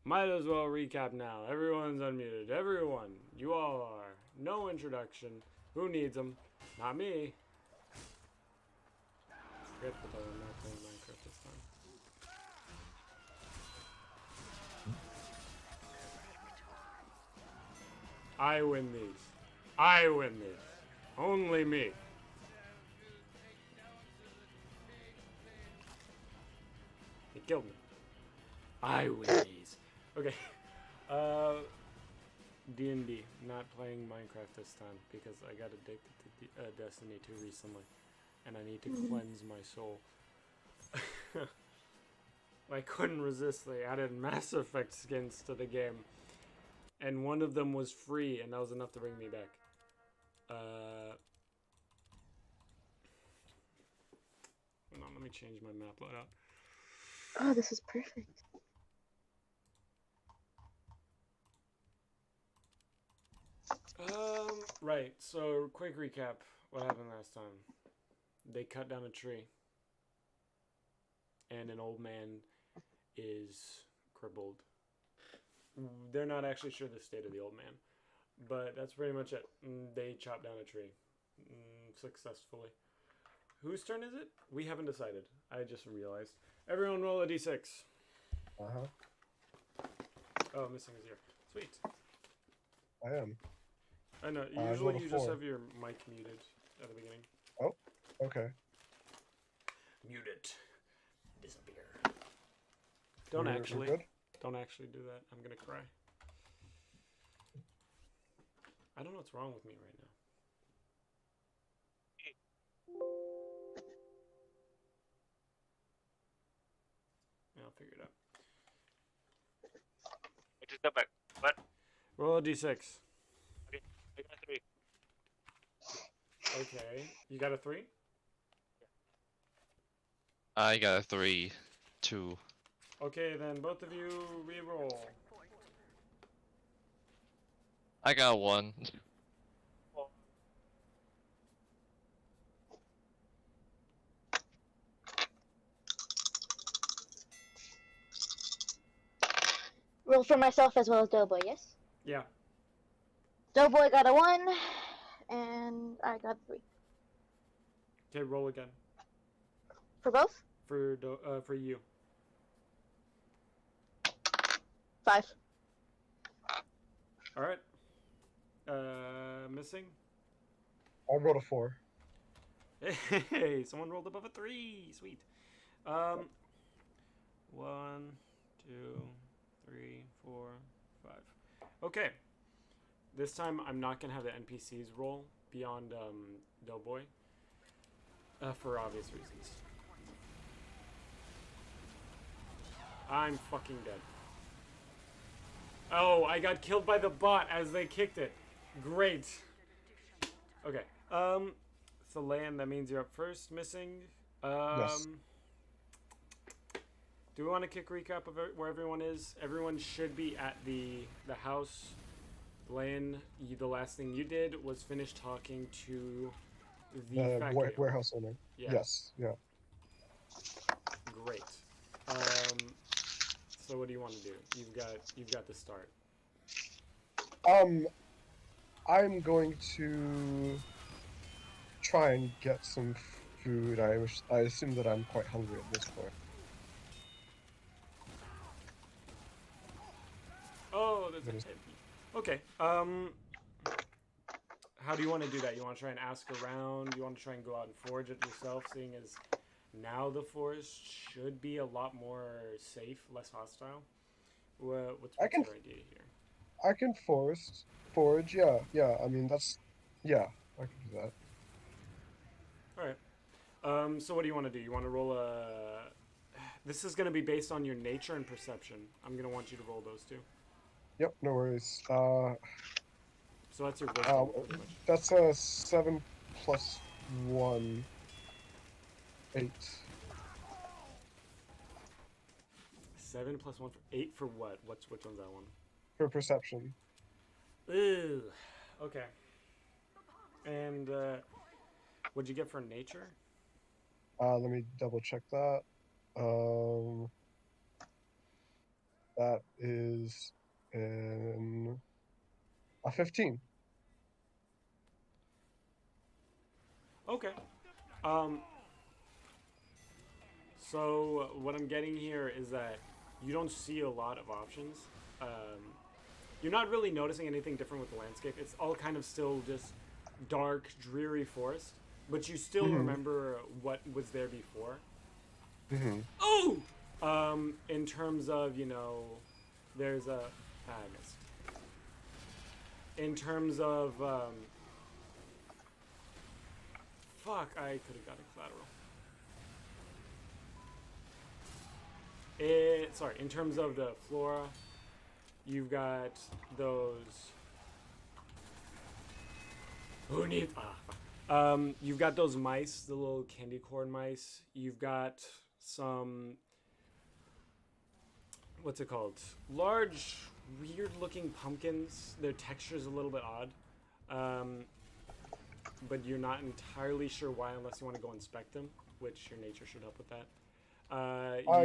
Might as well recap now. Everyone's unmuted. Everyone, you all are. No introduction. Who needs them? Not me. Forget that I'm not playing Minecraft this time. I win these. I win these. Only me. He killed me. I win these. Okay. DND. Not playing Minecraft this time because I got addicted to Destiny 2 recently. And I need to cleanse my soul. I couldn't resist. They added Mass Effect skins to the game. And one of them was free, and that was enough to bring me back. Hold on, let me change my map loadout. Oh, this is perfect. Right, so quick recap. What happened last time? They cut down a tree. And an old man is crippled. They're not actually sure the state of the old man. But that's pretty much it. They chopped down a tree. Successfully. Whose turn is it? We haven't decided. I just realized. Everyone roll a d6. Uh-huh. Oh, missing is here. Sweet. I am. I know. I Usually rolled a you just 4. have your mic muted at the beginning. Oh, okay. Mute it. Disappear. Don't You're actually. good? Don't actually do that. I'm gonna cry. I don't know what's wrong with me right now. Yeah, I'll figure it out. I just got back. What? Roll a d6. Okay, I got 3. Okay. You got a 3? I got a 3, 2. Okay, then both of you re-roll. I got 1. Roll for myself as well as Doughboy, yes? Yeah. Doughboy got a 1, and I got 3. Okay, roll again. For both? For you. 5. All right. Missing. I rolled a 4. Hey, someone rolled above a 3. Sweet. 1, 2, 3, 4, 5. Okay. This time I'm not gonna have the NPCs roll beyond Doughboy. For obvious reasons. I'm fucking dead. Oh, I got killed by the bot as they kicked it. Great. Okay. So Land, that means you're up first. Missing. Yes. Do we want to kick recap of where everyone is? Everyone should be at the house. Land, the last thing you did was finish talking to the factory. Warehouse owner. Yeah. Yes, yeah. Great. So what do you want to do? You've got the start. I'm going to try and get some food. I assume that I'm quite hungry at this point. Oh, there's a head. Okay. How do you want to do that? You want to try and ask around? You want to try and go out and forage it yourself, seeing as now the forest should be a lot more safe, less hostile? What's your idea here? I can forage, yeah. I mean, yeah, I can do that. All right. So what do you want to do? You want to roll a... This is going to be based on your nature and perception. I'm going to want you to roll those two. Yep, no worries. So that's your wisdom, pretty much. That's a 7 plus 1, 8. 7 plus 1 for 8 for what? Which one's that one? For perception. Ooh. Okay. And what'd you get for nature? Let me double check that. That is in a 15. Okay. Um. So what I'm getting here is that you don't see a lot of options. You're not really noticing anything different with the landscape. It's all kind of still just dark, dreary forest, but you still remember what was there before. Oh! In terms of, there's a... I missed. In terms of, fuck, I could have gotten collateral. Sorry, in terms of the flora, you've got those... Who needs... you've got those mice, the little candy corn mice. You've got some... What's it called? Large, weird-looking pumpkins. Their texture's a little bit odd. But you're not entirely sure why unless you want to go inspect them, which your nature should help with that.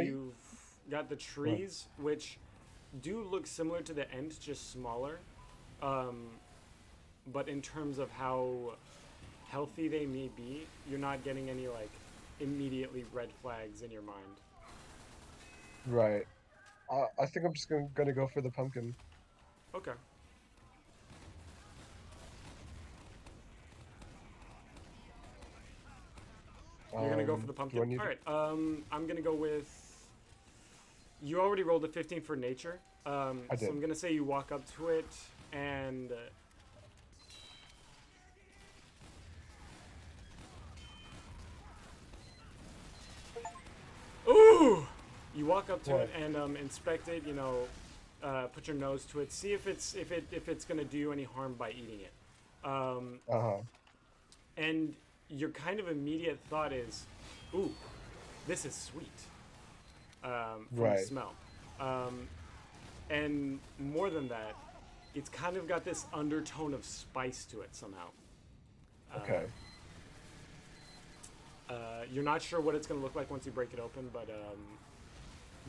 You've got the trees, which do look similar to the Ent, just smaller. But in terms of how healthy they may be, you're not getting any, like, immediately red flags in your mind. Right. I think I'm just gonna go for the pumpkin. Okay. You're gonna go for the pumpkin? Alright, I'm gonna go with... You already rolled a 15 for nature. I did. So I'm gonna say you walk up to it and... Ooh! You walk up to it and inspect it, put your nose to it, see if it's gonna do you any harm by eating it. And your kind of immediate thought is, ooh, this is sweet. From the smell. And more than that, it's kind of got this undertone of spice to it somehow. Okay. You're not sure what it's going to look like once you break it open, but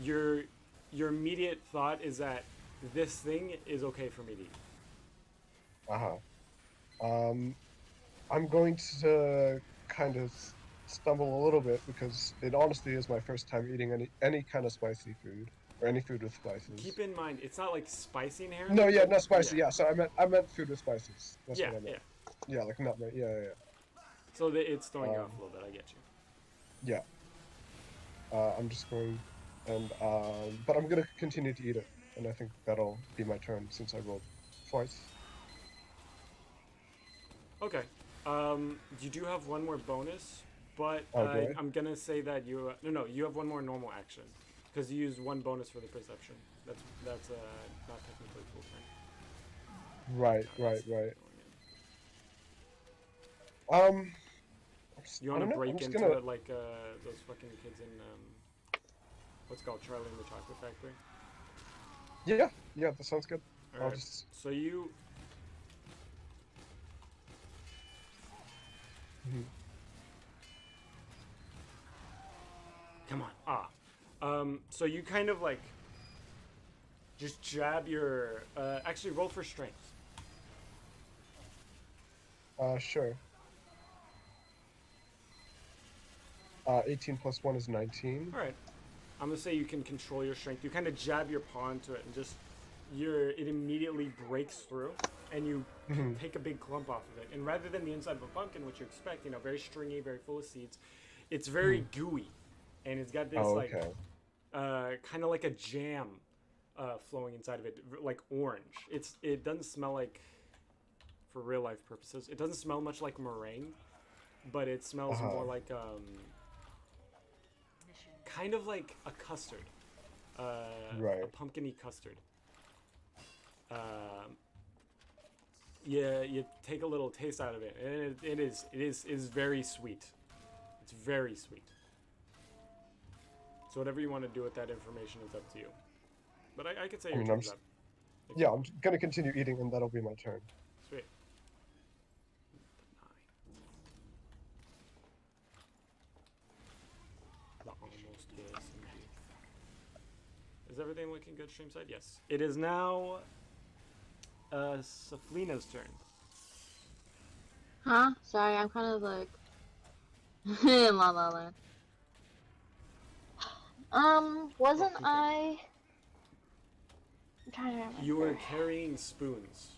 your immediate thought is that this thing is okay for me to eat. I'm going to kind of stumble a little bit because it honestly is my first time eating any kind of spicy food or any food with spices. Keep in mind, it's not like spicy inherently. No, yeah, not spicy. Yeah, so I meant food with spices. That's yeah, what I meant. Yeah. Yeah, like nutmeg. Yeah. So it's throwing you off a little bit. I get you. Yeah. I'm just going, and but I'm gonna continue to eat it, and I think that'll be my turn since I rolled twice. Okay. You do have one more bonus, but Okay. I'm gonna say that you you have one more normal action because you used one bonus for the perception. That's not technically full turn. Right. You want to break into it like those fucking kids in what's it called, Charlie and the Chocolate Factory? Yeah, that sounds good. All right. So you. Come on. So you kind of like just jab your actually roll for strength. Sure. 18 plus 1 is 19. All right. I'm gonna say you can control your strength. You kind of jab your paw into it, and just it immediately breaks through, and you take a big clump off of it. And rather than the inside of a pumpkin, which you expect, very stringy, very full of seeds, it's very gooey, and it's got this kind of like a jam flowing inside of it, like orange. It doesn't smell like, for real life purposes, it doesn't smell much like meringue, but it smells more like kind of like a custard, a pumpkin-y custard. You take a little taste out of it, and it is very sweet. It's very sweet. So whatever you want to do with that information is up to you. But I could say your turn's up. Yeah, I'm gonna continue eating, and that'll be my turn. Sweet. Is everything looking good stream side? Yes. It is now Saflina's turn. Huh? Sorry, I'm kind of like in La La Land. Wasn't okay. I'm trying to remember. You were carrying spoons.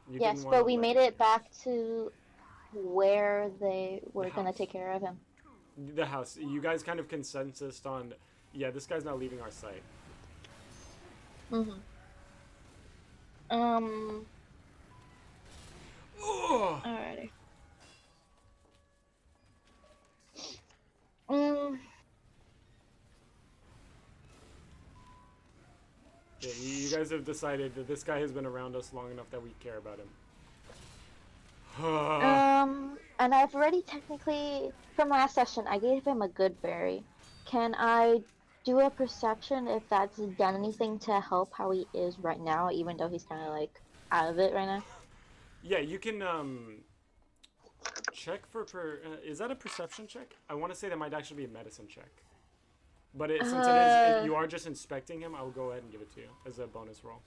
You Yes, didn't but wanna we let made him it back to where they were gonna house. take care of him. The house. You guys kind of consensus on, yeah, this guy's not leaving our site. Mhm. Oh! Alrighty. Mm. Yeah, you guys have decided that this guy has been around us long enough that we care about him. And I've already technically, from last session, I gave him a good berry. Can I do a perception if that's done anything to help how he is right now, even though he's kind of like out of it right now? Yeah, you can check for is that a perception check? I want to say that might actually be a medicine check. But since you are just inspecting him, I'll go ahead and give it to you as a bonus roll.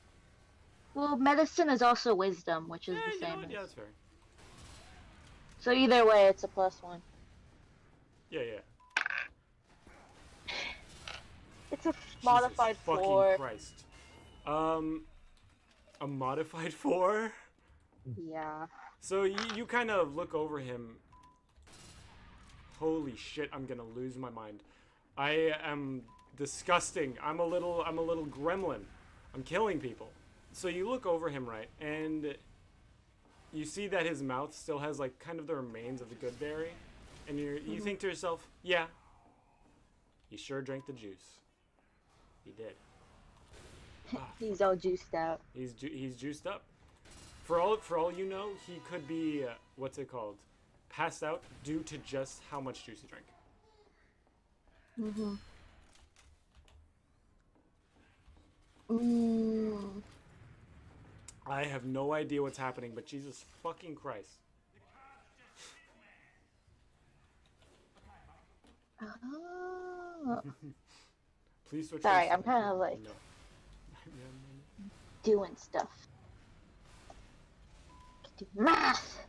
Well, medicine is also wisdom, which is Yeah, the you know same. what? Yeah, that's fair. So either way, it's a +1. Yeah, yeah. It's a modified Jesus fucking 4. Christ. A modified 4? Yeah. So you kind of look over him. Holy shit, I'm gonna lose my mind. I am disgusting. I'm a little gremlin. I'm killing people. So you look over him, right, and you see that his mouth still has like kind of the remains of the good berry, and you think to yourself, yeah, he sure drank the juice. He did. He's all juiced out. He's juiced up. For all you know, he could be what's it called, passed out due to just how much juice he drank. I have no idea what's happening, but Jesus fucking Christ. Oh. Please switch. Sorry, your I'm kind of like No. doing stuff. Do math.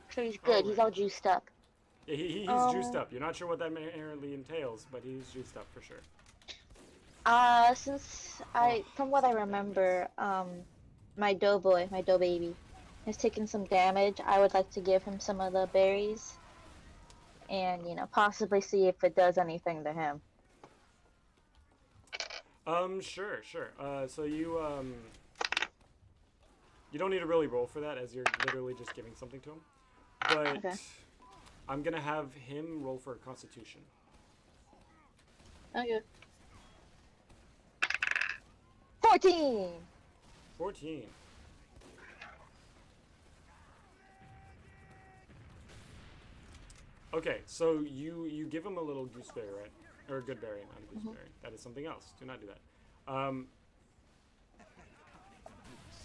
So he's good. He's all juiced up. Yeah, he's juiced up. You're not sure what that inherently entails, but he's juiced up for sure. Since from what I remember, my dough baby, has taken some damage, I would like to give him some of the berries, and possibly see if it does anything to him. Sure. So you don't need to really roll for that, as you're literally just giving something to him. But Okay. I'm gonna have him roll for a Constitution. Okay. 14. 14. Okay, so you give him a little gooseberry, right? Or a good berry, not a gooseberry. That is something else. Do not do that.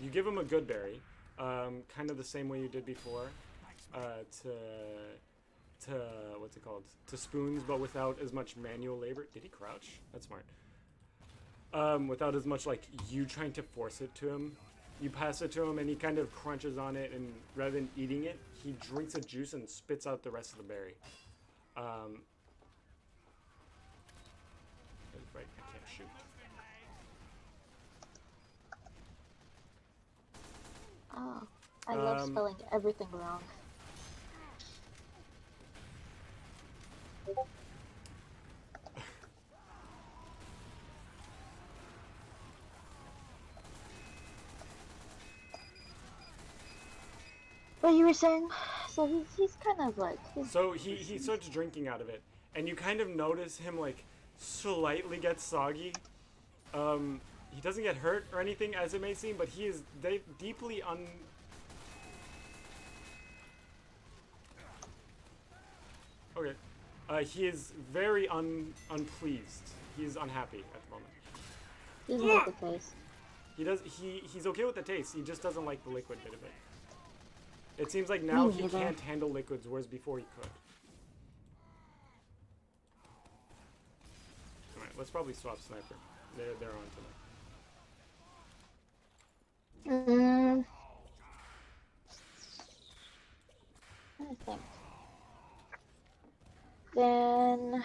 You give him a good berry, kind of the same way you did before, to what's it called? To spoons, but without as much manual labor. Did he crouch? That's smart. Without as much like you trying to force it to him. You pass it to him and he kind of crunches on it, and rather than eating it, he drinks the juice and spits out the rest of the berry. Right, I can't shoot. Oh, I love spelling everything wrong. What you were saying? So he's kind of like... So he starts drinking out of it, and you kind of notice him like slightly get soggy. He doesn't get hurt or anything, as it may seem, but he is deeply Okay. He is very unpleased. He is unhappy at the moment. He doesn't like the taste. He's okay with the taste. He just doesn't like the liquid bit of it. It seems like now he can't handle liquids, whereas before he could. Let's probably swap sniper. They're on tonight. I think. Then,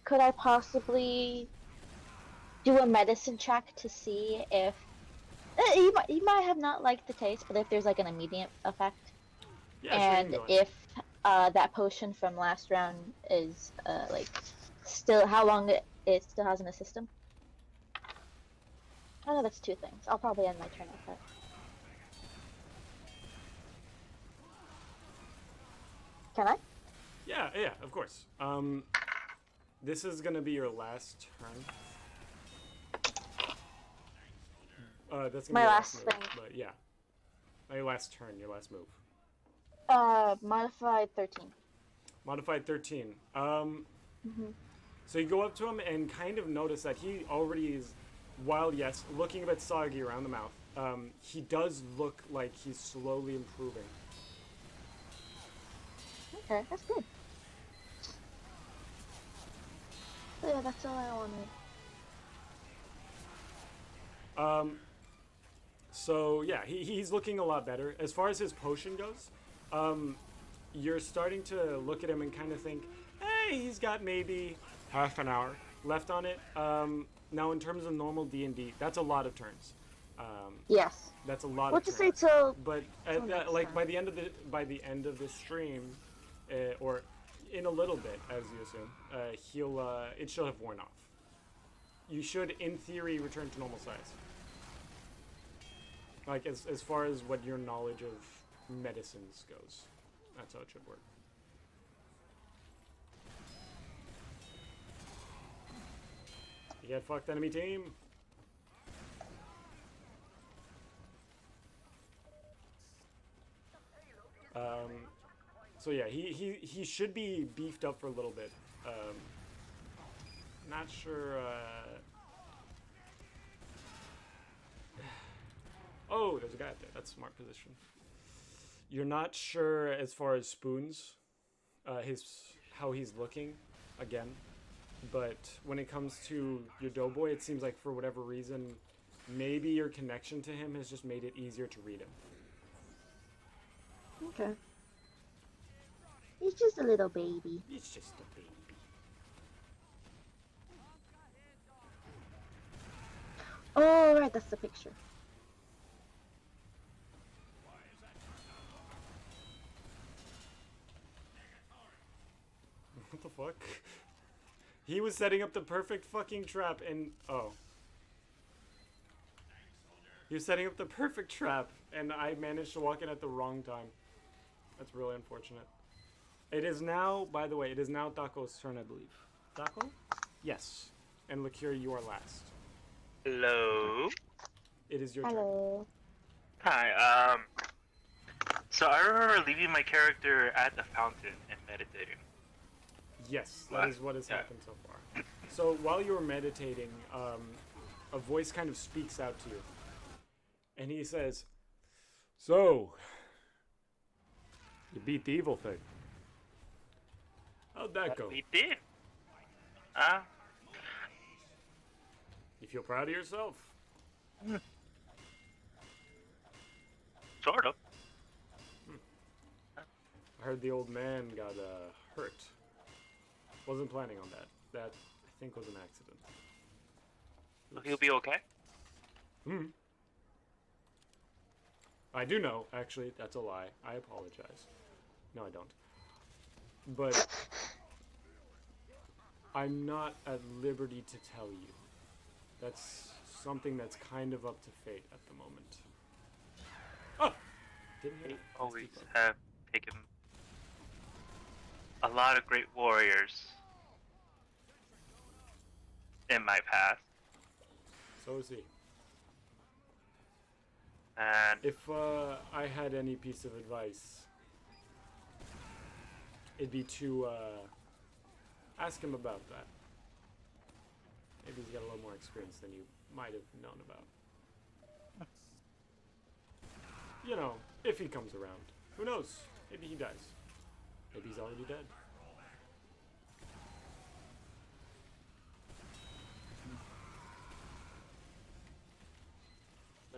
could I possibly do a medicine check to see if you might have not liked the taste, but if there's like an immediate effect, Yeah, sure, you can and go on. if that potion from last round is like still how long it still has in the system. I know that's two things. I'll probably end my turn with that. Can I? Yeah, of course. This is gonna be your last turn. That's gonna My be your last move, thing. but yeah. Your last turn, your last move. Modified 13. Modified 13. Mm-hmm. So you go up to him and kind of notice that he already is, while yes, looking a bit soggy around the mouth, he does look like he's slowly improving. Okay, that's good. So yeah, that's all I wanted. So yeah, he's looking a lot better. As far as his potion goes, you're starting to look at him and kind of think, hey, he's got maybe half an hour left on it. Now in terms of normal D&D, that's a lot of turns. Yes. That's a lot What of to turns. say till? But like by the end of the stream, or in a little bit, as you assume, it should have worn off. You should, in theory, return to normal size. Like as far as what your knowledge of medicines goes, that's how it should work. You get fucked, enemy team. So yeah, he should be beefed up for a little bit. Not sure. Oh, there's a guy up there. That's a smart position. You're not sure as far as spoons, how he's looking, again. But when it comes to your doughboy, it seems like for whatever reason, maybe your connection to him has just made it easier to read him. Okay. He's just a little baby. He's just a baby. Oh, right, that's the picture. What the fuck? He was setting up the perfect fucking trap and... Oh. He was setting up the perfect trap and I managed to walk in at the wrong time. That's really unfortunate. It is now, by the way, it is now Taco's turn, I believe. Taco? Yes. And Liqueur, you are last. Hello. It is your turn. Hello. Hi. So I remember leaving my character at the fountain and meditating. Yes, that is what has happened so far. So while you were meditating, a voice kind of speaks out to you. And he says, so, you beat the evil thing. How'd that go? We did. You feel proud of yourself? Sort of. I heard the old man got hurt. Wasn't planning on that. That, I think, was an accident. He'll be okay. I do know, actually, that's a lie. I apologize. No, I don't. But I'm not at liberty to tell you. That's something that's kind of up to fate at the moment. Oh! Didn't hit We it. always have taken a lot of great warriors in my past. So is he. And If I had any piece of advice, it'd be to ask him about that. Maybe he's got a little more experience than you might have known about. You know, if he comes around. Who knows? Maybe he dies. Maybe he's already dead.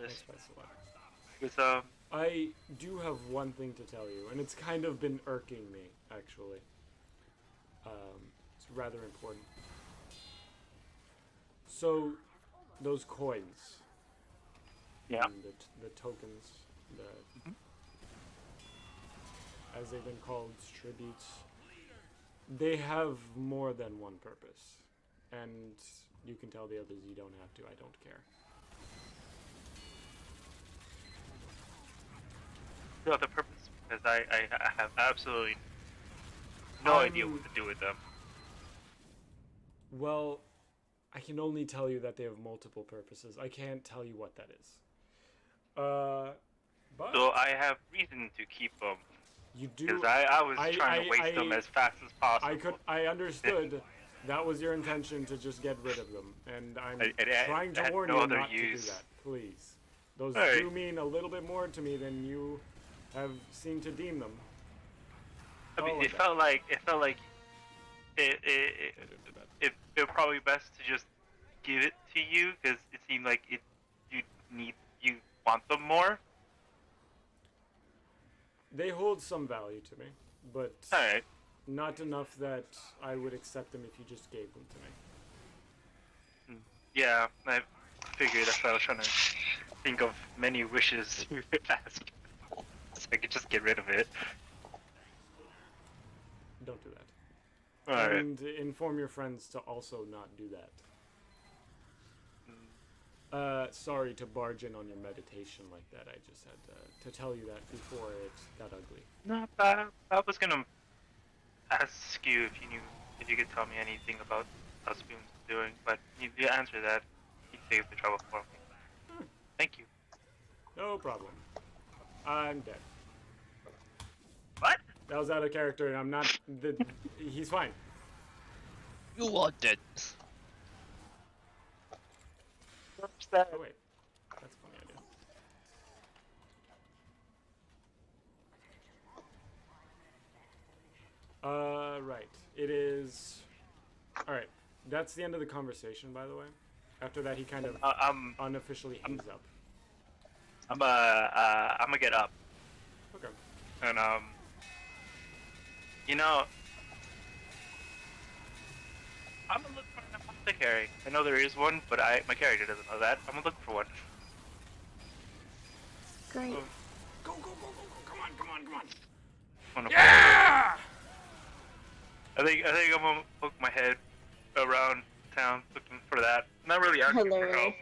this. spice a lot. With I do have one thing to tell you, and it's kind of been irking me, actually. It's rather important. So, those coins. Yeah. The tokens, as they've been called, tributes. They have more than one purpose. And you can tell the others you don't have to. I don't care. No, the purpose, because I have absolutely no idea what to do with them. Well, I can only tell you that they have multiple purposes. I can't tell you what that is. But So I have reason to keep them. you do. Because I was trying to waste them as fast as possible. I understood. That was your intention to just get rid of them, and I'm trying to warn no you other not to do use. that. Please, those Alright. do mean a little bit more to me than you have seemed to deem them. I mean, Oh, it okay. felt like it would probably best to just give it to you because it seemed like you want them more. They hold some value to me, but All right. not enough that I would accept them if you just gave them to me. Yeah, I figured that's why I was trying to think of many wishes to ask. So I could just get rid of it. Don't do that. Alright. And inform your friends to also not do that. Sorry to barge in on your meditation like that. I just had to tell you that before it got ugly. No, I was gonna ask you if you could tell me anything about how Spoon's doing, but you answered that. You saved the trouble for me. Thank you. No problem. I'm dead. What? That was out of character, and I'm not. He's fine. You are dead. What's that? Oh wait, that's a funny idea. Right. It is. All right. That's the end of the conversation, by the way. After that, he kind of unofficially hangs up. I'm gonna get up, Okay. and you know, I'm gonna look for an apothecary. I know there is one, but my character doesn't know that. I'm gonna look for one. Great. Go, go, go, go, go! Come on, come on, come on! Wonderful. Yeah! I think I'm gonna poke my head around town looking for that. Not really asking for help. Hilarious.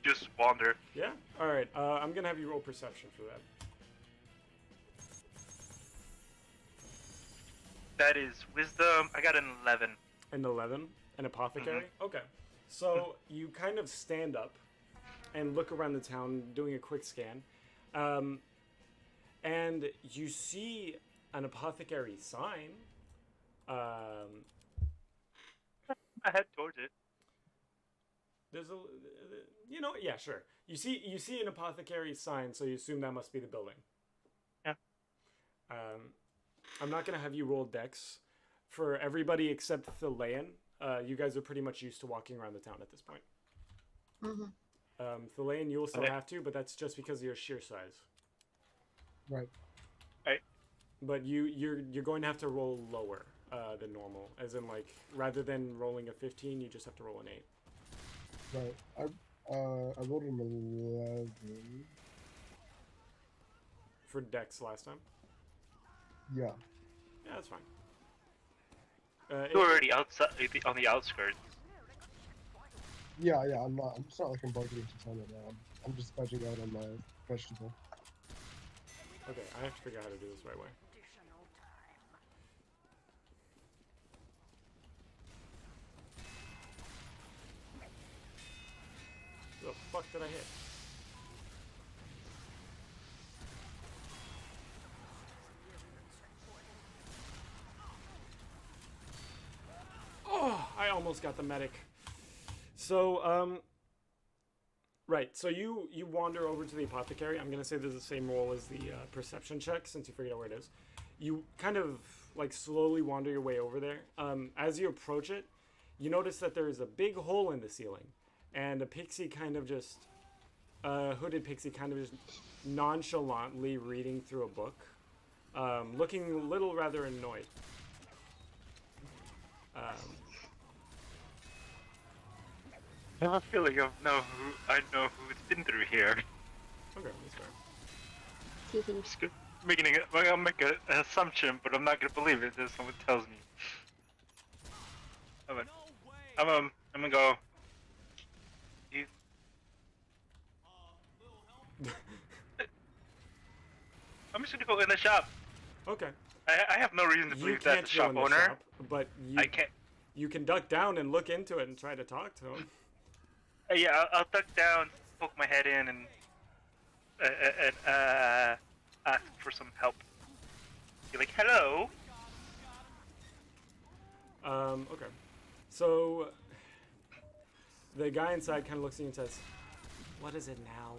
Just wander. Yeah. All right. I'm gonna have you roll perception for that. That is wisdom. I got an 11. An 11, an apothecary. Okay. So you kind of stand up and look around the town, doing a quick scan, and you see an apothecary sign. I head towards it. There's a, yeah, sure. You see an apothecary sign, so you assume that must be the building. Yeah. I'm not gonna have you roll dex for everybody except Thelaean. You guys are pretty much used to walking around the town at this point. Mm-hmm. Thelaean, you'll still Okay. have to, but that's just because of your sheer size. Right. But you're going to have to roll lower than normal, as in like rather than rolling a 15, you just have to roll an 8. Right. I rolled an 11. For dex last time. Yeah. Yeah, that's fine. You're already outside on the outskirts. Yeah, I'm not. It's not like I'm bugging into town right now. I'm just vegging out on my vegetable. Okay, I have to figure out how to do this the right way. The fuck did I hit? Oh, I almost got the medic. So, right. So you wander over to the apothecary. I'm gonna say there's the same roll as the perception check since you figured out where it is. You kind of like slowly wander your way over there. As you approach it, you notice that there is a big hole in the ceiling, and a pixie kind of just hooded pixie kind of just nonchalantly reading through a book, looking a little rather annoyed. I have a feeling I know who's been through here. Okay, that's fair. Just I'll make an assumption, but I'm not gonna believe it until someone tells me. I'm gonna go. You. I'm just gonna go in the shop. Okay. I have no reason to You believe can't that's the go shop in the owner. shop, but I can't. you can duck down and look into it and try to talk to him. Yeah, I'll duck down, poke my head in, and ask for some help. Be like, hello. Okay. So the guy inside kind of looks at you and says, "What is it now?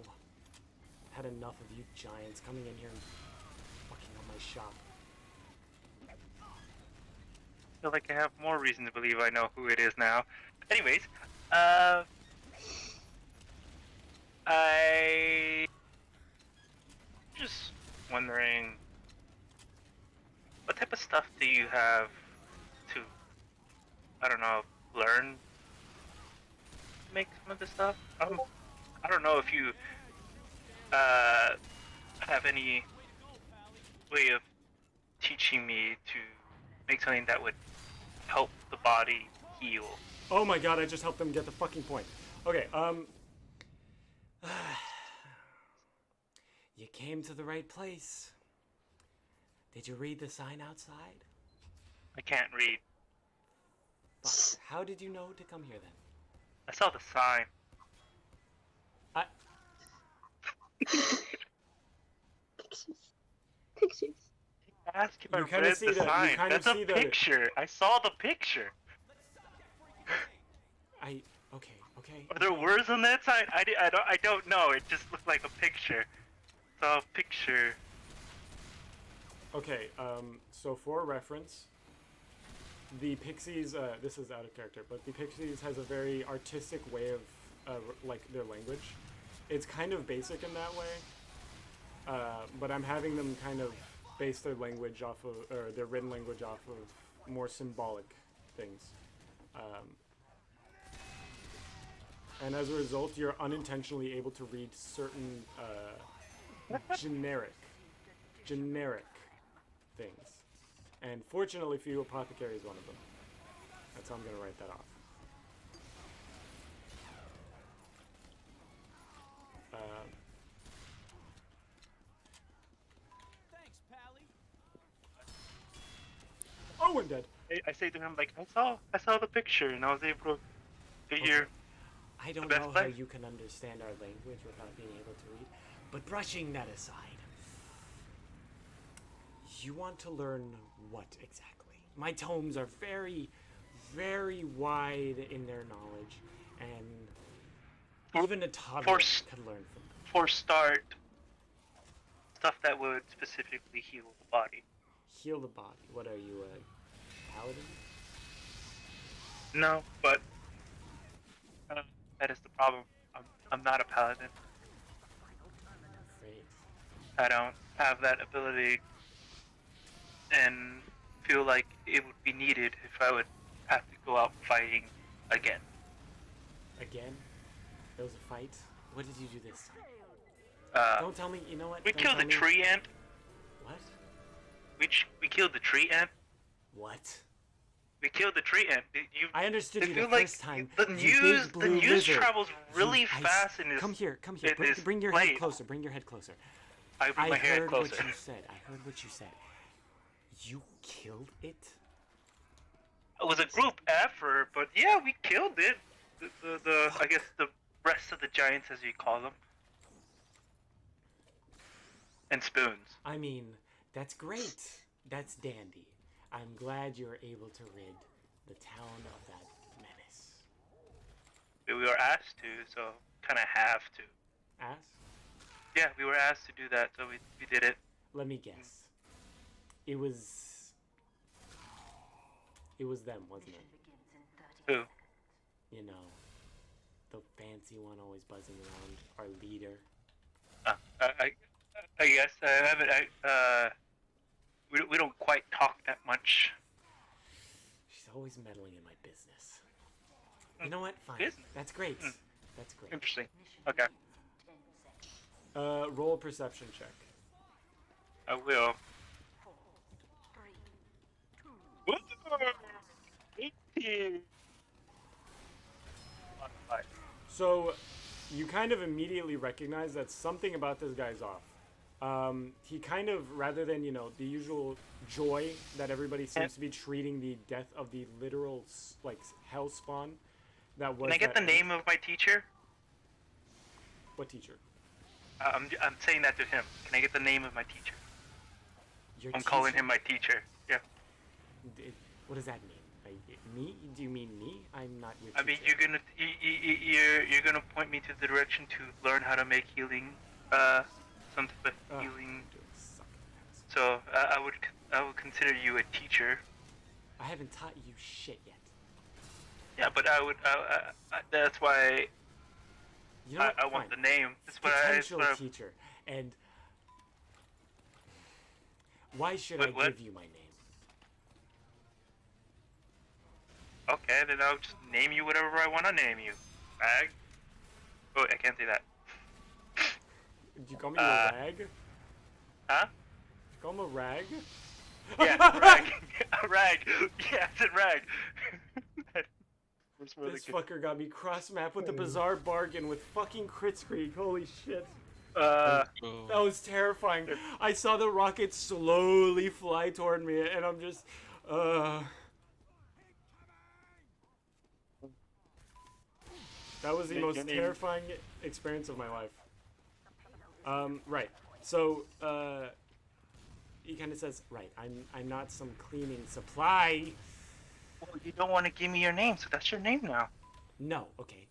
I've had enough of you giants coming in here and fucking up my shop." I feel like I have more reason to believe I know who it is now. Anyways, I just wondering, what type of stuff do you have to, I don't know, learn? Make some of this stuff? I don't know if you have any way of teaching me to make something that would help the body heal. Oh my god, I just helped them get the fucking point. Okay, you came to the right place. Did you read the sign outside? I can't read. Fuck. How did you know to come here then? I saw the sign. Pictures. Ask if I You kinda read see the the- you sign. kind of That's see a the- picture. I saw the picture. Okay. Are there words on that sign? I don't know. It just looked like a picture. Saw a picture. Okay, so for reference, the Pixies, this is out of character, but the Pixies has a very artistic way of, like, their language. It's kind of basic in that way, but I'm having them kind of base their language off of, or their written language off of more symbolic things. And as a result, you're unintentionally able to read certain, generic things. And fortunately for you, apothecary is one of them. That's how I'm going to write that off. Oh, I'm dead. I say to him like, I saw the picture, and I was able to figure. I don't best know how way? you can understand our language without being able to read, but brushing that aside, you want to learn what exactly? My tomes are very, very wide in their knowledge, and even a toddler could learn from them. For start, stuff that would specifically heal the body. Heal the body. What are you, a paladin? No, but that is the problem. I'm not a paladin. Great. I don't have that ability, and feel like it would be needed if I would have to go out fighting again. Again? There was a fight? What did you do this time? Don't tell me, you know what? We Don't killed tell the me. tree ant. What? We killed the tree ant. What? We killed the tree ant. I understood I you feel the like first time. the you news big blue news lizard. travels really fast in this. Come here. in Bring, this bring your place. head closer. Bring your head closer. I bring my head heard closer. what you said. I heard what you said. You killed it? It was a group effort, but yeah, we killed it. The I guess the rest of the giants, as you call them, and spoons. I mean, that's great. That's dandy. I'm glad you were able to rid the town of that menace. We were asked to, so kind of have to. Ass? Yeah, we were asked to do that, so we did it. Let me guess. It was them, wasn't it? Who? You know, the fancy one always buzzing around. Our leader. I guess I haven't. We don't quite talk that much. She's always meddling in my business. You know what? Fine. Business? That's great. That's great. Interesting. Okay. Roll a perception check. I will. 18. So, you kind of immediately recognize that something about this guy's off. He kind of, rather than, you know, the usual joy that everybody seems to be treating the death of the literal, like, hell spawn that was. Can I get the name of my teacher? What teacher? I'm saying that to him. Can I get the name of my teacher? Your I'm teacher? calling him my teacher. Yeah. What does that mean? Like, me? Do you mean me? I'm not your teacher. I mean, you're gonna point me to the direction to learn how to make healing, some type of healing. So I would consider you a teacher. I haven't taught you shit yet. Yeah, but I would. That's why. You know what? I want Fine. the name. That's what Potential teacher. And why should I give you my name? Okay, then I'll just name you whatever I want to name you. Rag? Oh, I can't say that. Did you call me a rag? Huh? Did you call him a rag? Yeah, rag. Rag. Yeah, I said rag. This fucker got me cross-map with a bizarre bargain with fucking crit streak. Holy shit. That was terrifying. I saw the rocket slowly fly toward me, and I'm just, That was the most terrifying experience of my life. Right. So, he kind of says, right, I'm not some cleaning supply. Well, you don't want to give me your name, so that's your name now. No, okay.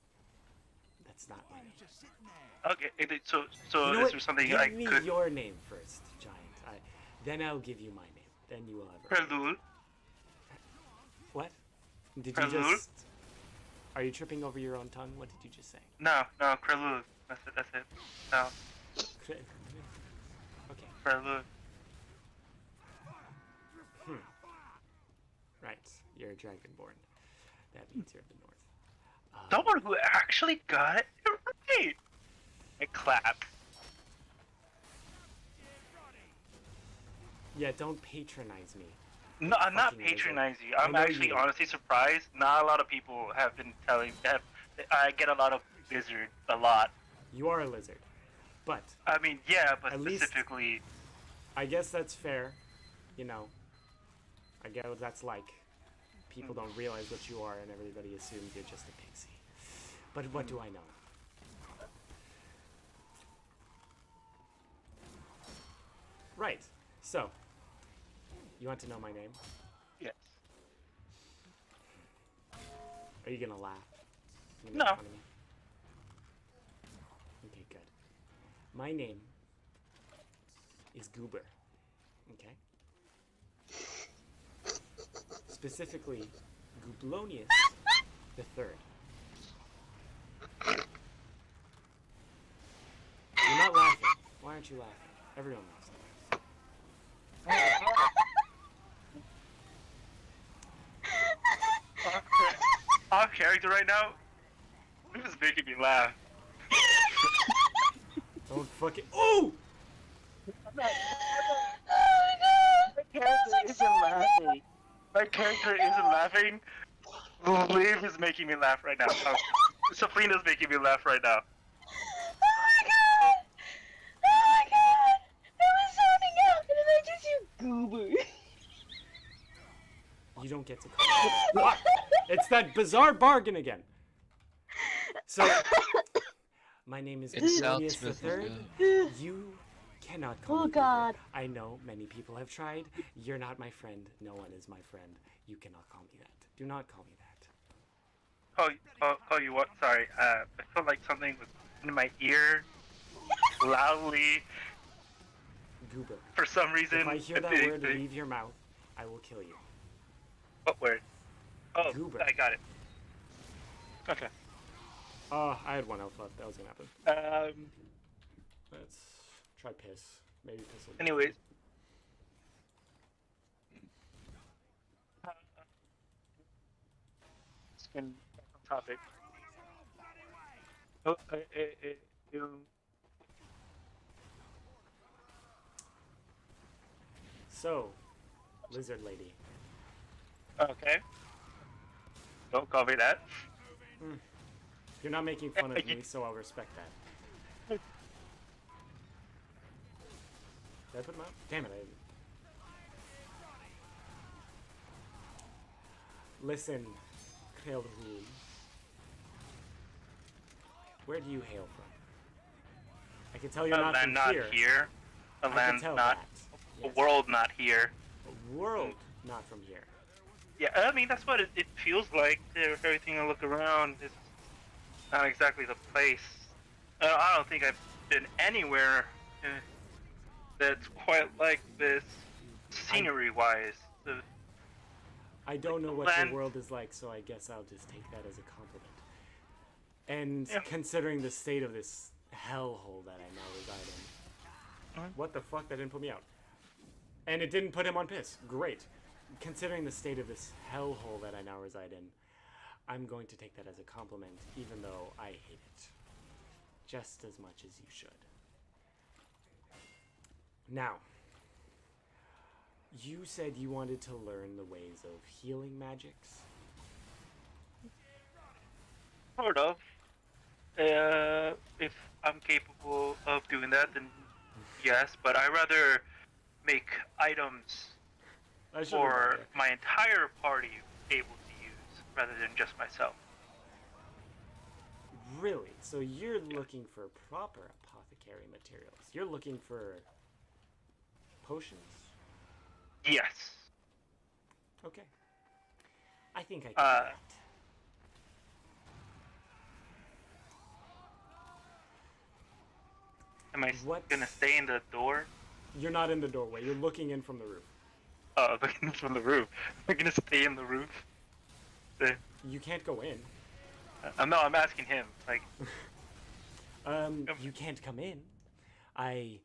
That's not my name. Okay, so You know is what? there something give I me could... your name first, Giant. Then I'll give you my name. Then you will have it. Prelul. What? Did Prelul? you just... Are you tripping over your own tongue? What did you just say? No, Prelul. That's it. No, Okay. Prelul. Right. You're a dragonborn. That means you're of the north. Someone who actually got it right. I clap. Yeah, don't patronize me. No, I'm not Fucking lizard. patronizing you. I I'm know actually you. honestly surprised. Not a lot of people have been telling that. I get a lot of lizard, a lot. You are a lizard. But I mean, yeah, but At least- specifically, I guess that's fair. You know. I get what that's like. People don't realize what you are and everybody assumes you're just a pixie. But what do I know? Right. So, you want to know my name? yes. Are you gonna laugh? You gonna No. make fun of me? Okay, good. My name is Goober. Okay? Specifically, Gooblonius the Third. You're not laughing. Why aren't you laughing? Everyone laughs. Off character right now. This is making me laugh. Don't fucking. Oh! My character isn't laughing. My character isn't laughing. Liv is making me laugh right now. Sabrina's making me laugh right now. You don't get to call me. What? It's that bizarre bargain again. So, my name is It sounds Gooblonius the Third. good. You cannot call Oh me Goober. God. I know many people have tried. You're not my friend. No one is my friend. You cannot call me that. Do not call me that. Oh, you what? Sorry. I felt like something was in my ear, loudly. Goober. For some reason. If I hear that word leave your mouth, I will kill you. What word? Oh, Goober. I got it. Okay. Oh, I had 1 health left. That was gonna happen. Let's try piss. Maybe piss will do. Anyways. It's been back on topic. Oh, So, lizard lady. okay. Don't call me that. You're not making fun of me, so I'll respect that. Did I put him out? Damn it, I didn't. Listen, Krelhul. Where do you hail from? I can tell you're not from not here. here. A I can land tell not. that. A Yes. world not here. A world not from here. Yeah, I mean that's what it feels like. Everything I look around is not exactly the place. I don't think I've been anywhere that's quite like this, scenery-wise. I don't know what land. the world is like, so I guess I'll just take that as a compliment. And Yeah. considering the state of this hellhole that I now reside in. What the fuck? That didn't put me out. And it didn't put him on piss. Great. Considering the state of this hellhole that I now reside in, I'm going to take that as a compliment, even though I hate it. Just as much as you should. Now, you said you wanted to learn the ways of healing magics? Sort of. If I'm capable of doing that, then yes. But I rather make items I should've for known that. my entire party able to use, rather than just myself. Really? So you're looking for proper apothecary materials. You're looking for potions? Yes. Okay. I think I can do that. Am I What? gonna stay in the door? You're not in the doorway. You're looking in from the roof. Oh, looking from the roof. I'm gonna stay in the roof. You can't go in. No, I'm asking him. Like, You can't come in. I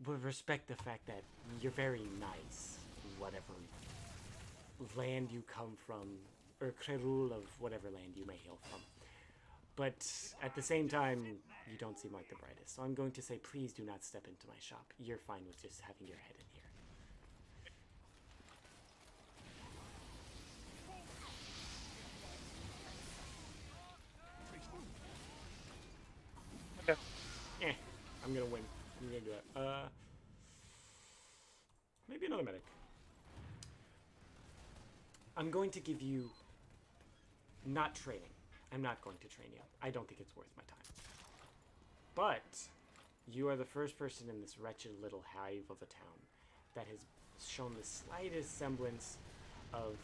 would respect the fact that you're very nice, whatever land you come from, or Krerul of whatever land you may hail from. But at the same time, you don't seem like the brightest. So I'm going to say, please do not step into my shop. You're fine with just having your head in here. okay. I'm gonna win. I'm gonna do that. Maybe another medic. I'm going to give you not training. I'm not going to train you. I don't think it's worth my time. But you are the first person in this wretched little hive of a town that has shown the slightest semblance of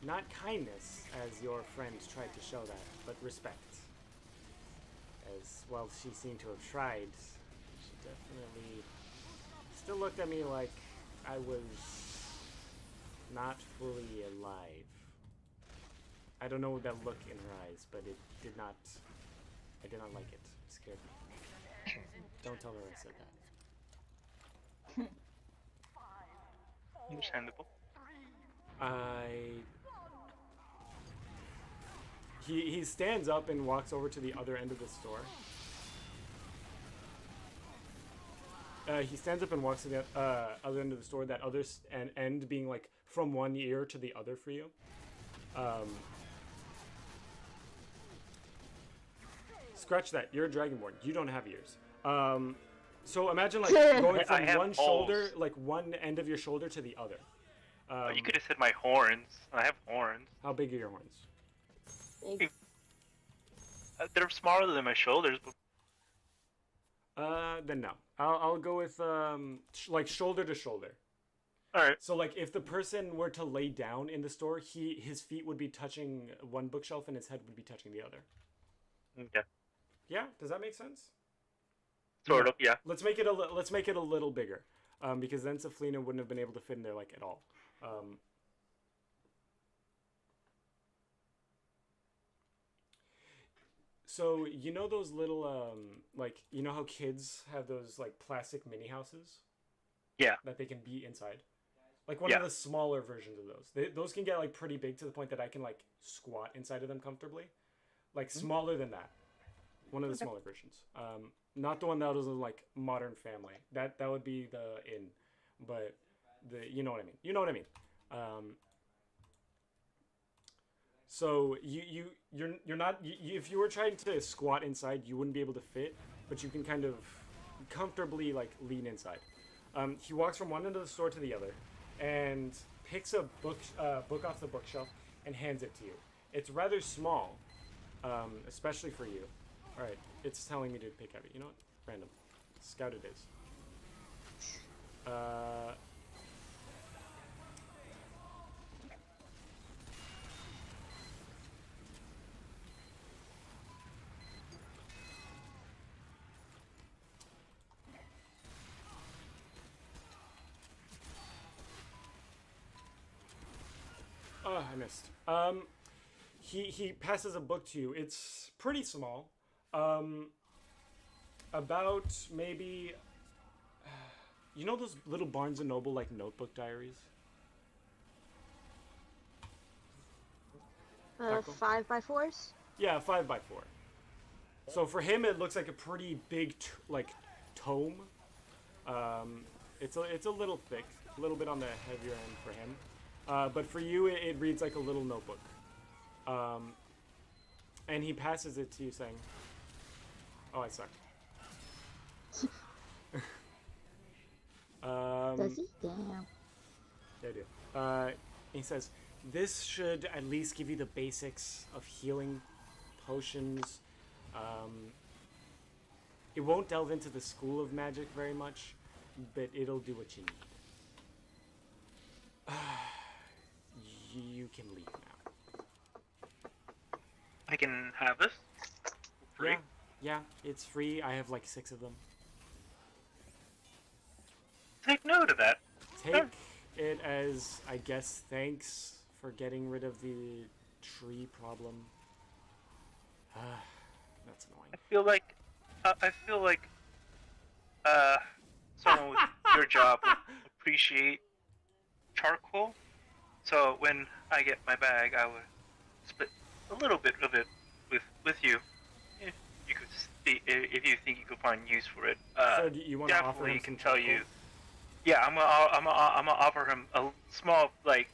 not kindness, as your friend tried to show that, but respect. As well, she seemed to have tried. She definitely still looked at me like I was not fully alive. I don't know that look in her eyes, but it did not. I did not like it. It scared me. Don't tell her I said that. Understandable. He stands up and walks over to the other end of the store. He stands up and walks to the other end of the store. That other end being like from one ear to the other for you. Scratch that. You're a dragonborn. You don't have ears. So imagine like going I from have one shoulder, balls. like one end of your shoulder to the other. You could have said my horns. I have horns. How big are your horns? They're smaller than my shoulders, but Then no. I'll go with like shoulder to shoulder. alright. So like if the person were to lay down in the store, his feet would be touching one bookshelf and his head would be touching the other. Okay. Yeah, does that make sense? Sort of, yeah. Let's make it a little bigger, because then Saflina wouldn't have been able to fit in there like at all. So you know those little like you know how kids have those like plastic mini houses Yeah. that they can be inside. Like one Yeah. of the smaller versions of those. Those can get like pretty big to the point that I can like squat inside of them comfortably. Like smaller than that. One of the smaller versions. Not the one that was in like Modern Family. That would be the inn, but you know what I mean. You know what I mean. So you're not if you were trying to squat inside, you wouldn't be able to fit, but you can kind of comfortably like lean inside. He walks from one end of the store to the other, and picks a book off the bookshelf and hands it to you. It's rather small, especially for you. All right, it's telling me to pick heavy. You know what? Random. Scout it is. Oh, I missed. He passes a book to you. It's pretty small. About maybe, you know those little Barnes and Noble like notebook diaries? 5x4s? Yeah, 5x4. So for him, it looks like a pretty big like tome. It's a little thick, a little bit on the heavier end for him. But for you, it reads like a little notebook. And he passes it to you saying, "Oh, I suck." Does he? Damn. Yeah, I do. He says, "This should at least give you the basics of healing potions. It won't delve into the school of magic very much, but it'll do what you need. You can leave now." I can have this. Free. Yeah, it's free. I have like 6 of them. Take note of that. Take it as, I guess, thanks for getting rid of the tree problem. That's annoying. I feel like someone with your job would appreciate charcoal. So when I get my bag, I would split a little bit of it with you. If you could, if you think you could find use for it. So do you want to offer definitely him can some tell charcoal? you. Yeah, I'm gonna offer him a small, like,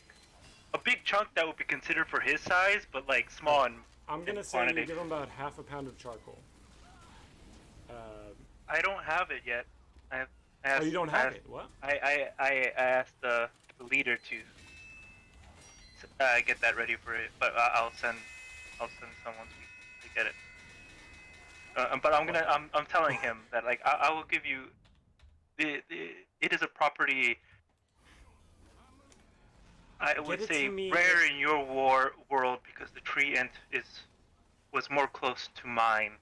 a big chunk that would be considered for his size, but like small and. I'm gonna say you give him about half a pound of charcoal. I don't have it yet. I asked, Oh, you don't have it? What? I asked the leader to get that ready for it, but I'll send someone to get it. But I'm telling him that like I will give you it is a property. I would say rare in your world because the tree ant was more close to mine.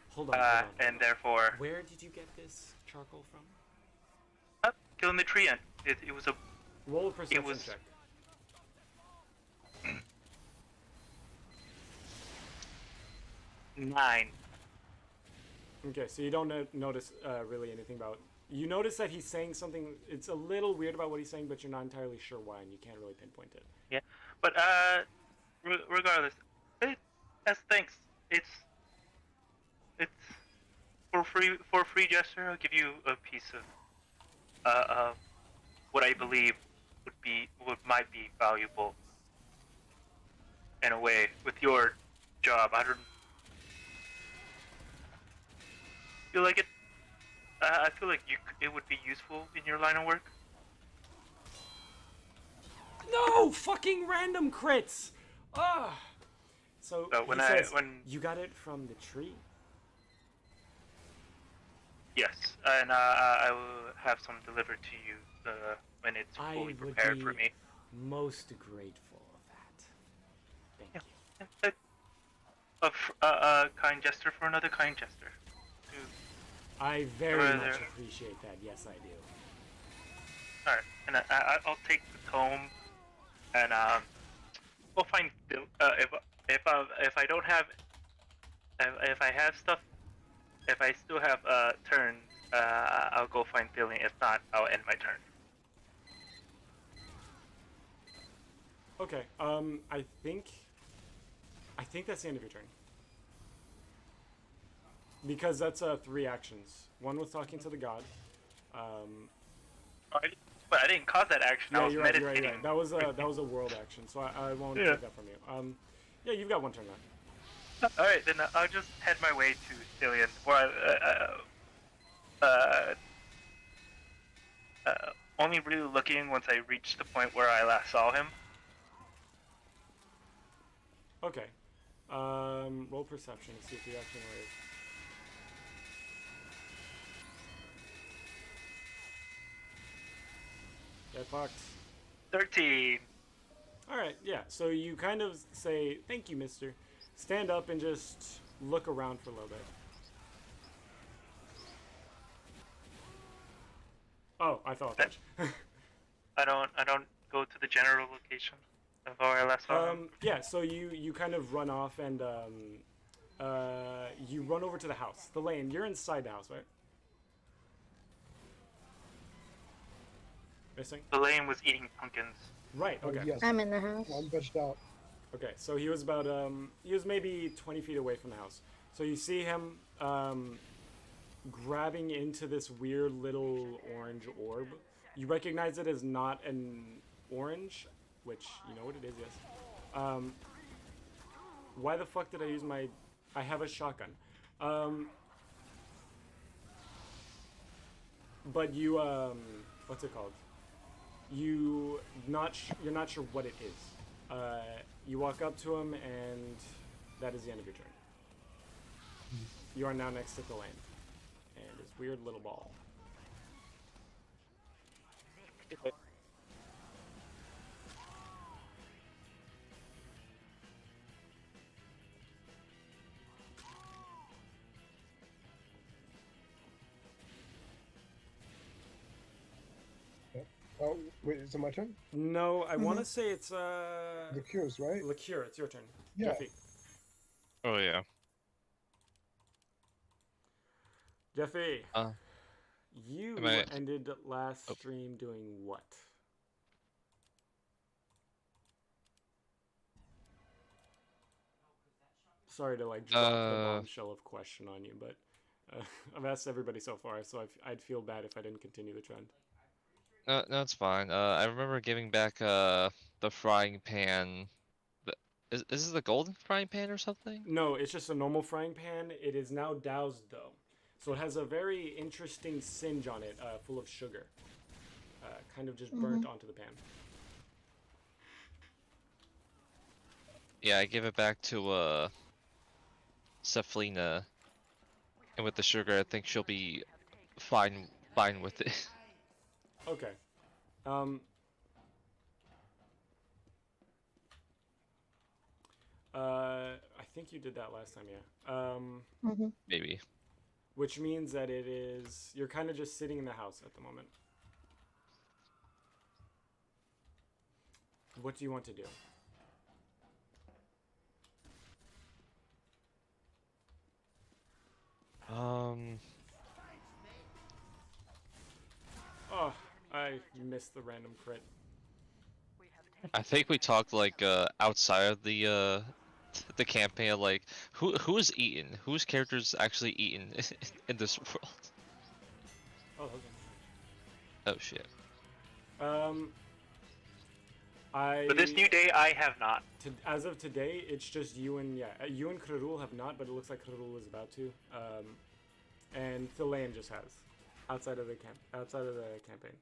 Hold on. And therefore. Where did you get this charcoal from? Killing the tree ant. It was a. Roll a perception check. 9. Okay, so you don't notice really anything about. You notice that he's saying something. It's a little weird about what he's saying, but you're not entirely sure why, and you can't really pinpoint it. Yeah, but regardless, as thanks, it's for free gesture. I'll give you a piece of what I believe might be valuable in a way with your job. I don't feel like it. I feel like it would be useful in your line of work. No fucking random crits. Ah. So when he says, when you got it from the tree. Yes, and I will have some delivered to you when it's fully prepared for me. Most grateful of that. Thank you. A kind gesture for another kind gesture. I very much appreciate that. Yes, I do. All right, and I'll take the tome, and we'll find if I don't have If I have stuff, if I still have turns, I'll go find Thillian. If not, I'll end my turn. Okay. I think that's the end of your turn. Because that's 3 actions. One was talking to the god. But I didn't cause that action. I was you're meditating. right. That was a world action, so I won't Yeah. take that from you. Yeah, you've got 1 turn left. All right, then I'll just head my way to Thillian. Only really looking once I reach the point where I last saw him. Okay. Roll perception to see if you actually know where he is. Get fucked. 13. Alright, yeah. So you kind of say, thank you, mister. Stand up and just look around for a little bit. Oh, I felt a touch. I don't go to the general location of where I last saw him. Yeah, so you kind of run off and you run over to the house. The lane, you're inside the house, right? Missing? The lane was eating pumpkins. Right, okay. Yes, I'm in the house. I'm budged out. Okay, so he was about he was maybe 20 feet away from the house. So you see him grabbing into this weird little orange orb. You recognize it as not an orange, which you know what it is, yes. Why the fuck did I use my? I have a shotgun. But you what's it called? You're not sure what it is. You walk up to him, and that is the end of your turn. You are now next to the lane, and his weird little ball. Oh, wait, is it my turn? No, I want to say it's The cures, right? Liqueur. It's your turn. Yeah. Jeffy. Oh yeah. Jeffy. Uh, You am I- ended last Oh. stream doing what? Sorry to like drop the bombshell of question on you, but I've asked everybody so far, so I'd feel bad if I didn't continue the trend. No, it's fine. I remember giving back the frying pan. Is this the golden frying pan or something? No, it's just a normal frying pan. It is now doused though, so it has a very interesting singe on it, full of sugar, kind of just burnt onto the pan. Yeah, I give it back to Cephalina, and with the sugar, I think she'll be fine with it. Okay. I think you did that last time, yeah. Maybe. Which means that it is you're kind of just sitting in the house at the moment. What do you want to do? Oh, I missed the random crit. I think we talked like outside of the the campaign, like who's eaten, whose character's actually eaten in this world. Oh, okay. Oh shit. But this new day, I have not. As of today, it's just you and you and Krarul have not, but it looks like Krarul is about to. And Thillian just has, outside of the campaign.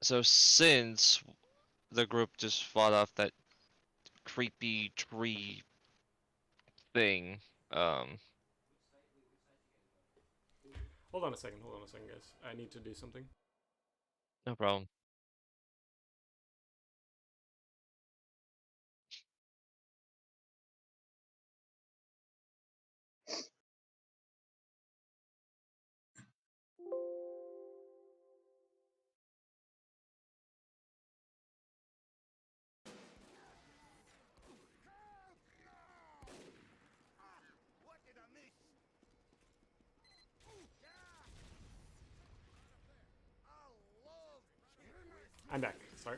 So since the group just fought off that creepy tree thing, Hold on a second, guys. I need to do something. no problem. I'm back. Sorry.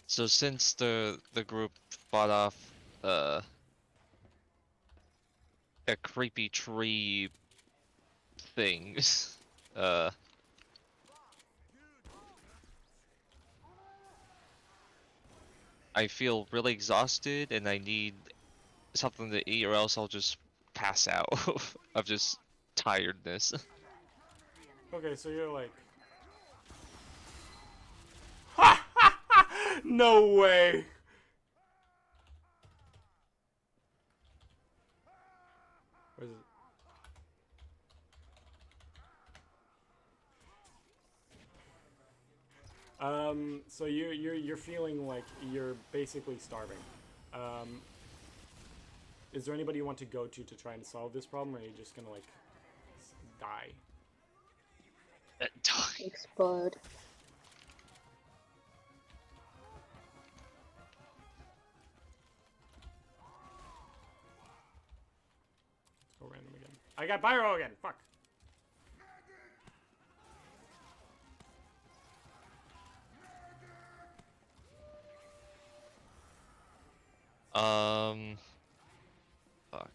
So since the group fought off a creepy tree thing, uh, I feel really exhausted and I need something to eat, or else I'll just pass out of just tiredness. Okay, so you're like. No way! Where's it? So you're feeling like you're basically starving. Is there anybody you want to go to try and solve this problem, or are you just gonna like die? Explode. Let's go random again. I got pyro again. Fuck. Fuck.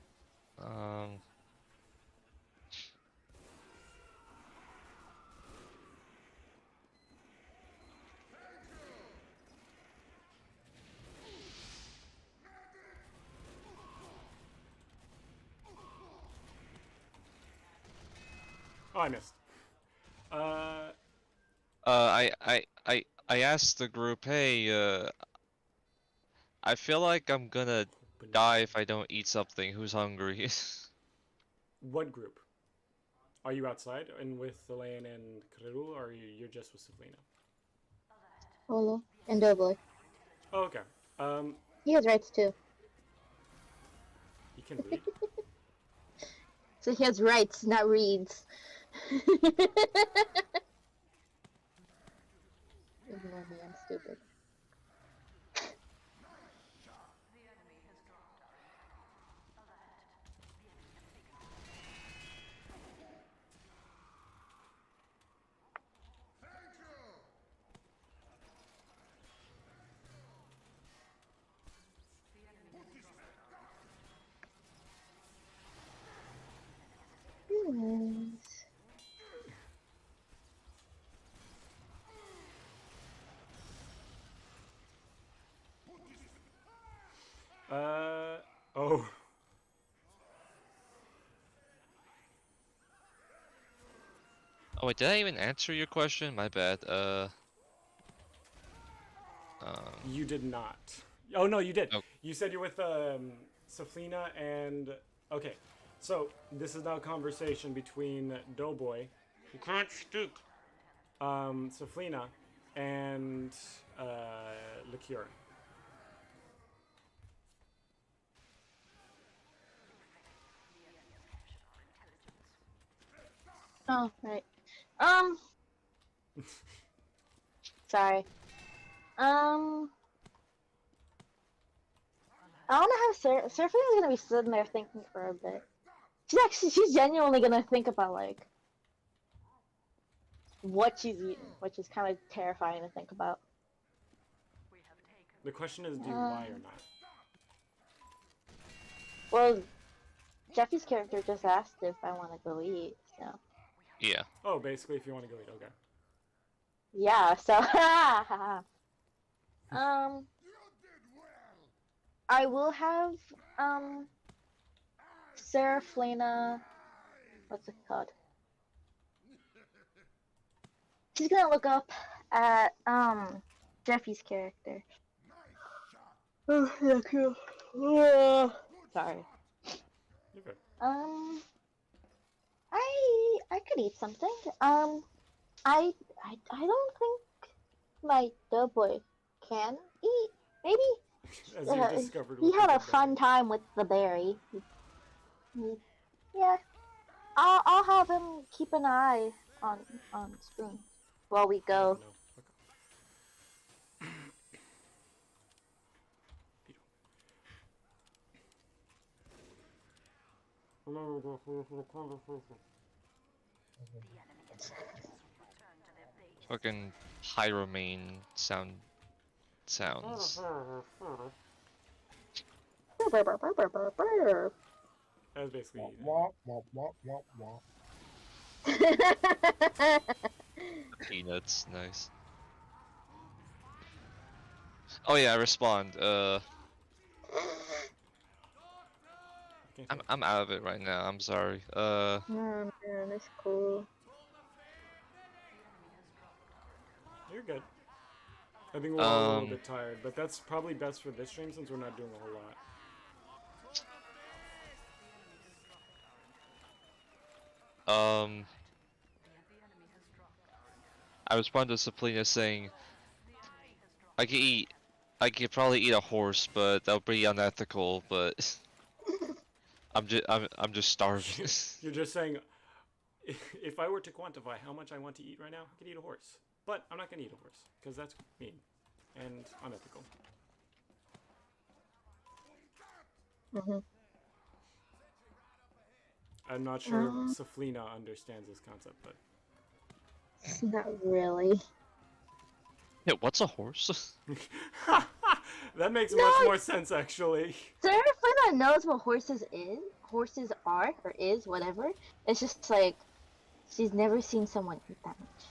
Oh, I missed. I asked the group, hey, I feel like I'm gonna die if I don't eat something. Who's hungry? What group? Are you outside and with Elaine and Karul, or you're just with Saflina? Olo. And Doughboy. Oh, okay. He has rights too. You can read. So he has rights, not reads. Ignore me, I'm stupid. Yes. Oh. Oh wait, did I even answer your question? My bad. You did not. Oh no, you did. Oh. You said you're with Saflina and okay. So this is now a conversation between Doughboy, who can't speak, Saflina, and Liqueur. Oh, right. Sorry. I want to have Surfing's gonna be sitting there thinking for a bit. She's genuinely gonna think about like what she's eating, which is kind of terrifying to think about. The question is, do you lie or not? Well, Jeffy's character just asked if I want to go eat, so. Yeah. Oh, basically, if you want to go eat, okay. Yeah, so I will have Seraflina, what's it called? She's gonna look up at Jeffy's character. Oh, yeah, cool. Sorry. Okay. I could eat something. I don't think my doughboy can eat. Maybe As you discovered, he had a fun time with the berry. Yeah, I'll have him keep an eye on Spoon while we go. No. Fucking Hyromane sounds. That was basically. Womp, womp, womp, womp, womp. Peanuts, nice. Oh yeah, respond. I'm out of it right now. I'm sorry. Oh man, that's cool. You're good. I think we're all a little bit tired, but that's probably best for this stream since we're not doing a whole lot. I responded to Saplina saying, I could probably eat a horse, but that would be unethical. But I'm just starving. You're just saying, if I were to quantify how much I want to eat right now, I could eat a horse. But I'm not gonna eat a horse because that's mean and unethical. I'm not sure Saflina understands this concept, but Not really. Yeah, what's a horse? that makes much more sense actually. Serafina knows what horses are, or is, whatever. It's just like, she's never seen someone eat that much.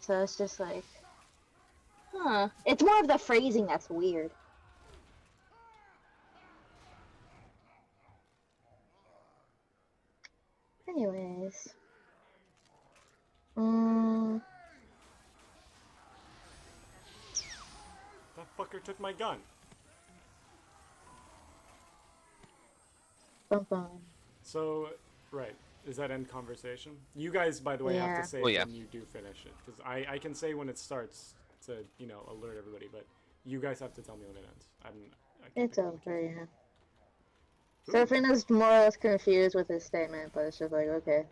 So it's just like, huh. It's more of the phrasing that's weird. Anyways. That fucker took my gun. Bum bum. So, right. Is that end conversation? You guys, by the way, have to say Well, yeah. when you do finish it. Because I can say when it starts to, alert everybody, but you guys have to tell me when it ends. I can't It's pick over, yeah. Ooh. Serafina's more or less confused with his statement, but it's just like, okay.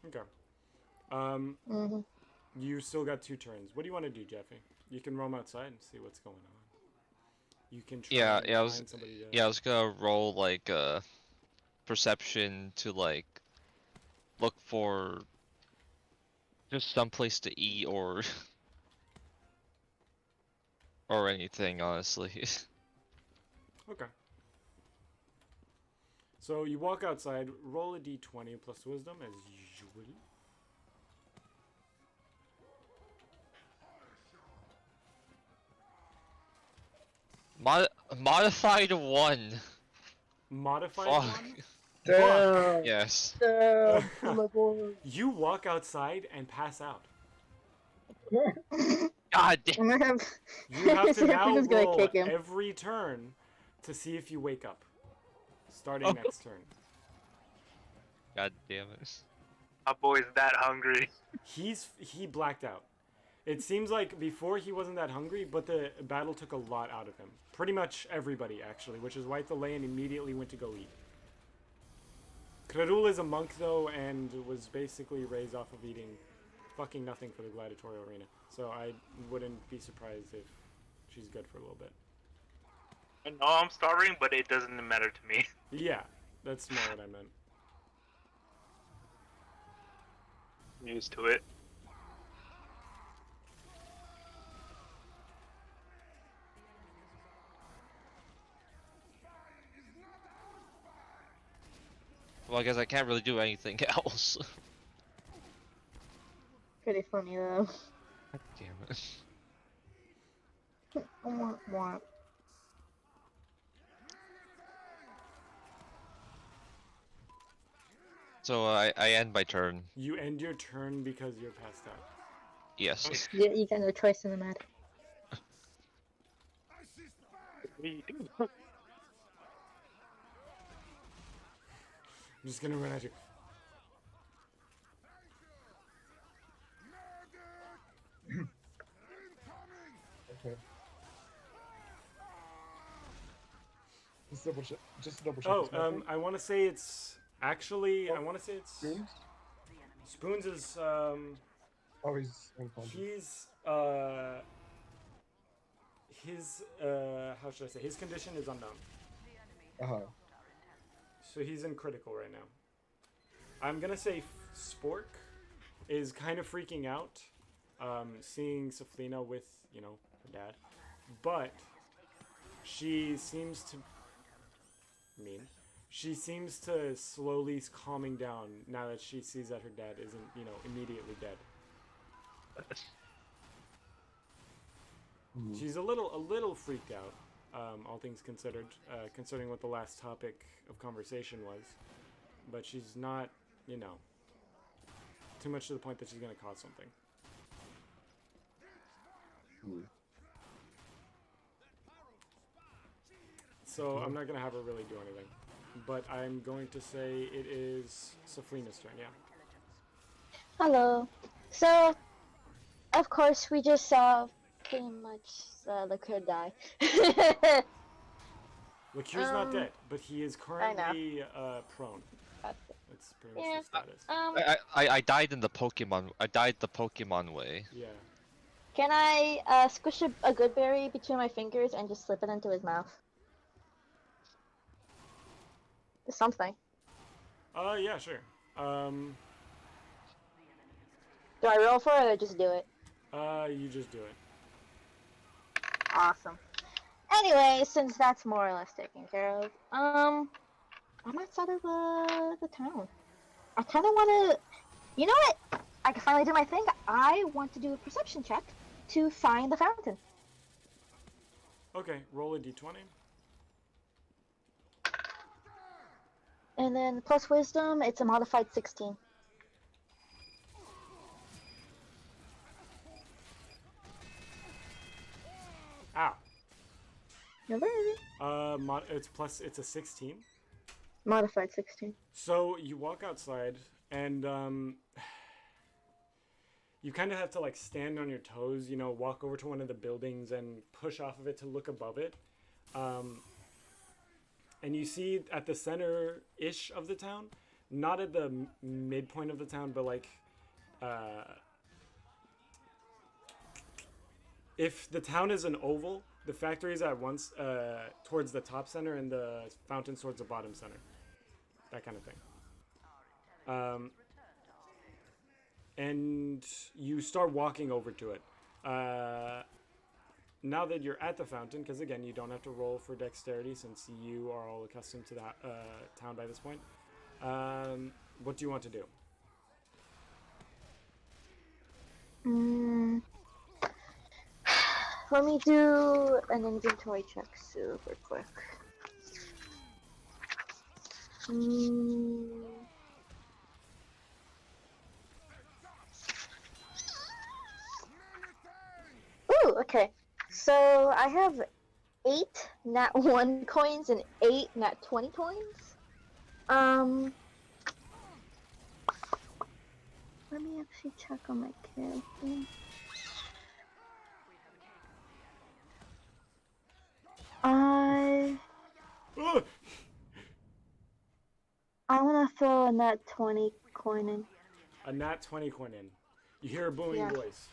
Okay. You still got 2 turns. What do you want to do, Jeffy? You can roam outside and see what's going on. You can try and find somebody to... I was gonna roll like perception to like look for just some place to eat or or anything, honestly. Okay. So you walk outside, roll a d20 plus wisdom as usual. Modified 1. Modified Fuck. 1? Damn. Yes. Damn. Oh my God. You walk outside and pass out. God damn. I'm gonna have. You have to now Serafina's gonna roll kick him. every turn to see if you wake up. Starting next turn. God damn it. My boy's that hungry. He blacked out. It seems like before he wasn't that hungry, but the battle took a lot out of him. Pretty much everybody, actually, which is why Thalain immediately went to go eat. Krarul is a monk, though, and was basically raised off of eating fucking nothing for the gladiatorial arena. So I wouldn't be surprised if she's good for a little bit. I know I'm starving, but it doesn't matter to me. Yeah, that's more what I meant. I'm used to it. Well, I guess I can't really do anything else. Pretty funny though. God damn it. Womp womp. So I end my turn. You end your turn because you're passed out. Yes. You got no choice in the matter. I'm just gonna run at you. Okay. Just double check. Oh, I want to say it's actually. I want to say it's Spoons? Spoons is Oh, he's unconscious. he's his how should I say, his condition is unknown. Uh-huh. so he's in critical right now. I'm gonna say Spork is kind of freaking out, seeing Saflina with, you know, her dad. But she seems to she seems to slowly calming down now that she sees that her dad isn't, you know, immediately dead. She's a little freaked out, all things considered, considering what the last topic of conversation was. But she's not, you know, too much to the point that she's gonna cause something. So I'm not gonna have her really do anything, but I'm going to say it is Safrina's turn. Yeah. Hello. So, of course, we just saw pretty much the kid die. Lacure's not dead, but he is currently prone. That's pretty much the status. I died in the Pokemon. I died the Pokemon way. Yeah. Can I squish a good berry between my fingers and just slip it into his mouth? Something. Yeah, sure. Do I roll for it or just do it? You just do it. Awesome. Anyway, since that's more or less taken care of, I'm outside of the town. I kind of want to, you know what? I can finally do my thing. I want to do a perception check to find the fountain. Okay, roll a d20. And then plus wisdom, it's a modified 16. Ow. Never. It's a 16. Modified 16. So you walk outside and you kind of have to like stand on your toes, you know, walk over to one of the buildings and push off of it to look above it. And you see at the center-ish of the town, not at the midpoint of the town, but like if the town is an oval, the factory is at once towards the top center and the fountain's towards the bottom center. That kind of thing. And you start walking over to it. Now that you're at the fountain, because again, you don't have to roll for dexterity since you are all accustomed to that town by this point. What do you want to do? Let me do an inventory check super quick. Ooh, okay. So I have 8 nat 1 coins and 8 nat 20 coins. Let me actually check on my character. I want to throw a nat 20 coin in. A nat 20 coin in. You hear a booming Yeah. voice.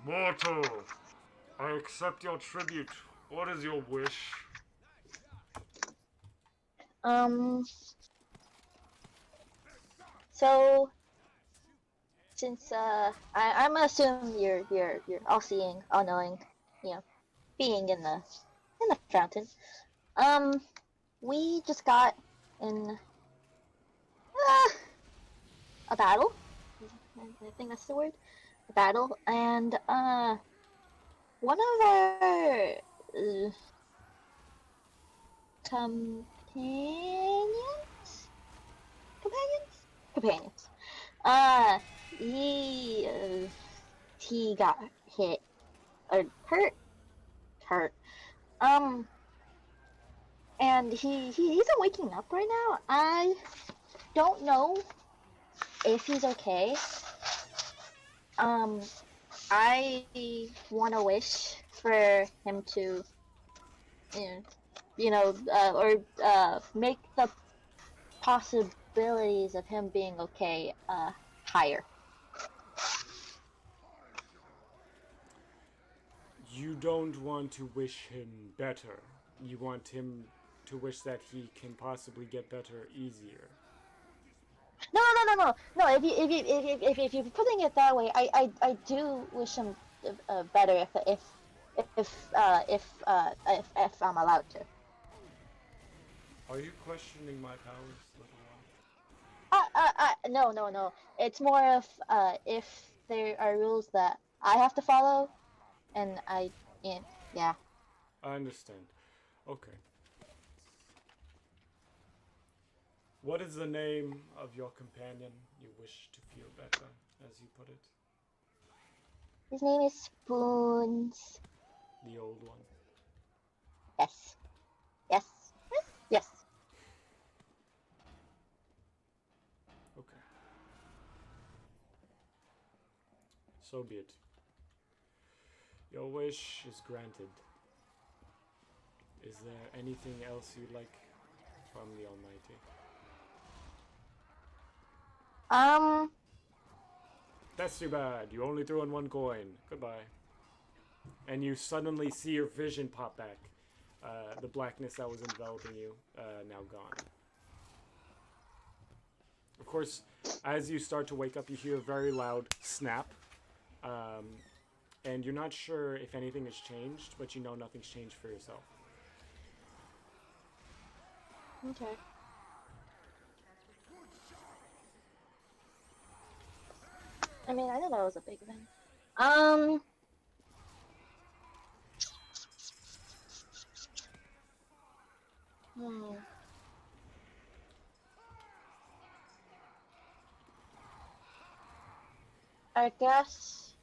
Mortal, I accept your tribute. What is your wish? So since I'm gonna assume you're all-seeing, all-knowing, you know, being in the fountain. We just got in a battle. I think that's the word. A battle, and one of our companions. He got hit or hurt. And he isn't waking up right now. I don't know if he's okay. I want to wish for him to, make the possibilities of him being okay higher. You don't want to wish him better. You want him to wish that he can possibly get better easier. No. If you're putting it that way, I do wish him better if I'm allowed to. Are you questioning my powers, little one? No. It's more of if there are rules that I have to follow, and yeah. I understand. Okay. What is the name of your companion you wish to feel better, as you put it? His name is Spoons. The old one. Yes. Yes. Okay. So be it. Your wish is granted. Is there anything else you'd like from the Almighty? That's too bad. You only threw in one coin. Goodbye. And you suddenly see your vision pop back. The blackness that was enveloping you, now gone. Of course, as you start to wake up, you hear a very loud snap. And you're not sure if anything has changed, but you know nothing's changed for yourself. Okay. I mean, I know that was a big event. I guess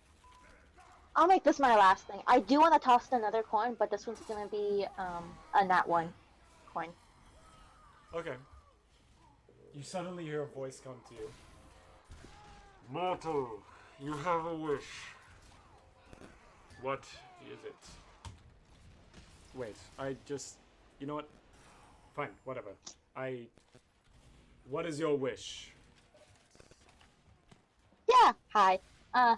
I'll make this my last thing. I do want to toss another coin, but this one's gonna be a nat 1 coin. Okay. You suddenly hear a voice come to you. Mortal, you have a wish. What is it? Wait, you know what? Fine, whatever. What is your wish? Yeah. Hi.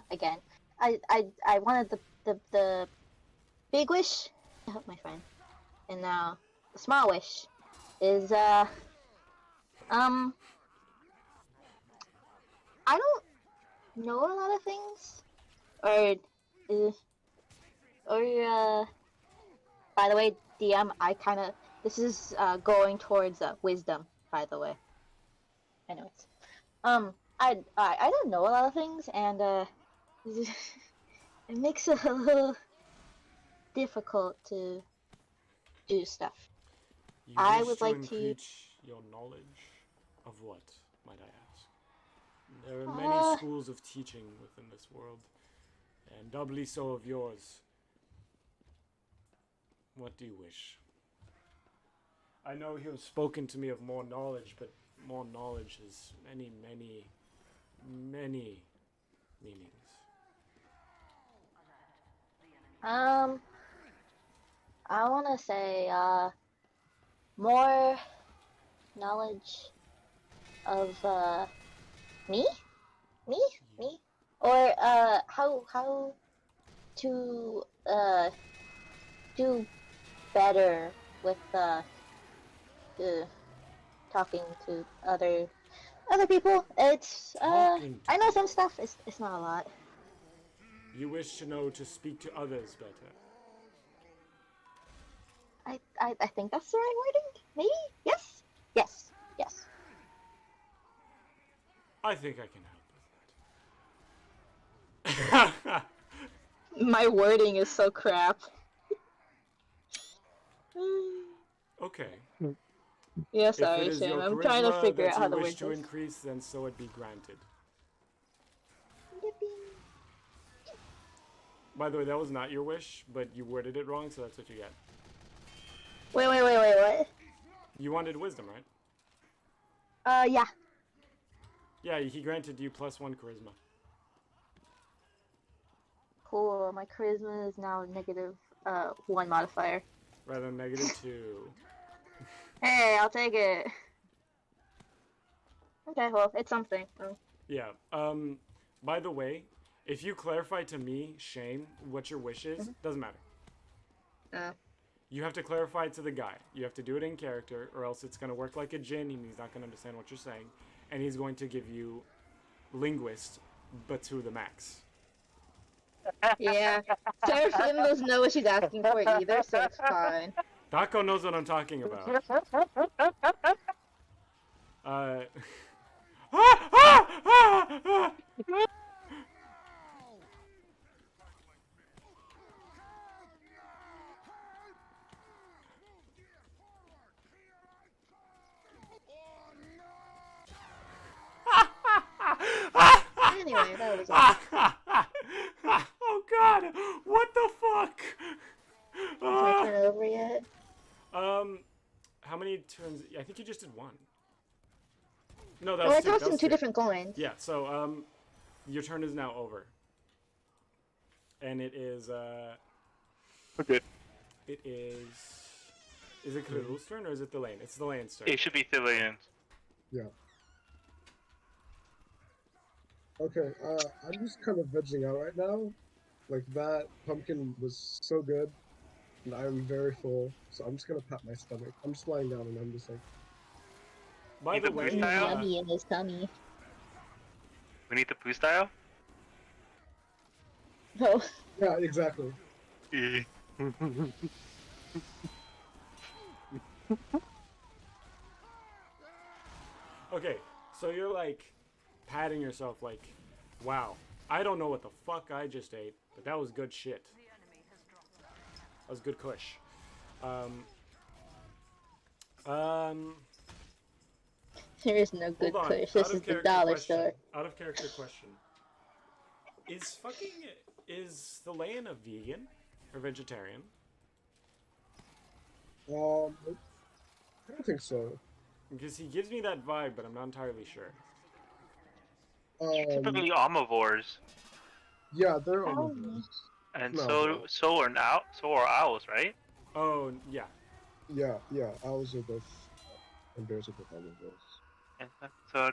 Again. I wanted the big wish to help my friend, and now the small wish is I don't know a lot of things, or by the way, DM, this is going towards wisdom, by the way. Anyways, I don't know a lot of things, and it makes it a little difficult to do stuff. You I wish would to like to. increase your knowledge of what, might I ask? There are many schools of teaching within this world, and doubly so of yours. What do you wish? I know you have spoken to me of more knowledge, but more knowledge has many, many, many meanings. I want to say more knowledge of me, or how to do better with talking to other people. It's I know some stuff. It's not a lot. You wish to know to speak to others better. I think that's the right wording. Maybe? Yes. I think I can help with that. My wording is so crap. Okay. Yeah, sorry, If it is Shane. your I'm trying to charisma figure that out how you to wish word to this. increase, then so it be granted. By the way, that was not your wish, but you worded it wrong, so that's what you get. Wait, what? You wanted wisdom, right? Yeah. Yeah, he granted you +1 charisma. Cool. My charisma is now negative 1 modifier. Rather than -2. Hey, I'll take it. Okay, well, it's something. Yeah. By the way, if you clarify to me, Shane, what your wish is, doesn't matter. You have to clarify it to the guy. You have to do it in character, or else it's going to work like a djinn, and he's not going to understand what you're saying. And he's going to give you linguist, but to the max. Yeah. Sarah Flynn doesn't know what she's asking for either, so it's fine. Taco knows what I'm talking about. Anyway, that was all. Oh god! What the fuck? Is my turn over yet? How many turns? I think you just did one. No, that Oh, was I two. That tossed was him two two. different coins. Yeah. So your turn is now over, and it is Okay. it is. Is it Krilu's turn or is it the lane? It's the lane's turn. It should be Thilian. Yeah. Okay, I'm just kind of vegging out right now. Like, that pumpkin was so good, and I'm very full, so I'm just gonna pat my stomach. I'm just lying down and I'm just like, By Need the the way, boost dial? Yummy in his tummy. We need the boost dial? Oh. yeah, exactly. okay, so you're like patting yourself like, wow, I don't know what the fuck I just ate, but that was good shit. That was good kush. There is no good Hold on. push. This is the dollar store. Out of character question. Is the Leyan a vegan or vegetarian? I don't think so. Because he gives me that vibe, but I'm not entirely sure. Typically omnivores, Yeah, they're omnivores. and No. so are owls, right? Oh, yeah. Yeah, owls are both, and bears are both omnivores. And so I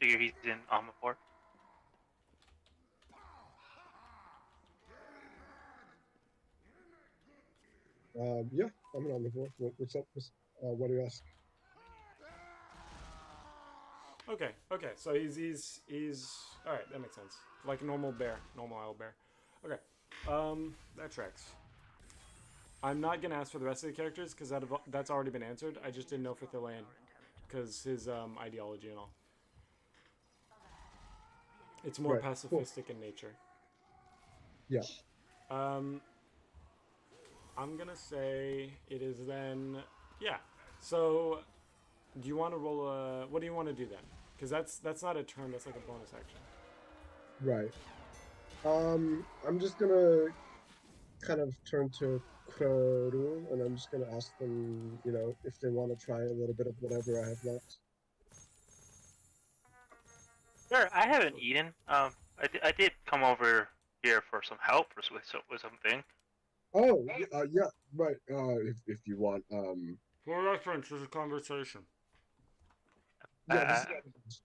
figure he's in omnivore. Yeah, I'm an omnivore. What's up? What do you ask? Okay, so he's all right. That makes sense. Like a normal bear, normal owl bear. Okay, that tracks. I'm not gonna ask for the rest of the characters because that's already been answered. I just didn't know for Thelaine because his ideology and all. It's more Right, cool. pacifistic in nature. Yeah. I'm gonna say it is then. Yeah. So, do you want to roll a? What do you want to do then? Because that's not a turn. That's like a bonus action. Right. I'm just gonna kind of turn to Kroru, and I'm just gonna ask them, if they want to try a little bit of whatever I have left. Sure, I haven't eaten. I did come over here for some help with something. Oh, yeah, right. If you want, For reference, this is a conversation. yeah,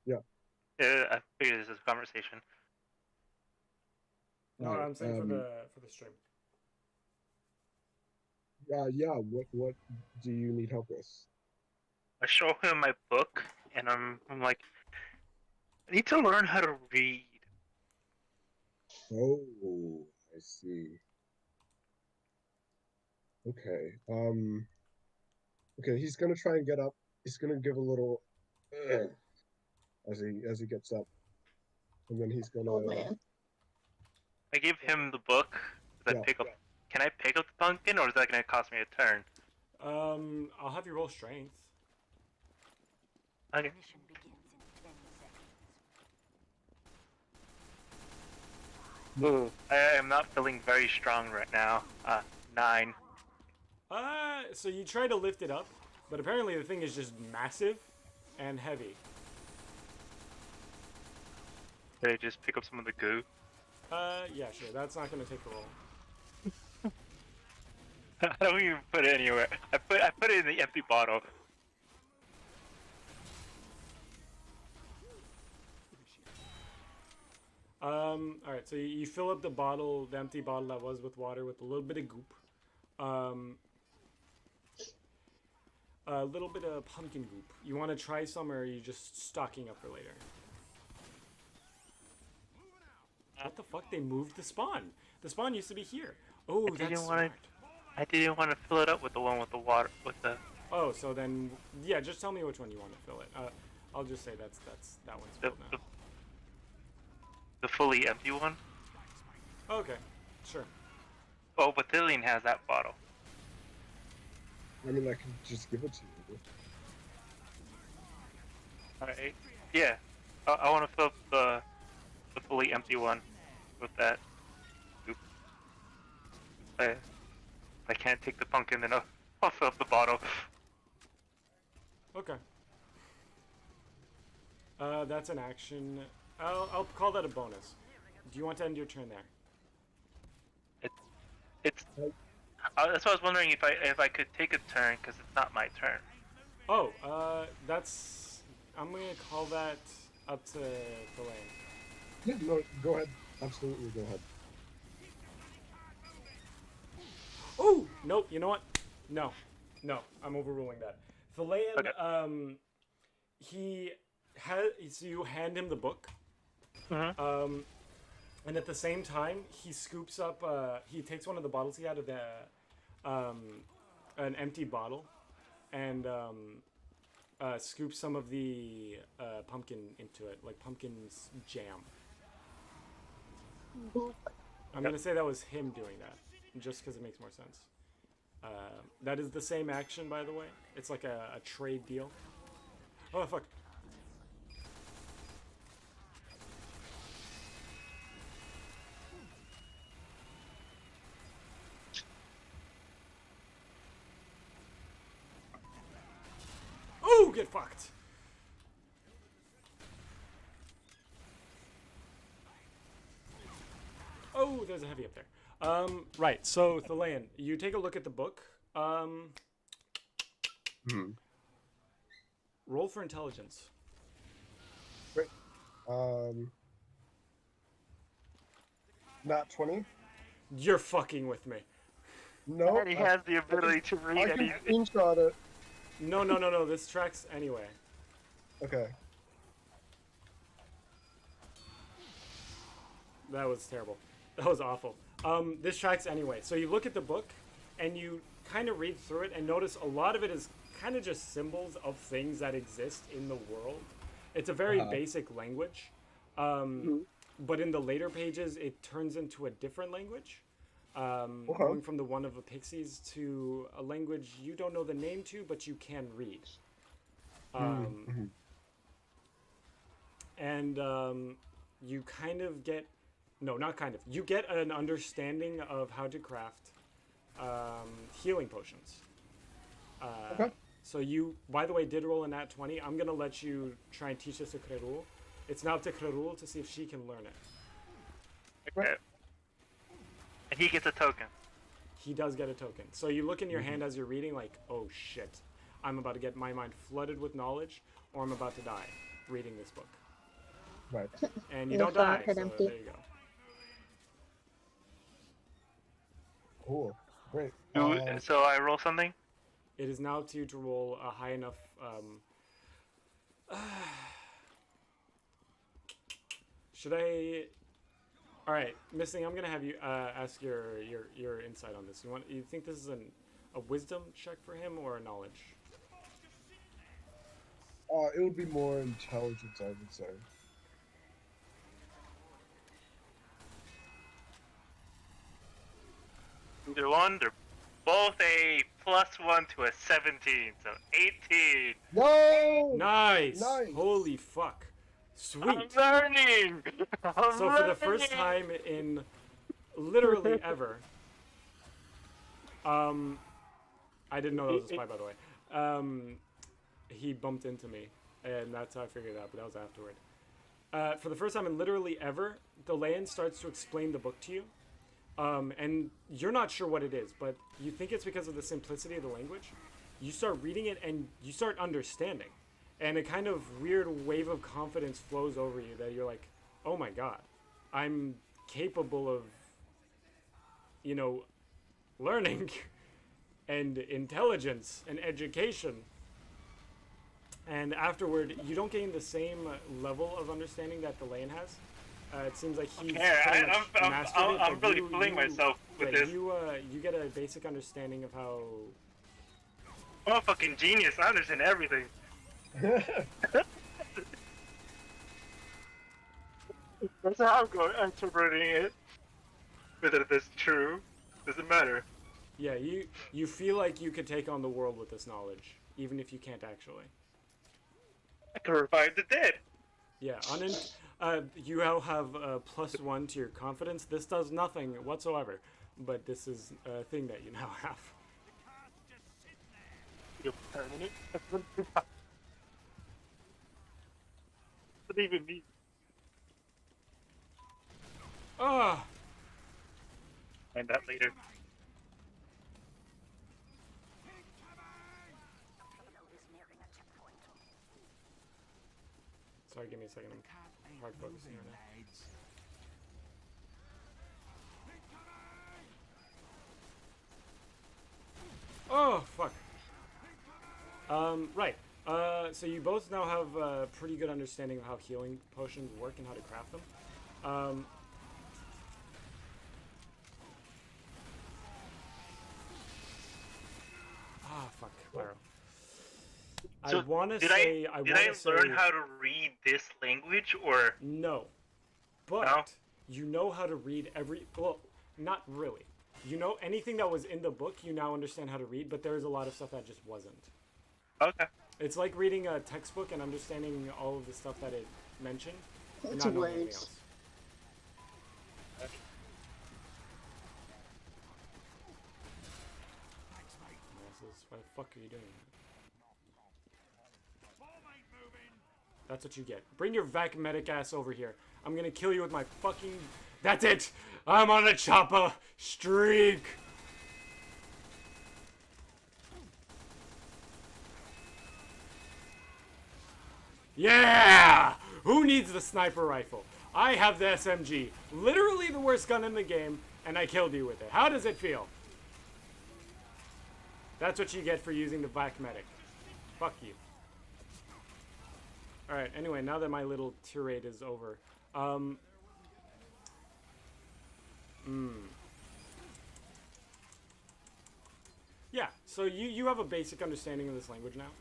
yeah. I figured this is a conversation. No, Right, I'm saying for the stream. yeah. What do you need help with? I show him my book, and I'm like, I need to learn how to read. Oh, I see. Okay. Okay. He's gonna try and get up. He's gonna give a little as he gets up, and then he's gonna. Oh man. I give him the book. Does I pick up? Can I pick up the pumpkin, or is that gonna cost me a turn? I'll have you roll strength. Okay. Ooh, I am not feeling very strong right now. 9. So you try to lift it up, but apparently the thing is just massive and heavy. Did I just pick up some of the goo? Yeah, sure. That's not gonna take a roll. I don't even put it anywhere. I put it in the empty bottle. Alright, so you fill up the bottle, the empty bottle that was with water with a little bit of goop. a little bit of pumpkin goop. You want to try some, or are you just stocking up for later? What the fuck? They moved the spawn. The spawn used to be here. Oh, that's smart. I didn't want to fill it up with the one with the water with the. Oh, so then, yeah, just tell me which one you want to fill it. I'll just say that one's filled now. The fully empty one. Okay, sure. Oh, but Thillian has that bottle. I mean, I can just give it to you. Alright. Yeah. I want to fill up the fully empty one with that. Oop. I can't take the pumpkin, then I'll fill up the bottle. Okay. That's an action. I'll call that a bonus. Do you want to end your turn there? It's. That's why I was wondering if I could take a turn, because it's not my turn. Oh, that's. I'm gonna call that up to the lane. Yeah, no, go ahead. Absolutely, go ahead. Oh nope. You know what? No, I'm overruling that. Thalayan, Okay. He has. So you hand him the book. Mm-hmm. And at the same time, he scoops up. He takes one of the bottles he had of the, an empty bottle, and scoops some of the pumpkin into it, like pumpkin's jam. I'm gonna say that was him doing that, just because it makes more sense. That is the same action, by the way. It's like a trade deal. Oh fuck. Oh, get fucked. Oh, there's a heavy up there. Right. So, Thalayan, you take a look at the book. Roll for intelligence. Great. Not 20? You're fucking with me. No. And he has the ability to I read can anything. screenshot it. No. This tracks anyway. Okay. That was terrible. That was awful. This tracks anyway. So you look at the book, and you kind of read through it, and notice a lot of it is kind of just symbols of things that exist in the world. It's a very basic language. But in the later pages, it turns into a different language. Going from the one of the pixies to a language you don't know the name to, but you can read. And you kind of get, no, not kind of, you get an understanding of how to craft healing potions. So you, by the way, did roll a nat 20. I'm going to let you try and teach this to Krerul. It's now up to Krerul to see if she can learn it. Okay. And he gets a token. He does get a token. So you look in your hand as you're reading like, oh shit, I'm about to get my mind flooded with knowledge, or I'm about to die reading this book. Right. And you Your don't die, thought had so empty. there you go. Cool. Great. So I roll something? It is now up to you to roll a high enough. Should I? All right, Missing. I'm gonna have you ask your insight on this. You think this is a wisdom check for him or a knowledge? It would be more intelligence, I would say. Either one, they're both a +1 to a 17, so 18. No! Nice. Nice. Holy fuck. Sweet. I'm learning. So for the first time in literally ever, I didn't know that was a spy, by the way. He bumped into me, and that's how I figured it out, but that was afterward. For the first time in literally ever, the Leyan starts to explain the book to you, and you're not sure what it is, but you think it's because of the simplicity of the language. You start reading it, and you start understanding. And a kind of weird wave of confidence flows over you that you're like, oh my god, I'm capable of, learning and intelligence and education And afterward, you don't gain the same level of understanding that the lane has. It seems like he's pretty much mastered it. I'm but really fooling myself with this. You get a basic understanding of how. I'm a fucking genius. I understand everything. That's how I'm going interpreting it. Whether that's true doesn't matter. Yeah, you feel like you could take on the world with this knowledge, even if you can't actually. I can revive the dead. Yeah, you now have +1 to your confidence. This does nothing whatsoever, but this is a thing that you now have. You're permanent. What does it even mean? Ah! Find that later. Sorry, give me a second. I'm hard focusing right now. Oh, fuck. Right. So you both now have a pretty good understanding of how healing potions work and how to craft them. Fuck, Pyro. So I want to did say... I learn how to read this language, or... No. But No? you know how to read every... Well, not really. You know anything that was in the book, you now understand how to read, but there's a lot of stuff that just wasn't. Okay. It's like reading a textbook and understanding all of the stuff that it mentioned, and It's not knowing anything ways. else. Moses, why the fuck are you doing that? That's what you get. Bring your vac medic ass over here. I'm gonna kill you with my fucking... That's it! I'm on a chopper streak! Yeah! Who needs the sniper rifle? I have the SMG. Literally the worst gun in the game, and I killed you with it. How does it feel? That's what you get for using the vac medic. Fuck you. Alright, anyway, now that my little tirade is over. Yeah, so you have a basic understanding of this language now.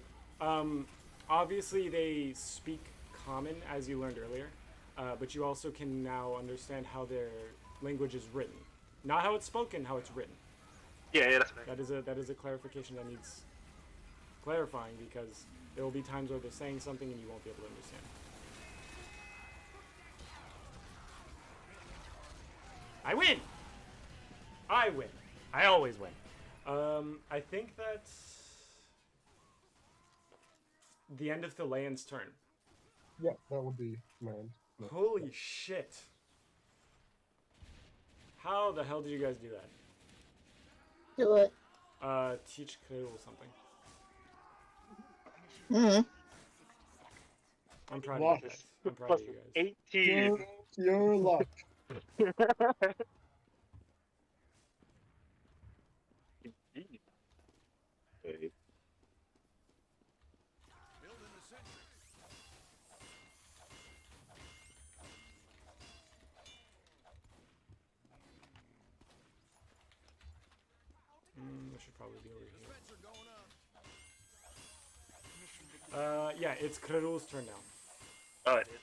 Obviously, they speak Common, as you learned earlier, but you also can now understand how their language is written. Not how it's spoken, how it's written. Yeah, that's right. That is a clarification that needs clarifying, because there will be times where they're saying something and you won't be able to understand. I win! I win. I always win. I think that's the end of Thelane's turn. Yeah, that would be mine. No. Holy shit. How the hell did you guys do that? Do it. Teach Kirill something. Mm-hmm. I'm proud of you guys. I'm proud of you guys. 18. Your luck. I should probably be over here. Yeah, it's Krerul's turn now. Oh, it is.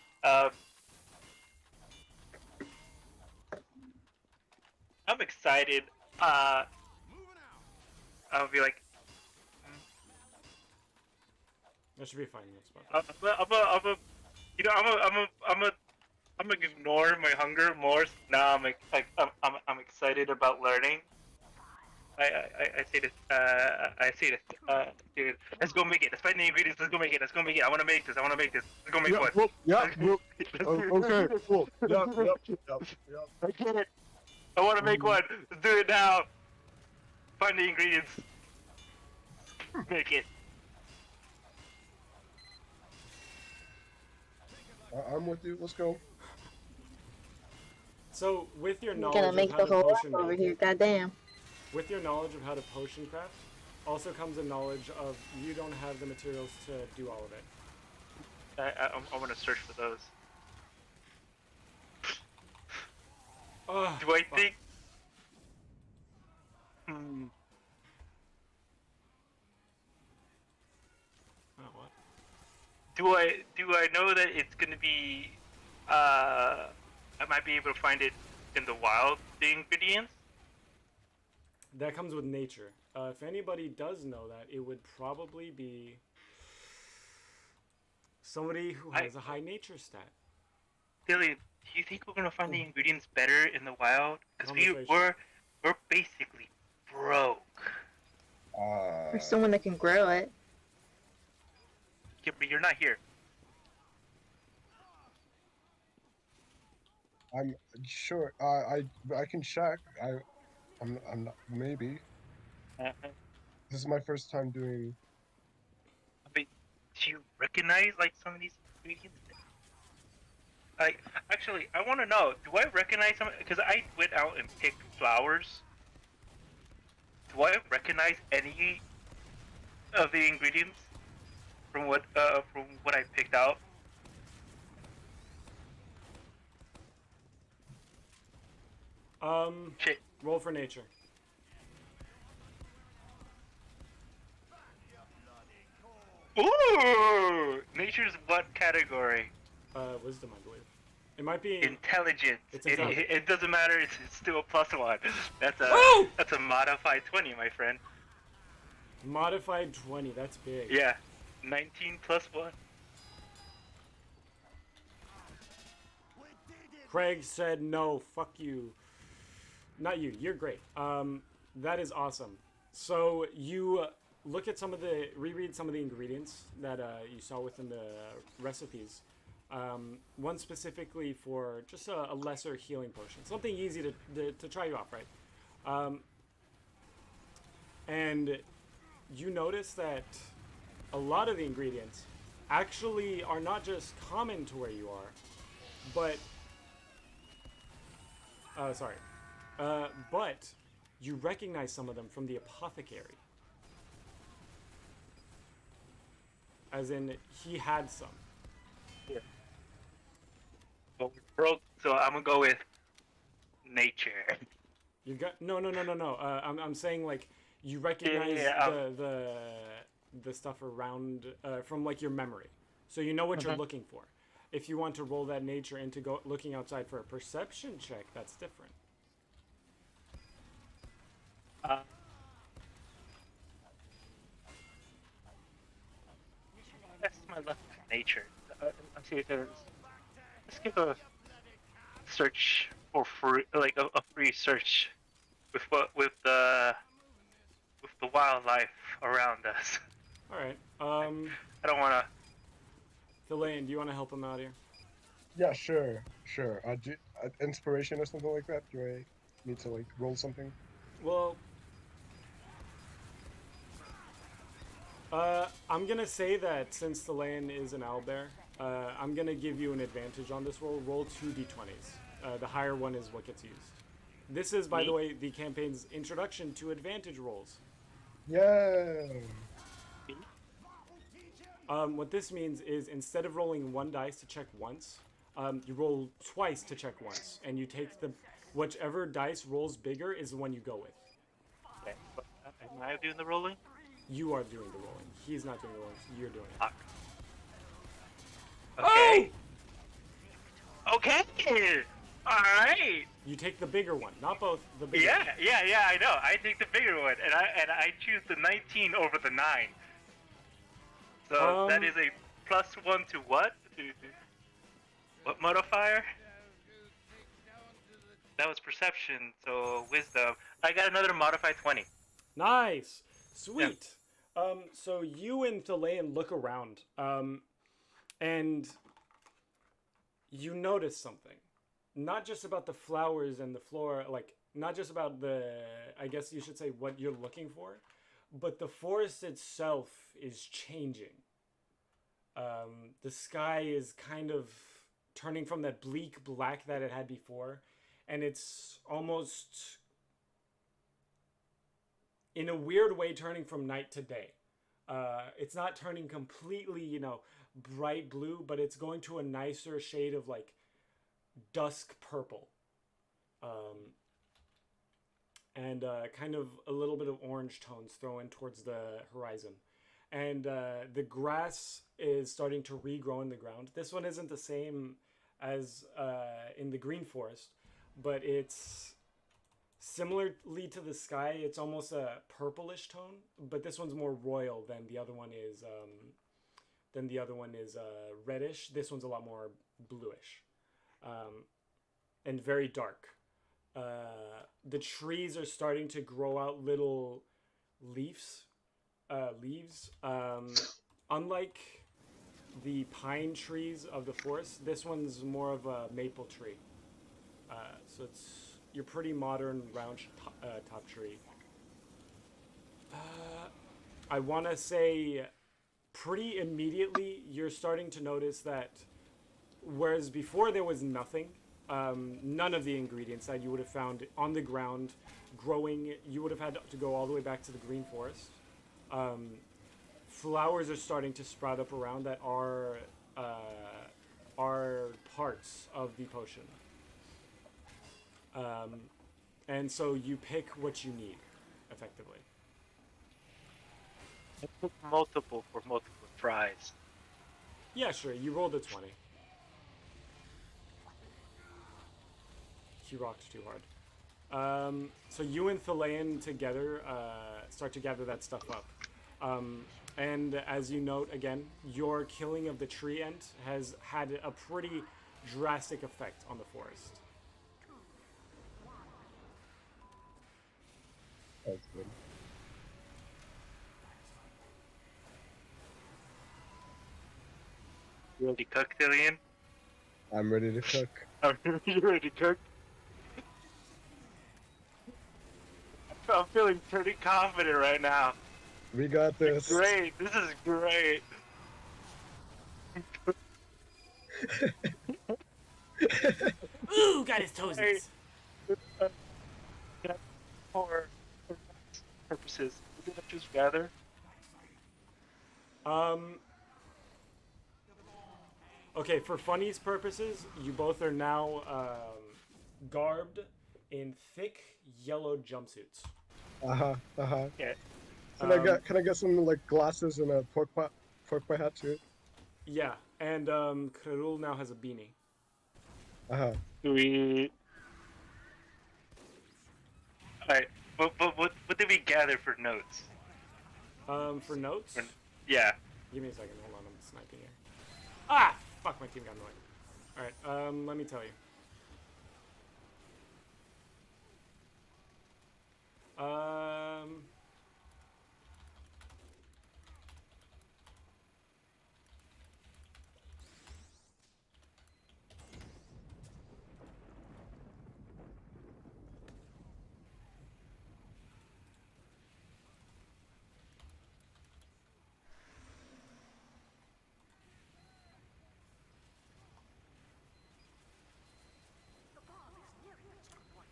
I'm excited. I'll be like, That should be fine in that spot. I'm gonna ignore my hunger more. Now I'm excited about learning. I say this. Dude, let's go make it. Let's find the ingredients. Let's go make it. Let's go make it. I want to make this. Let's go make one. Whoop, yeah, whoop. Okay, cool. Yep. I get it. I want to make one. Let's do it now. Find the ingredients. Make it. I'm with you. Let's go. So, with your I'm knowledge gonna of make how the to whole potion over make, here. Goddamn. with your knowledge of how to potion craft, also comes a knowledge of you don't have the materials to do all of it. I want to search for those. Oh, Do I think? Hmm. Oh, what? Do I know that it's gonna be? I might be able to find it in the wild. The ingredients. That comes with nature. If anybody does know that, it would probably be somebody who has a high nature stat. Billy, do you think we're gonna find the ingredients better in the wild? Because Conversation. we're basically broke. Or someone that can grow it. Yeah, but you're not here. I'm sure. I can check. I'm not, maybe. This is my first time doing. But do you recognize like some of these ingredients? Like, actually, I want to know. Do I recognize some? Because I went out and picked flowers. Do I recognize any of the ingredients from what I picked out? Shit. Roll for nature. Ooh! Nature's what category? Wisdom, I believe. It might be Intelligence. It's It, intelligence. it doesn't matter. It's still a +1. That's a Woo! that's a modified 20, my friend. modified 20. That's big. Yeah, 19 + 1. Craig said no. Fuck you. Not you. You're great. That is awesome. So you look at reread some of the ingredients that you saw within the recipes. One specifically for just a lesser healing potion, something easy to try you off, right? And you notice that a lot of the ingredients actually are not just common to where you are, but but you recognize some of them from the apothecary. As in, he had some. Yeah. But we're broke, so I'm gonna go with nature. You got no. I'm saying like you recognize Yeah. the stuff around from like your memory, so you know what you're looking for. If you want to roll that nature into looking outside for a perception check, that's different. That's my luck with nature. I'm serious. Let's give a search for free, like a free search with the wildlife around us. All right. I don't want to. Delane, do you want to help him out here? Yeah, sure. Inspiration or something like that. Do I need to like roll something? Well, I'm gonna say that since Delane is an owlbear, I'm gonna give you an advantage on this roll. Roll 2 d20s. The higher one is what gets used. This is, by the way, the campaign's introduction to advantage rolls. Yeah. What this means is instead of rolling 1 dice to check once, you roll twice to check once, and you take whichever dice rolls bigger is the one you go with. Okay, but am I doing the rolling? You are doing the rolling. He's not doing the rolling. You're doing it. Okay. Oh! Okay. All right. You take the bigger one, not both. The bigger. Yeah. I know. I take the bigger one, and I choose the 19 over the 9. So that is a +1 to what? What modifier? That was perception, so wisdom. I got another modified 20. Nice. Sweet. So you and Thalain look around, and you notice something. Not just about the flowers and the flora, like, not just about I guess you should say what you're looking for, but the forest itself is changing. The sky is kind of turning from that bleak black that it had before, and it's almost in a weird way turning from night to day. It's not turning completely, bright blue, but it's going to a nicer shade of like dusk purple. And kind of a little bit of orange tones thrown towards the horizon. And the grass is starting to regrow in the ground. This one isn't the same as in the green forest, but it's similarly to the sky. It's almost a purplish tone, but this one's more royal than the other one is. Reddish. This one's a lot more bluish, and very dark. The trees are starting to grow out little leaves. Unlike the pine trees of the forest, this one's more of a maple tree. So it's your pretty modern round top tree. I want to say pretty immediately you're starting to notice that whereas before there was nothing, none of the ingredients that you would have found on the ground growing, you would have had to go all the way back to the green forest. Flowers are starting to sprout up around that are parts of the potion. And so you pick what you need, effectively. I took multiple for multiple tries. Yeah, sure. You rolled a 20. He rocked too hard. So you and Thalain together start to gather that stuff up. And as you note, again, your killing of the tree ant has had a pretty drastic effect on the forest. That's good. You ready to cook, Dillian? I'm ready to cook. You ready to cook? I'm feeling pretty confident right now. We got this. Great, this is great. Ooh, got his toesies. Hey. Can I, for purposes, we gonna just gather? Okay, for funnies purposes, you both are now garbed in thick yellow jumpsuits. Yeah. Can I get some like glasses and a pork pie hat too? Yeah, and Krerul now has a beanie. Sweet. Alright, what did we gather for notes? For notes? Yeah. Give me a second, hold on, I'm sniping here. Ah! Fuck, my team got annoyed. Alright, let me tell you.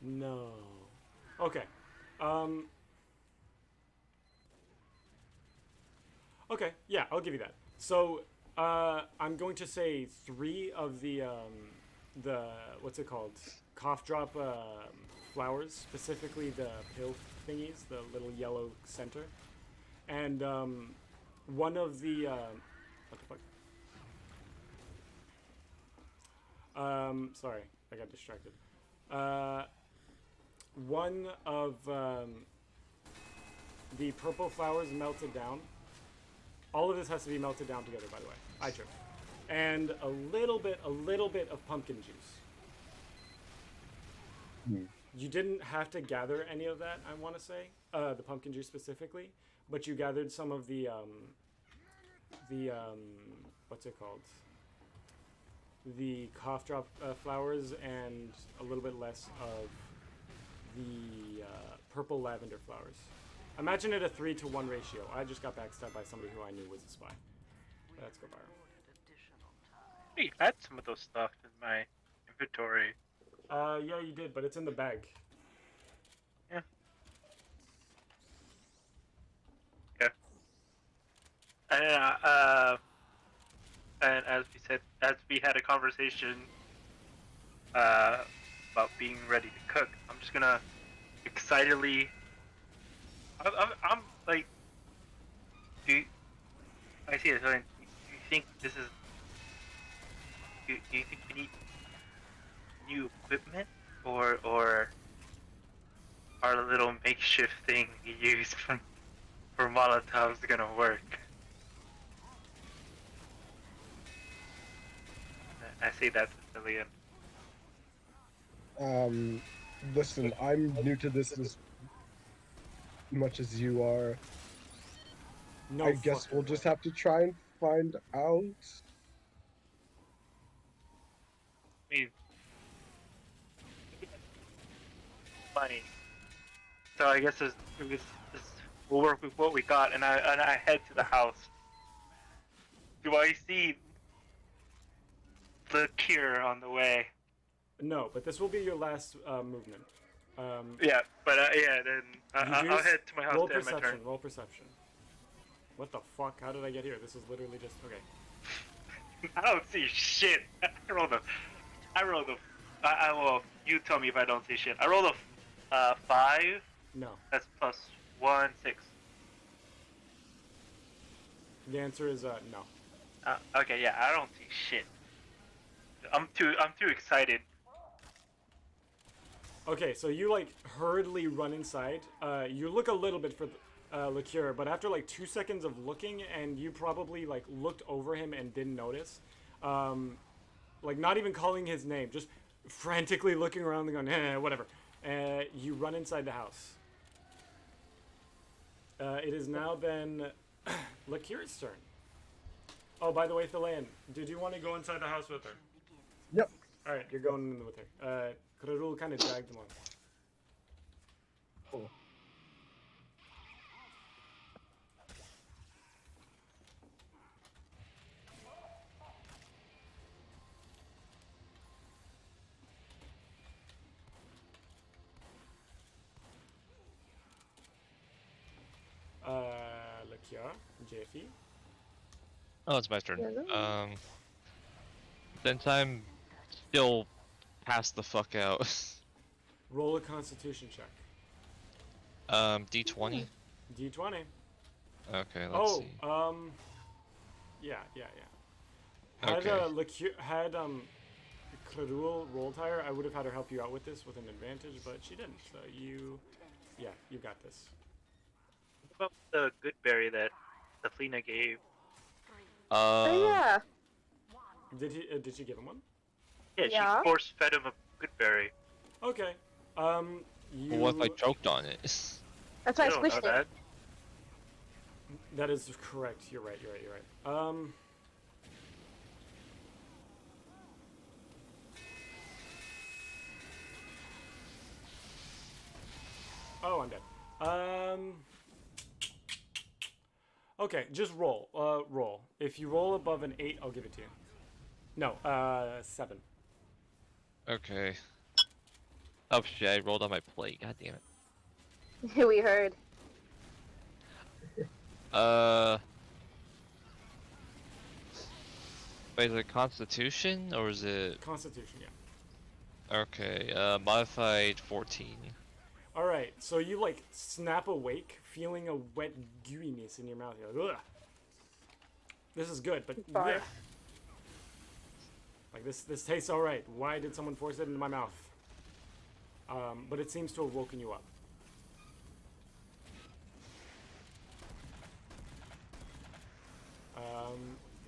No. Okay. Okay, yeah, I'll give you that. So, I'm going to say 3 of the what's it called? Cough drop flowers, specifically the pill thingies, the little yellow center. And one of the what the fuck? Sorry, I got distracted. One of the purple flowers melted down. All of this has to be melted down together, by the way. I tripped. And a little bit of pumpkin juice. You didn't have to gather any of that, I want to say, the pumpkin juice specifically, but you gathered some of the what's it called? The cough drop flowers and a little bit less of the purple lavender flowers. Imagine it a 3-to-1 ratio. I just got backstabbed by somebody who I knew was a spy. Let's go viral. Hey, I had some of those stuff in my inventory. Yeah, you did, but it's in the bag. Yeah. And as we had a conversation about being ready to cook, I'm just gonna excitedly. I'm like, I see it. So do you think this is? Do you think we need new equipment, or our little makeshift thing we use for Molotov's gonna work? I say that to Lillian. Listen, I'm new to this as much as you are. No I guess fucking we'll just way. have to try and find out. I mean, money. So I guess we'll work with what we got, and I head to the house. Do I see the cure on the way? No, but this will be your last movement. Yeah, but yeah, then You I'll just head to my house roll to end my turn. perception. Roll perception. What the fuck? How did I get here? This is literally just okay. I don't see shit. I rolled a. Well, you tell me if I don't see shit. I rolled a 5. No. That's plus 1, 6. The answer is no. Okay, yeah, I don't see shit. I'm too excited. Okay, so you like hurriedly run inside. You look a little bit for Liqueur, but after like 2 seconds of looking, and you probably like looked over him and didn't notice, like not even calling his name, just frantically looking around and going, whatever. You run inside the house. It is now then Liqueur's turn. Oh, by the way, Thalain, did you want to go inside the house with her? Yep. All right, you're going in with her. Krarul kind of dragged him on. Cool. Liqueur, JFE. Oh, it's my turn. Hello. Since I'm still passed the fuck out. Roll a Constitution check. D20. D20. Okay, let's Oh, see. yeah. Had Okay. Liqueur, had Krarul rolled higher, I would have had her help you out with this with an advantage, but she didn't. So you got this. What about the good berry that Athena gave? Oh yeah. Did she give him one? Yeah, Yeah. she force fed him a good berry. Okay. You. What if I choked on it? That's why I I don't know squished it. that. That is correct. You're right. Oh, I'm dead. Okay, just roll. Roll. If you roll above an 8, I'll give it to you. No, 7. Okay. Oh shit, I rolled on my plate. God damn it. We heard. Wait, is it Constitution or is it? Constitution, yeah. Okay, modified 14. All right, so you like snap awake, feeling a wet gooiness in your mouth. You're like, ugh. This is good, but Fine. ugh. Like this tastes all right. Why did someone force it into my mouth? But it seems to have woken you up.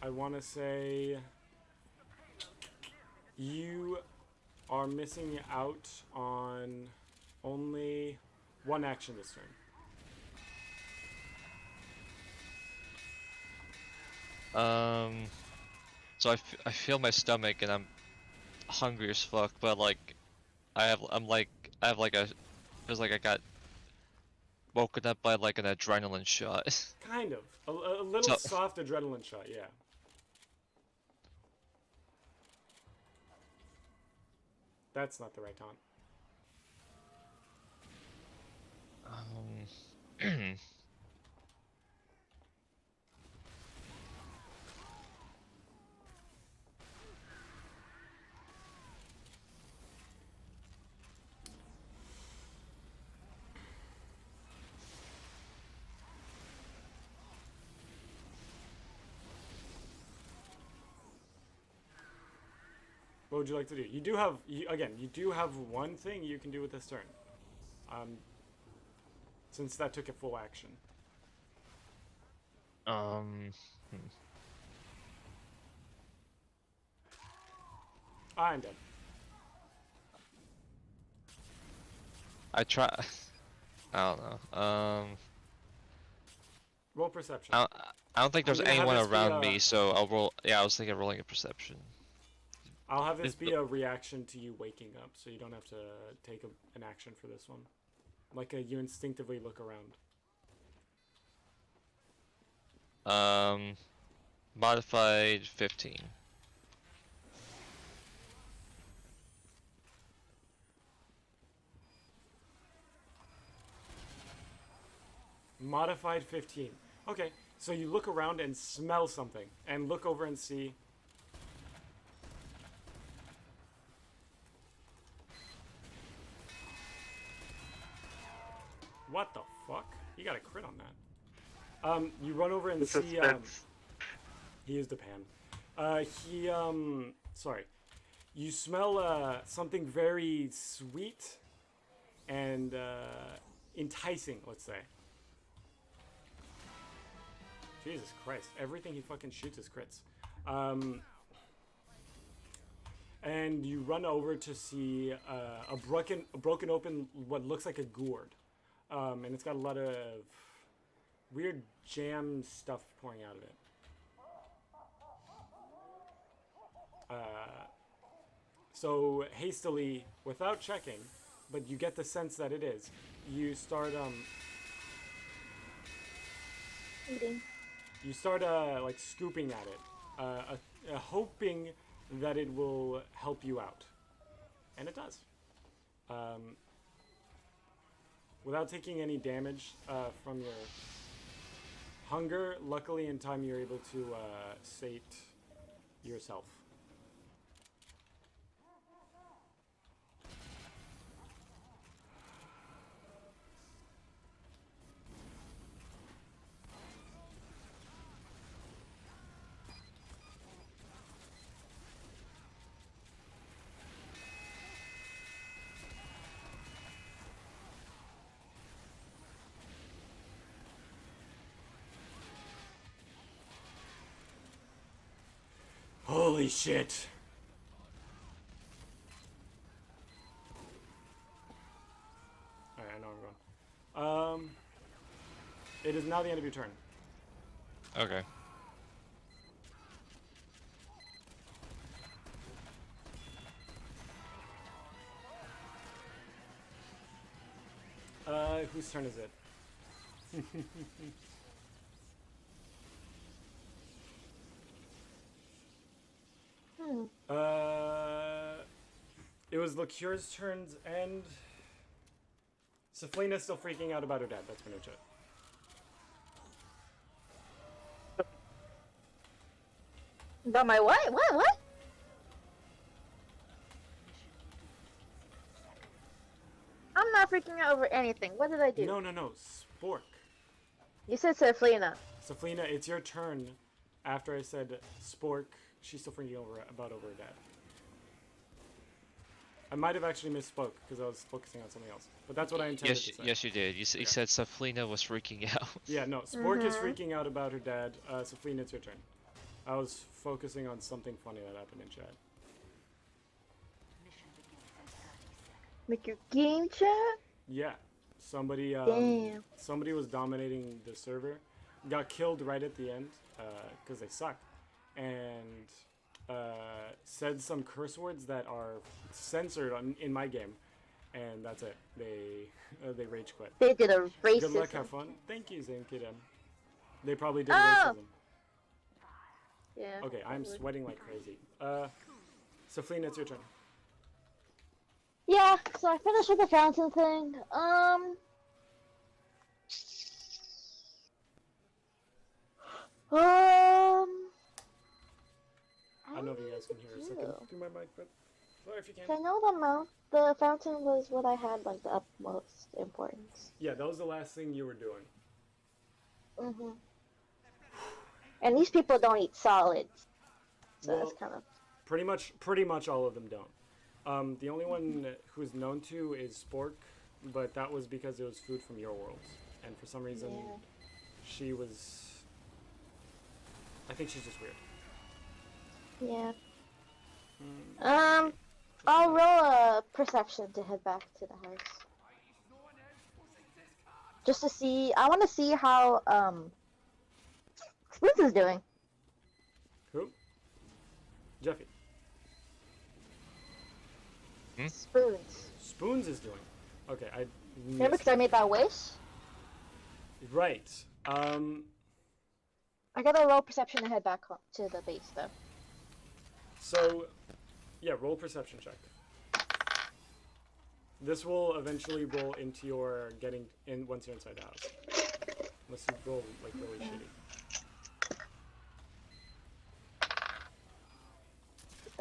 I want to say you are missing out on only one action this turn. So I feel my stomach and I'm hungry as fuck, but like I have feels like I got woken up by like an adrenaline shot. Kind of. A little So- soft adrenaline shot, yeah. That's not the right taunt. What would you like to do? You do have, you do have one thing you can do with this turn. Since that took a full action. Hmm. I'm dead. I try. I don't know. Roll perception. I don't think there's gonna have anyone this be around a- me, so I'll roll. Yeah, I was thinking of rolling a perception. I'll have this Is be the- a reaction to you waking up, so you don't have to take an action for this one. Like you instinctively look around. Modified 15. Modified 15. Okay, so you look around and smell something, and look over and see. What the fuck? You got a crit on that. You run over and see. Suspense. He used a pan. Sorry. You smell something very sweet and enticing, let's say. Jesus Christ. Everything he fucking shoots is crits. And you run over to see a broken open, what looks like a gourd. And it's got a lot of weird jam stuff pouring out of it. So hastily, without checking, but you get the sense that it is, you start Eating. you start like scooping at it, hoping that it will help you out, and it does. Without taking any damage from your hunger, luckily in time you're able to sate yourself. Holy shit. Alright, I know where I'm going. It is now the end of your turn. Okay. Whose turn is it? It was Liqueur's turns, and Saflina's still freaking out about her dad. That's Minucha. About my what? What? I'm not freaking out over anything. What did I do? No, Spork. You said Saflina. Saflina, it's your turn. After I said Spork, she's still freaking about her dad. I might have actually misspoke because I was focusing on something else. But that's what I intended to say. Yes, you did. You said Saflina was freaking out. Yeah, no, Spork is freaking out about her dad. Saflina, it's your turn. I was focusing on something funny that happened in chat. Make your game chat? Yeah, somebody Damn. somebody was dominating the server, got killed right at the end because they suck, and said some curse words that are censored in my game, and that's it. They rage quit. They did a racism. Good luck, have fun. Thank you, Zane Kidem. They probably did Oh! racism. Yeah. Okay, I'm probably. sweating like crazy. Saflina, it's your turn. Yeah, so I finished with the fountain thing. I don't know if you guys can hear a second through my mic, but sorry if you I can. know the fountain was what I had like the utmost importance. Yeah, that was the last thing you were doing. And these people don't eat solids, so Well, that's kind of Pretty much all of them don't. The only one who's known to is Spork, but that was because it was food from your worlds, and for some reason, she was. I think she's just weird. Yeah. I'll roll a perception to head back to the house. Just to see, I want to see how Spoons is doing. Who? Jeffy. Spoons. Spoons is doing. Okay, I. Remember, because I made that wish. Right. I gotta roll perception to head back to the base, though. So, yeah, roll perception check. This will eventually roll into your getting in once you're inside the house. Unless you roll like really shitty.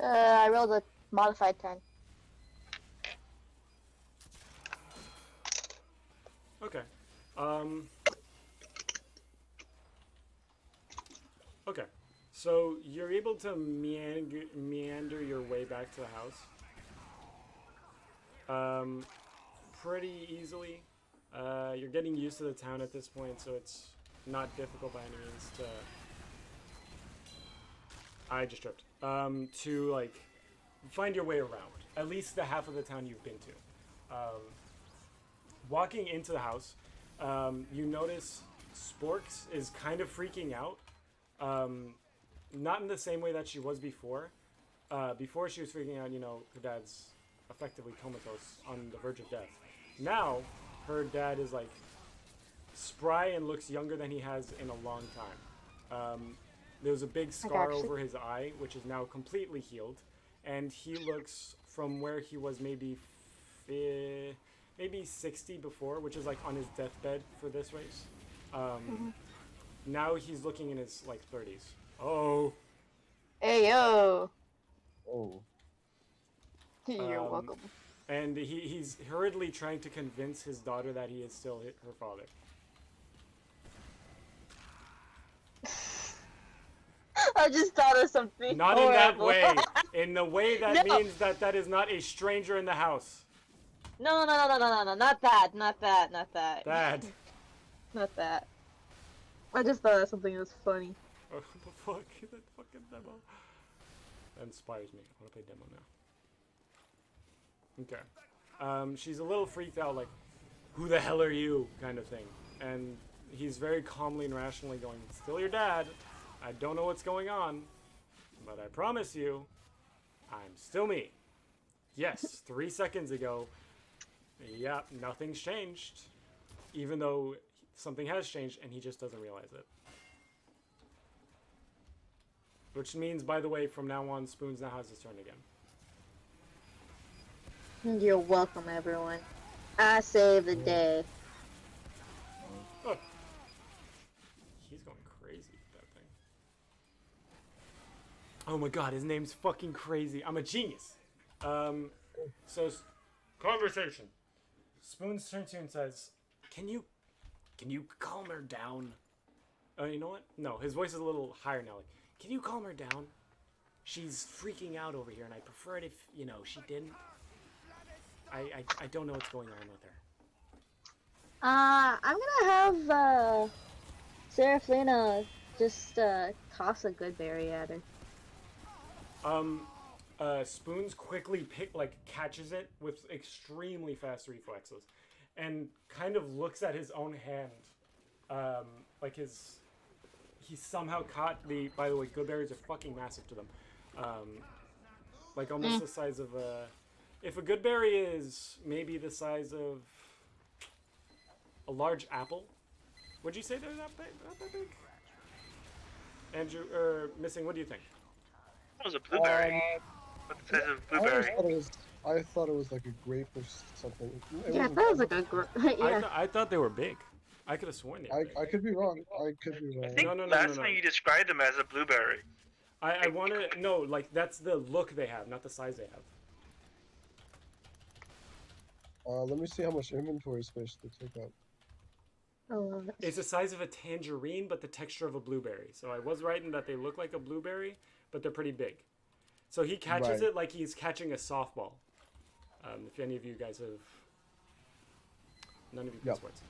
I rolled a modified 10. Okay. Okay. So you're able to meander your way back to the house. Pretty easily. You're getting used to the town at this point, so it's not difficult by any means to. I just tripped. To like find your way around. At least the half of the town you've been to. Walking into the house, you notice Sporks is kind of freaking out. Not in the same way that she was before. Before she was freaking out, you know, her dad's effectively comatose on the verge of death. Now, her dad is like spry and looks younger than he has in a long time. There was a big scar over his eye, which is now completely healed. And he looks from where he was maybe 60 before, which is like on his deathbed for this race. Now he's looking in his like 30s. Oh. Hey yo. Oh. You're welcome. And he's hurriedly trying to convince his daughter that he is still her father. I just thought of something. Not horrible. in that way. In the way that No. means that is not a stranger in the house. No, not that, not that. Dad. Not that. I just thought of something that was funny. Oh, what the fuck? That fucking demo. That inspires me. I want to play demo now. Okay. She's a little freaked out, like, who the hell are you? Kind of thing. And he's very calmly and rationally going, still your dad. I don't know what's going on, but I promise you, I'm still me. Yes, 3 seconds ago. Yeah, nothing's changed. Even though something has changed and he just doesn't realize it. Which means, by the way, from now on, Spoons now has his turn again. You're welcome, everyone. I saved the day. Oh. He's going crazy with that thing. Oh my god, his name's fucking crazy. I'm a genius. So, conversation. Spoons turns to you and says, Can you calm her down? Oh, you know what? No, his voice is a little higher now. Like, can you calm her down? She's freaking out over here, and I prefer it if, you know, she didn't. I don't know what's going on with her. I'm gonna have Serafina just toss a good berry at her. Spoons quickly catches it with extremely fast reflexes, and kind of looks at his own hand, he somehow caught the. By the way, good berries are fucking massive to them, like almost the size of a. If a good berry is maybe the size of a large apple, would you say they're that big? Not that big? Andrew, Missing, what do you think? That was a blueberry. What the size of blueberry? I thought it was like a grape or something. Yeah, that was like a yeah. I thought they were big. I could have sworn they were big. I could be wrong. I could be wrong. I think No. last time you described them as a blueberry. I want to know, like, that's the look they have, not the size they have. Let me see how much inventory space they take up. Oh, It's the size of a tangerine, but the texture of a blueberry. So I was right in that they look like a blueberry, but they're pretty big. So he catches Right. it like he's catching a softball. If any of you guys have, none of you play Yep. sports.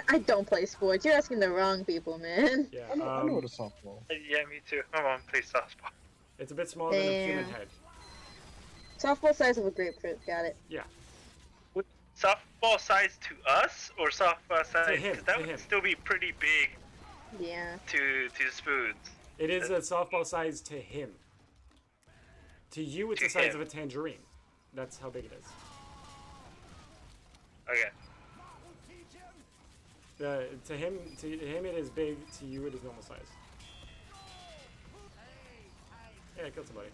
I don't play sports. You're asking the wrong people, man. Yeah. I know what a softball. Yeah, me too. My mom plays softball. It's a bit smaller than a human Damn. head. Softball size of a grapefruit. Got it. Yeah. Softball size to us or softball size? him, Because that to would him. still be pretty big Yeah. to spoons. It is a softball size to him. To you, it's the To size him. of a tangerine. That's how big it is. Okay. To him, it is big. To you, it is normal size. Yeah, I killed somebody.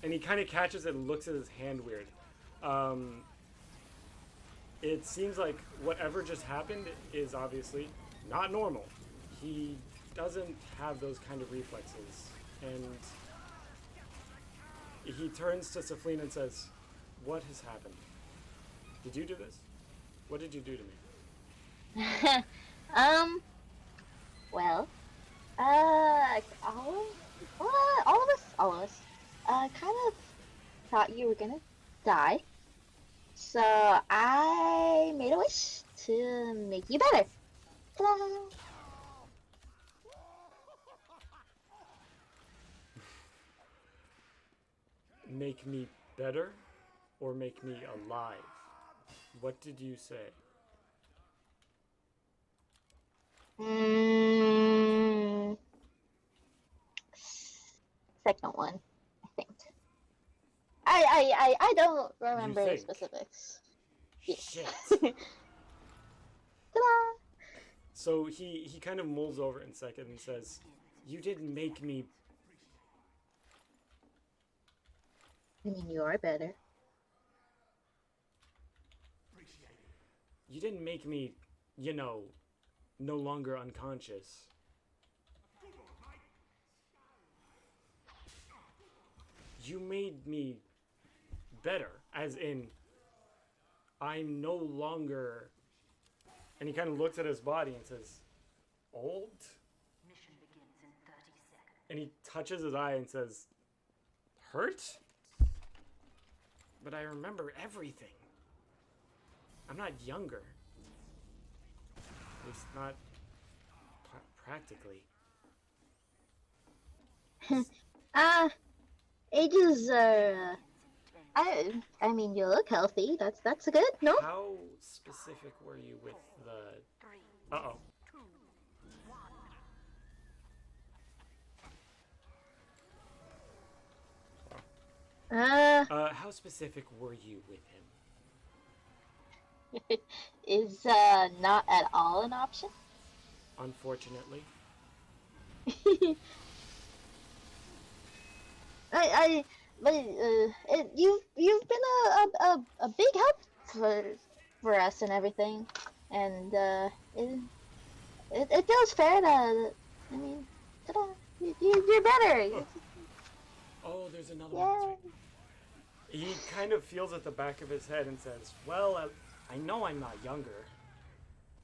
And he kind of catches it and looks at his hand weird. It seems like whatever just happened is obviously not normal. He doesn't have those kind of reflexes. And he turns to Saflin and says, "What has happened? Did you do this? What did you do to me?" Well, all of us, kind of thought you were gonna die. So I made a wish to make you better. Ta-da! Make me better or make me alive? What did you say? Second one, I think. I don't remember the think? specifics. Yes. Shit. Ta-da! So he kind of mulls over in a second and says, "You didn't make me." I mean, you are better. You didn't make me, no longer unconscious. You made me better, as in, I'm no longer. And he kind of looks at his body and says, "Old?" Mission begins in 30 seconds. And he touches his eye and says, "Hurt? But I remember everything. I'm not younger. At least not practically." Ages are. I mean, you look healthy. That's good, no? How specific were you with the... Uh-oh. How specific were you with him? Is not at all an option. Unfortunately. You've been a big help for us and everything, and it feels fair to. I mean, ta-da, you're better. Oh, there's another one. That's Yeah. right. He kind of feels at the back of his head and says, "Well, I know I'm not younger,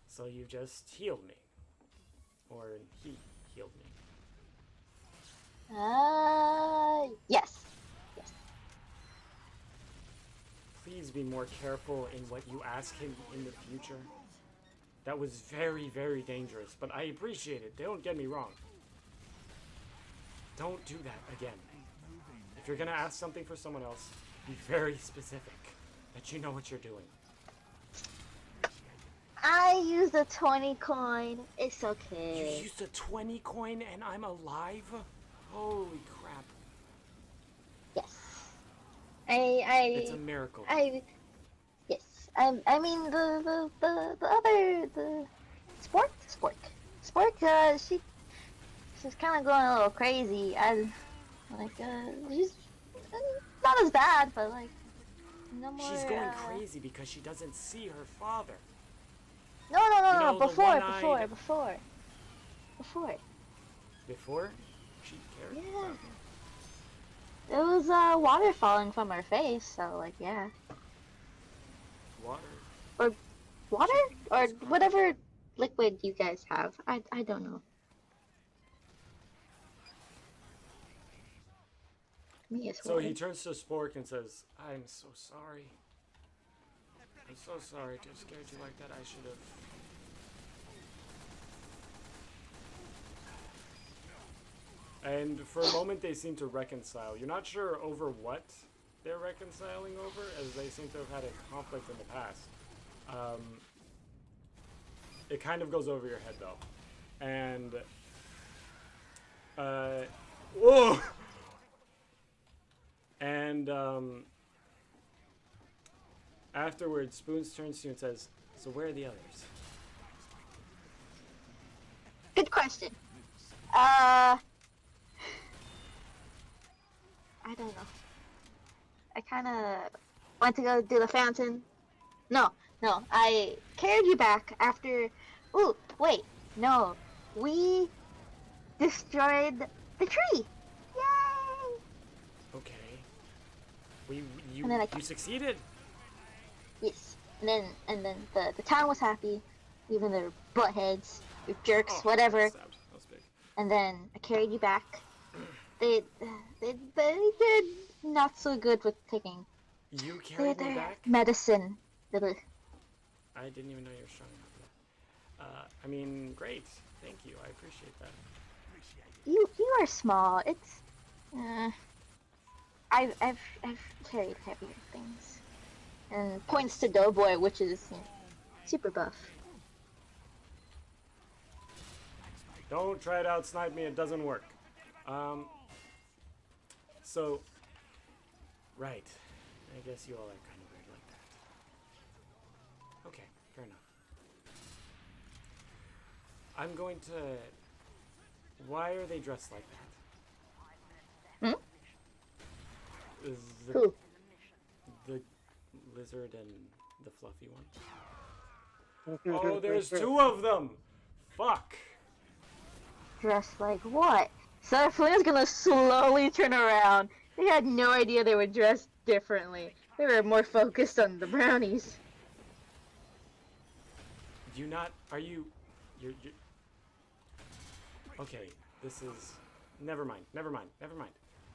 so you just healed me." Or he healed me. Yes. Please be more careful in what you ask him in the future. That was very, very dangerous, but I appreciate it. Don't get me wrong. Don't do that again. If you're gonna ask something for someone else, be very specific, that you know what you're doing. I used a 20 coin. It's You okay. used a 20 coin and I'm alive? Holy crap. Yes. It's a miracle. Yes. I mean the other Spork. She's kind of going a little crazy. She's not as bad, but like no more. She's going crazy because she doesn't see her father. No. You know, the Before. one-eyed- Before she cared. Yeah. about me. It was water falling from her face, so like yeah. Water or water or whatever liquid you guys have. I don't know. Me as well. So he turns to Spork and says, I'm so sorry. I'm so sorry to have scared you like that. I should have. And for a moment, they seem to reconcile. You're not sure over what they're reconciling over, as they seem to have had a conflict in the past. It kind of goes over your head, though. And... whoa! And, afterwards, Spoons turns to you and says, so where are the others? Good question. I don't know. I kind of went to go do the fountain. No, I carried you back after... Ooh, wait, no. We destroyed the tree. Yay! Okay. You And then you succeeded? Yes. And then the town was happy, even their buttheads, your jerks, Oh, whatever. That was big. And then I carried you back. They did not so good with taking You carried me their back? medicine. I didn't even know you were strong enough for that. I mean, great. Thank you. I appreciate that. You are small. It's I've carried heavier things. And points to Doughboy, which is super buff. Don't try to outsnipe me. It doesn't work. So, right. I guess you all are kind of weird like that. Okay, fair enough. I'm going to... Why are they dressed like that? Is Who? the lizard and the fluffy one? Oh, there's two of them! Fuck! Dressed like what? So Flynn's gonna slowly turn around. They had no idea they were dressed differently. They were more focused on the brownies. Do you not... Are you... You're... Okay, this is... Never mind.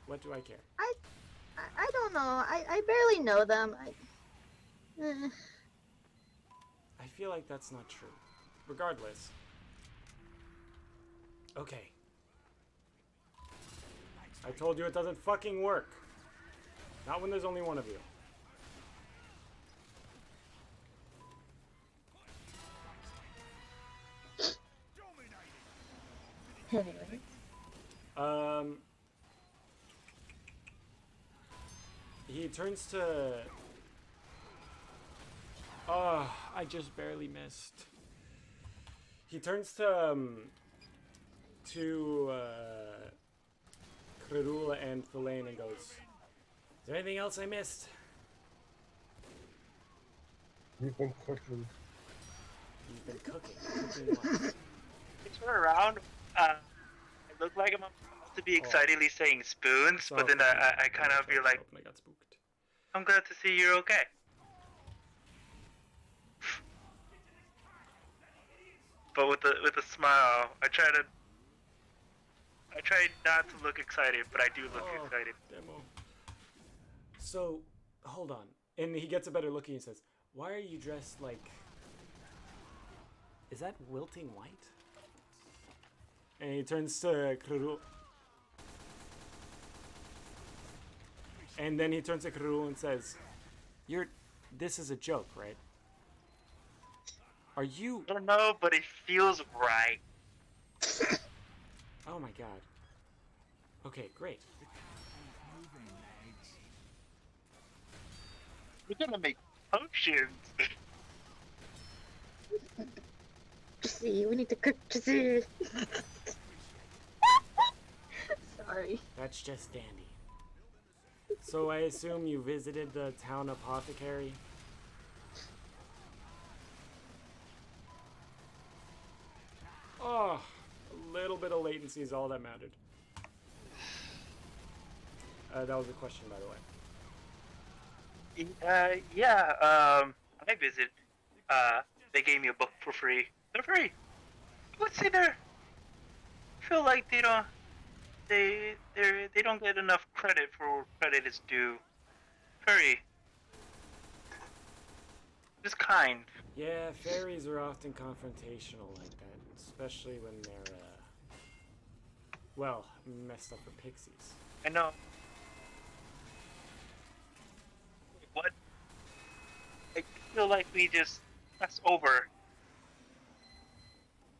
What do I care? I don't know. I barely know them. I feel like that's not true. Regardless. Okay. I told you it doesn't fucking work. Not when there's only one of you. Anyway. He turns to... Oh, I just barely missed. He turns to Krerula and Thelaine and goes, is there anything else I missed? You've been cooking. You've been cooking. Cooking what? I turn around. I look like I'm about to be excitedly saying spoons, but then I kind of feel like I got spooked. I'm glad to see you're okay. But with a smile, I try not to look excited, but I do look excited. Demo. So, hold on. And he gets a better look and he says, why are you dressed like... Is that wilting white? And he turns to Krerul. And then he turns to Krerul and says, this is a joke, right? Are you... I don't know, but it feels right. Oh my god. Okay, great. We're gonna make potions. See, we need to cook. See. Sorry. That's just dandy. So I assume you visited the town apothecary? Oh, a little bit of latency is all that mattered. That was a question, by the way. Yeah, I visit they gave me a book for free. They're free. I would say they're. I feel like they don't get enough credit for where credit is due. Very. Just kind. Yeah, fairies are often confrontational like that, especially when they're, well, messed up for pixies. I know. What? I feel like we just passed over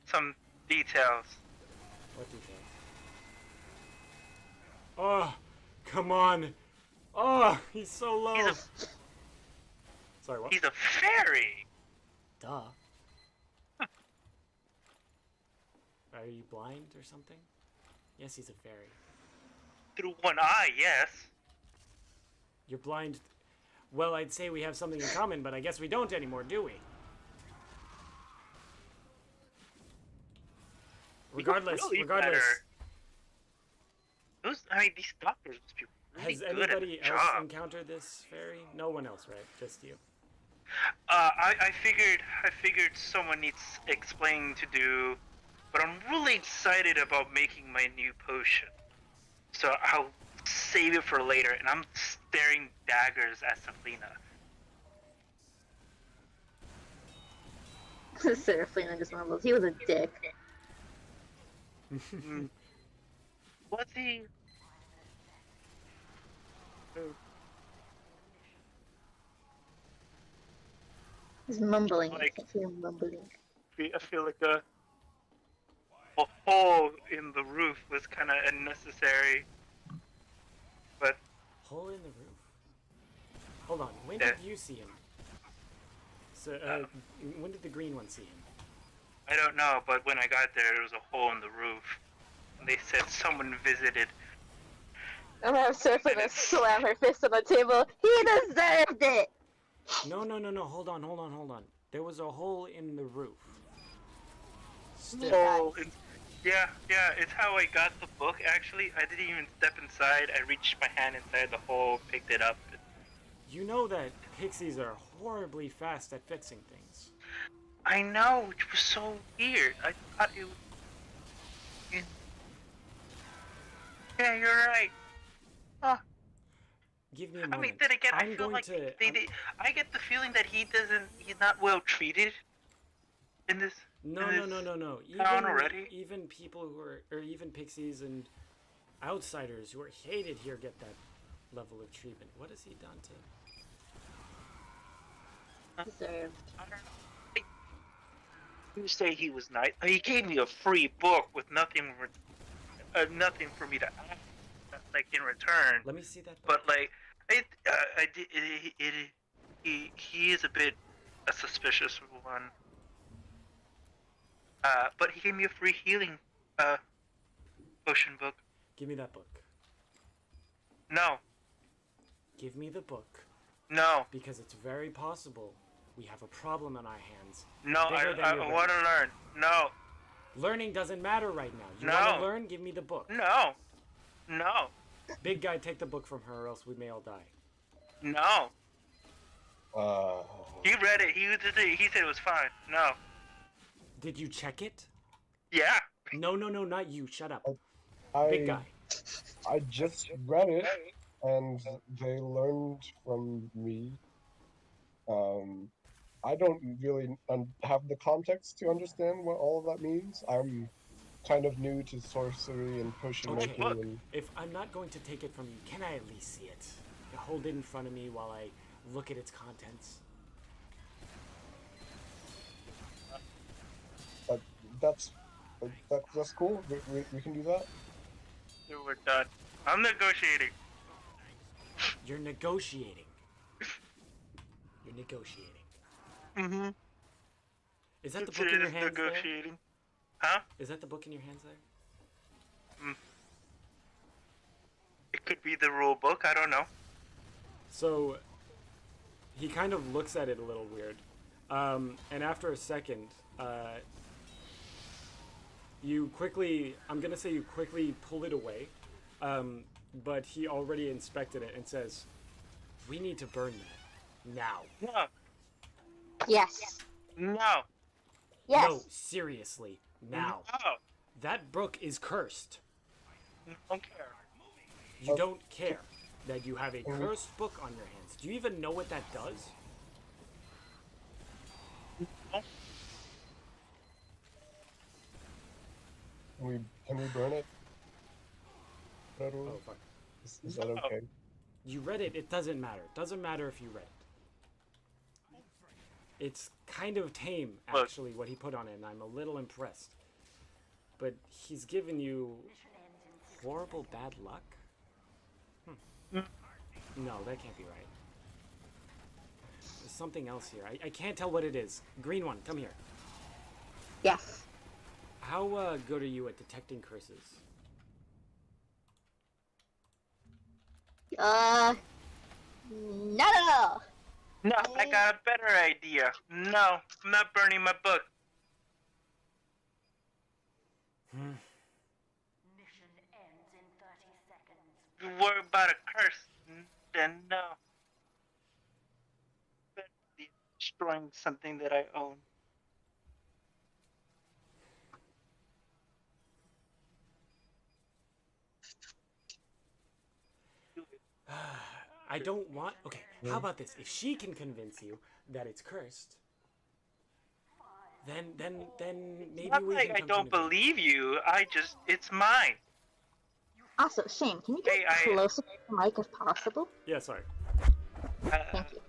some details. What details? Oh, come on. Oh, he's so low. Sorry, what? He's a fairy. Duh. Are you blind or something? Yes, he's a fairy. Through one eye, yes. You're blind. Well, I'd say we have something in common, but I guess we don't anymore, do we? Regardless, Really regardless. better. These doctors must be really Has good at anybody their else job. encountered this fairy? No one else, right? Just you. I figured someone needs explaining to do, but I'm really excited about making my new potion. So I'll save it for later, and I'm staring daggers at Safina. Serafina just mumbles. He was a dick. Was he? He's mumbling. Like- I feel mumbling. I feel like a hole in the roof was kind of unnecessary. But Hole in the roof. Hold on. When Yeah. did you see him? So, when did the green one see him? I don't know. But when I got there was a hole in the roof. And they said someone visited. I'm gonna have Serafina slam her fist on the table. He deserved it! No. Hold on. There was a hole in the roof. Still. Oh, yeah. It's how I got the book. Actually, I didn't even step inside. I reached my hand inside the hole, picked it up. You know that pixies are horribly fast at fixing things. I know, which was so weird. I thought it was... Yeah, you're right. Oh, Give me a I moment. mean, then again, I I'm feel going like to. I get the feeling that he's not well treated in this. No. town already? Even people who are, or even pixies and outsiders who are hated here get that level of treatment. What has he done to? Deserved. I don't know. You say he was nice. He gave me a free book with nothing for me to ask, like in return. Let me see that. But like, he is a bit a suspicious one. But he gave me a free healing potion book. Give me that book. No, Give me the book. no, Because it's very possible we have a problem on our hands. no. Bigger than I your want to learn. No, Learning doesn't matter right now. You No. want to learn? Give me the book. no, no, Big guy, take the book from her or else we may all die. no. He read it. He said it was fine. No. Did you check it? Yeah. No, not you. Shut up. I Big guy. I just read it, and they learned from me. I don't really have the context to understand what all of that means. I'm kind of new to sorcery and potion Okay. making, and If I'm not going to take it from you, can I at least see it? Hold it in front of me while I look at its contents. that's cool. We can do that. We're done. I'm negotiating. You're negotiating. You're negotiating. Mm-hmm. Is that the book in your hands there? Negotiating. Huh? Is that the book in your hands there? It could be the rule book. I don't know. So, he kind of looks at it a little weird. And after a second, I'm gonna say you quickly pull it away. But he already inspected it and says, we need to burn that. Now. Yeah. Yes. No. Yes. No, seriously. Now. No. That book is cursed. I don't care. You don't care that you have a cursed book on your hands. Do you even know what that does? No. Can we burn it? Oh, fuck. Is that okay? You read it, it doesn't matter. It doesn't matter if you read it. It's kind of tame, Look. actually, what he put on it, and I'm a little impressed. But he's given you horrible bad luck? No, that can't be right. There's something else here. I can't tell what it is. Green one, come here. Yes. How good are you at detecting curses? Not at all. No, I got a better idea. No, I'm not burning my book. Mission ends in 30 seconds. You worry about a curse, then no. Better be destroying something that I own. I don't want... Okay, how about this? If she can convince you that it's cursed, then maybe Not we like can I come to don't an agreement. believe you. it's mine. Also, Shane, can you get Hey, I- closer to the mic if possible? Yeah, sorry. Thank you.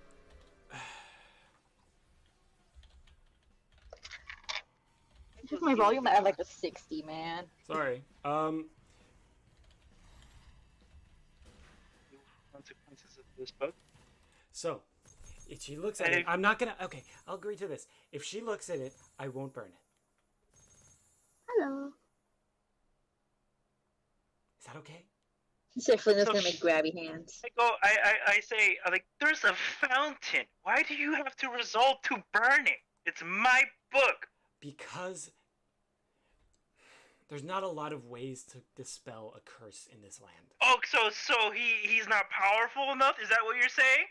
Just my volume at like a 60, man. Sorry. Consequences of this book. So, if she looks at it... I'm not gonna... Okay, I'll agree to this. If she looks at it, I won't burn it. Hello. Is that okay? Syphilis So gonna make grabby hands. I say, like, there's a fountain. Why do you have to resort to burning? It's my book. Because there's not a lot of ways to dispel a curse in this land. Oh, so he's not powerful enough? Is that what you're saying?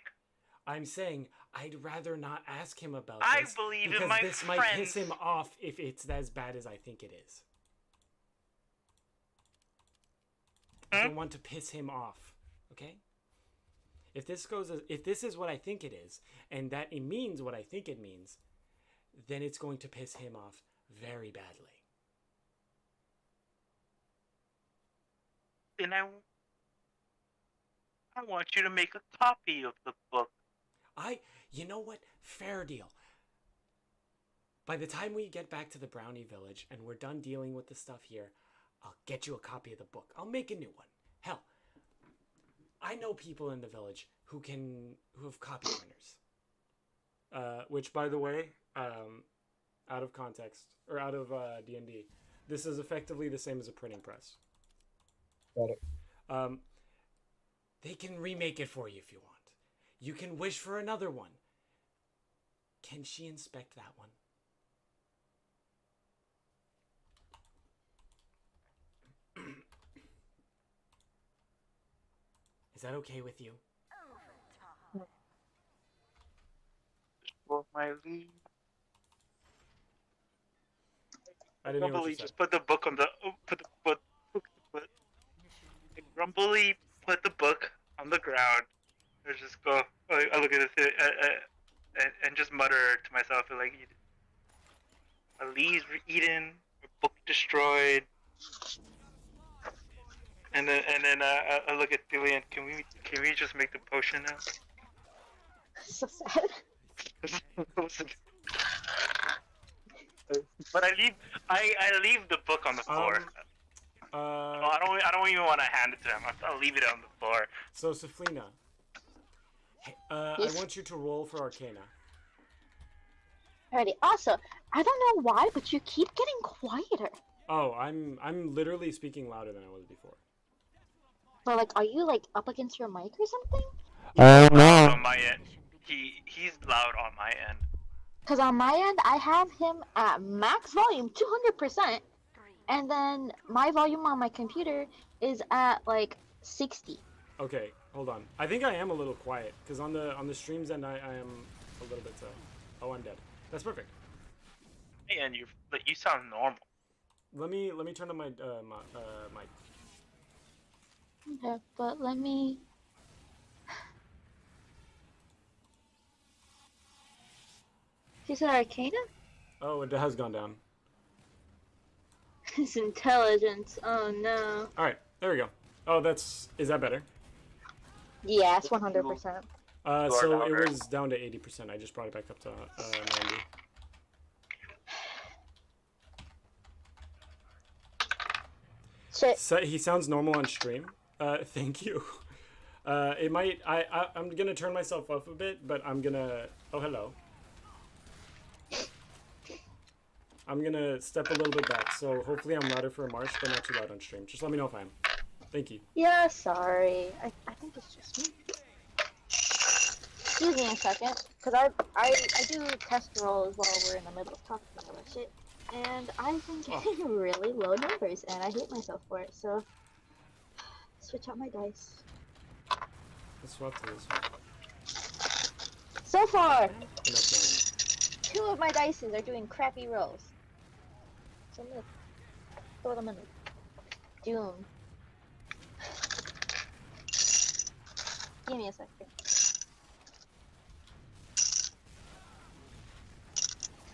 I'm saying I'd rather not ask him about I this believe in because my this might piss friends. him off if it's as bad as I think it is. I don't want to piss him off, okay? If this is what I think it is, and that it means what I think it means, then it's going to piss him off very badly. Then I want you to make a copy of the book. You know what? Fair deal. By the time we get back to the Brownie Village and we're done dealing with the stuff here, I'll get you a copy of the book. I'll make a new one. Hell, I know people in the village who have copy printers. Which, by the way, out of context, or out of D&D, this is effectively the same as a printing press. Got it. They can remake it for you if you want. You can wish for another one. Can she inspect that one? Is that okay with you? For my leave. I didn't hear what you Grumbly said. just put the book on the Grumbly put the book on the ground. I just go. I look at it and just mutter to myself like, "My leaves were eaten, my book destroyed." And then I look at Dillian. Can we just make the potion now? So sad. But I leave the book on the floor. I don't even want to hand it to him. I'll leave it on the floor. So, Saflina, hey, Yes. I want you to roll for Arcana. Alrighty. Also, I don't know why, but you keep getting quieter. Oh, I'm literally speaking louder than I was before. But like, are you like up against your mic or something? Loud on my end. He's loud on my end. Because on my end, I have him at max volume, 200%, and then my volume on my computer is at like 60. Okay, hold on. I think I am a little quiet because on the streams end I am a little bit. Oh, I'm dead. That's perfect. And you sound normal. Let me turn on my mic. Okay, but let me. She said Arcana? Oh, it has gone down. His intelligence. Oh no. All right, there we go. Oh, is that better? Yeah, it's 100%. You are So it louder. was down to 80%. I just brought it back up to 90. Shit. So he sounds normal on stream. Thank you. It might. I'm gonna turn myself up a bit, but I'm gonna. Oh, hello. I'm gonna step a little bit back, so hopefully I'm louder for a march, but not too loud on stream. Just let me know if I am. Thank you. Yeah, sorry. I think it's just me. Excuse me a second, because I do test rolls while we're in the middle of talking about shit, and I've been getting really low numbers, and I hate myself for it, so switch out my dice. Let's swap to this one. So far, And that's 2 of my dices are doing crappy rolls. So I'm gonna throw them in doom. Give me a second.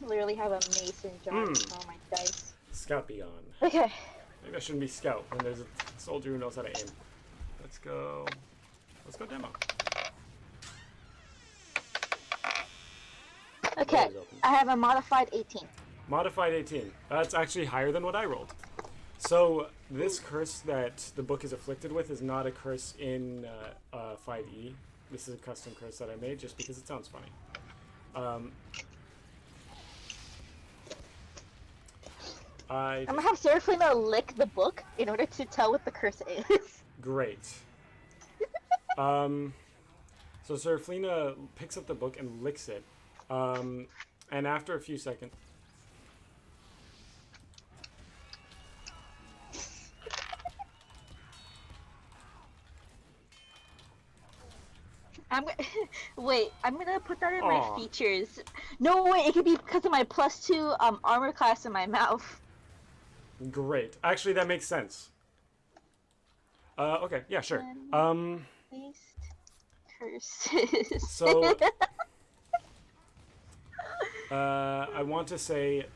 Literally have a mason jar on my dice. Scout be on. Okay. Maybe I shouldn't be scout when there's a soldier who knows how to aim. Let's go. Let's go demo. Okay. Doors open. I have a modified 18. Modified 18. That's actually higher than what I rolled. So this curse that the book is afflicted with is not a curse in 5e. This is a custom curse that I made just because it sounds funny. I'm gonna have Seraphina lick the book in order to tell what the curse is. Great. So Seraphina picks up the book and licks it. And after a few seconds... Wait, I'm gonna put that in my Aw. features. No, wait, it could be because of my +2 armor class in my mouth. Great. Actually, that makes sense. Okay, yeah, sure. Least curses. So, I want to say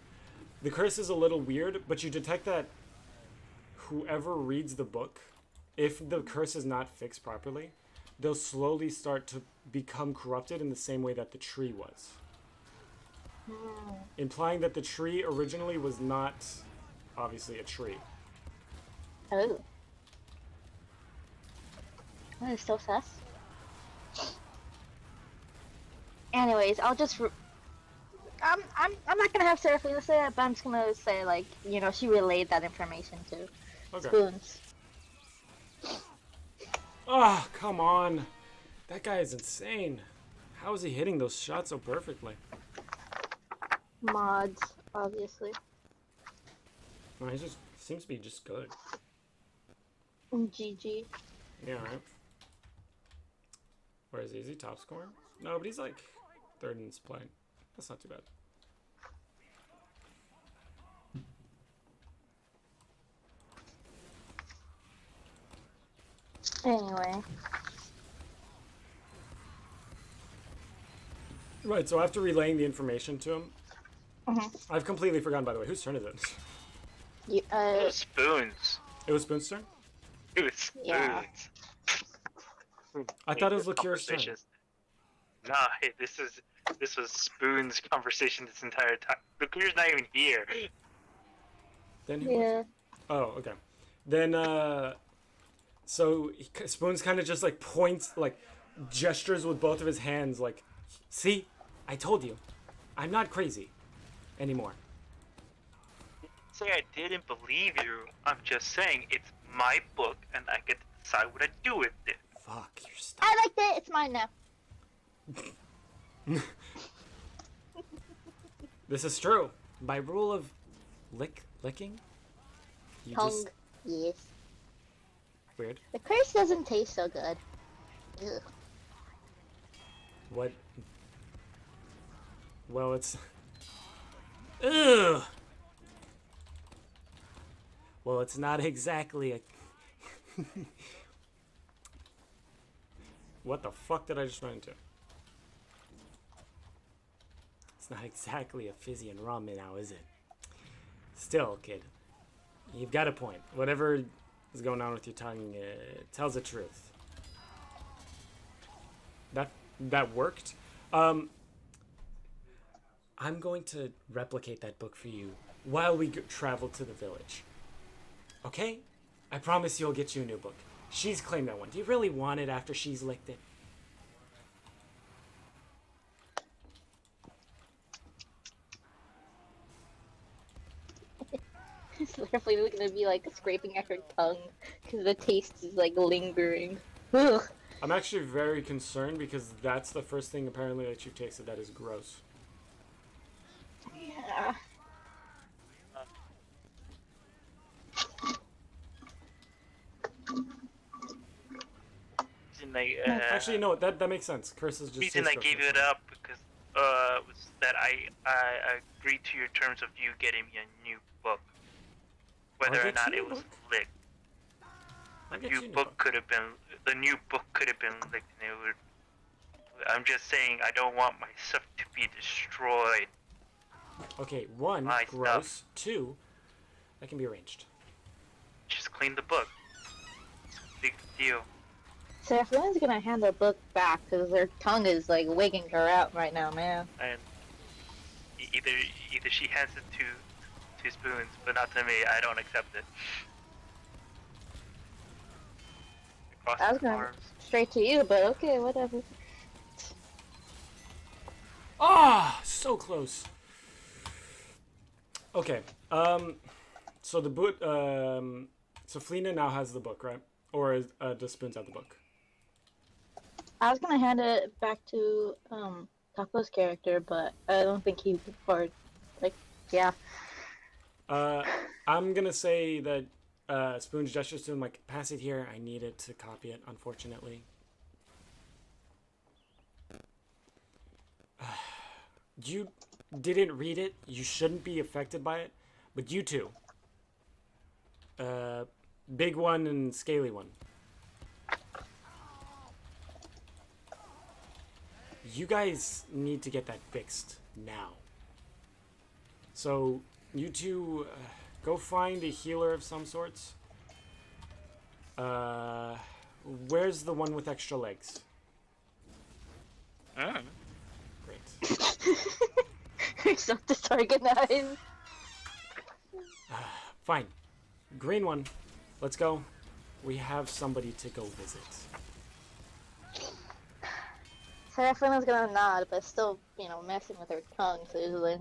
the curse is a little weird, but you detect that whoever reads the book, if the curse is not fixed properly, they'll slowly start to become corrupted in the same way that the tree was. Implying that the tree originally was not, obviously, a tree. Oh. That is so sus. Anyways, I'll just. I'm not gonna have Seraphina say that, but I'm just gonna say, like, you know, she relayed that information to Okay. Spoons. Oh, come on. That guy is insane. How is he hitting those shots so perfectly? Mods, obviously. No, he just seems to be just good. GG. Yeah, right. Where is he? Is he top scorer? No, but he's like third in his play. That's not too bad. Anyway. Right, so after relaying the information to him, Mhm. I've completely forgotten, by the way, whose turn is it? You, It was spoons. It was Spoon's turn? It was spoons. Yeah. I thought it was Lakira's turn. Conversations. Nah, hey, this was Spoon's conversation this entire time. Lakira's not even here. Then who was yeah. it? Oh, okay. Then, so Spoon's kind of just like points, like gestures with both of his hands, like, see, I told you, I'm not crazy anymore. Say I didn't believe you. I'm just saying it's my book and I get to decide what I do with it. Fuck, you're stuck. I liked it. It's mine now. This is true. By rule of licking, you Tongue. just Yes. weird. The curse doesn't taste so good. Ugh. What? Well, it's Ugh. Well, it's not exactly a... What the fuck did I just run into? It's not exactly a fizzy and rum now, is it? Still, kid, you've got a point. Whatever is going on with your tongue tells the truth. That worked. I'm going to replicate that book for you while we travel to the village. Okay? I promise you'll get you a new book. She's claimed that one. Do you really want it after she's licked it? It's literally gonna be like scraping at her tongue because the taste is like lingering. Ugh. I'm actually very concerned because that's the first thing apparently that you've tasted that is gross. Yeah. Actually, no, that makes sense. Curses just. The reason I gave it up because was that I agreed to your terms of you getting me a new book, whether or not it was licked. The new book could have been licked, and it would. I'm just saying I don't want my stuff to be destroyed. Okay, one, My gross. stuff. Two, that can be arranged. Just clean the book. It's a big deal. So everyone's gonna hand their book back because their tongue is like wigging her out right now, man. And either she hands it to Spoons, but not to me. I don't accept it. I was going straight to you, but okay, whatever. Ah, so close. Okay, so the book, so Felina now has the book, right? Or does Spoons have the book? I was gonna hand it back to Taco's character, but I don't think he could afford. Like, yeah. I'm gonna say that Spoons gestures to him like, pass it here. I need it to copy it, unfortunately. You didn't read it. You shouldn't be affected by it. But you two. Big one and scaly one. You guys need to get that fixed now. So, you two go find a healer of some sorts. Where's the one with extra legs? Great. He's not disorganized. Fine. Green one. Let's go. We have somebody to go visit. So everyone's gonna nod, but still, messing with her tongue, so it's like,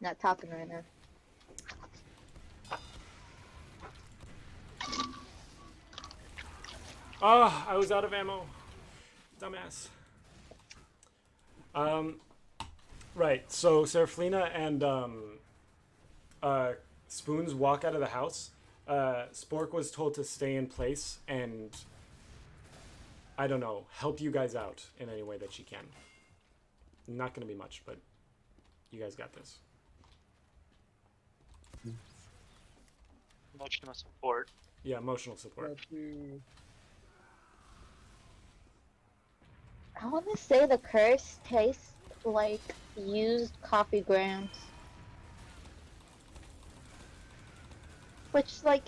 not talking right now. Oh, I was out of ammo. Dumbass. Right, so Seraflina and Spoons walk out of the house. Spork was told to stay in place and, I don't know, help you guys out in any way that she can. Not gonna be much, but you guys got this. Emotional support. Yeah, emotional support. Got you. I want to say the curse tastes like used coffee grounds. Which, like,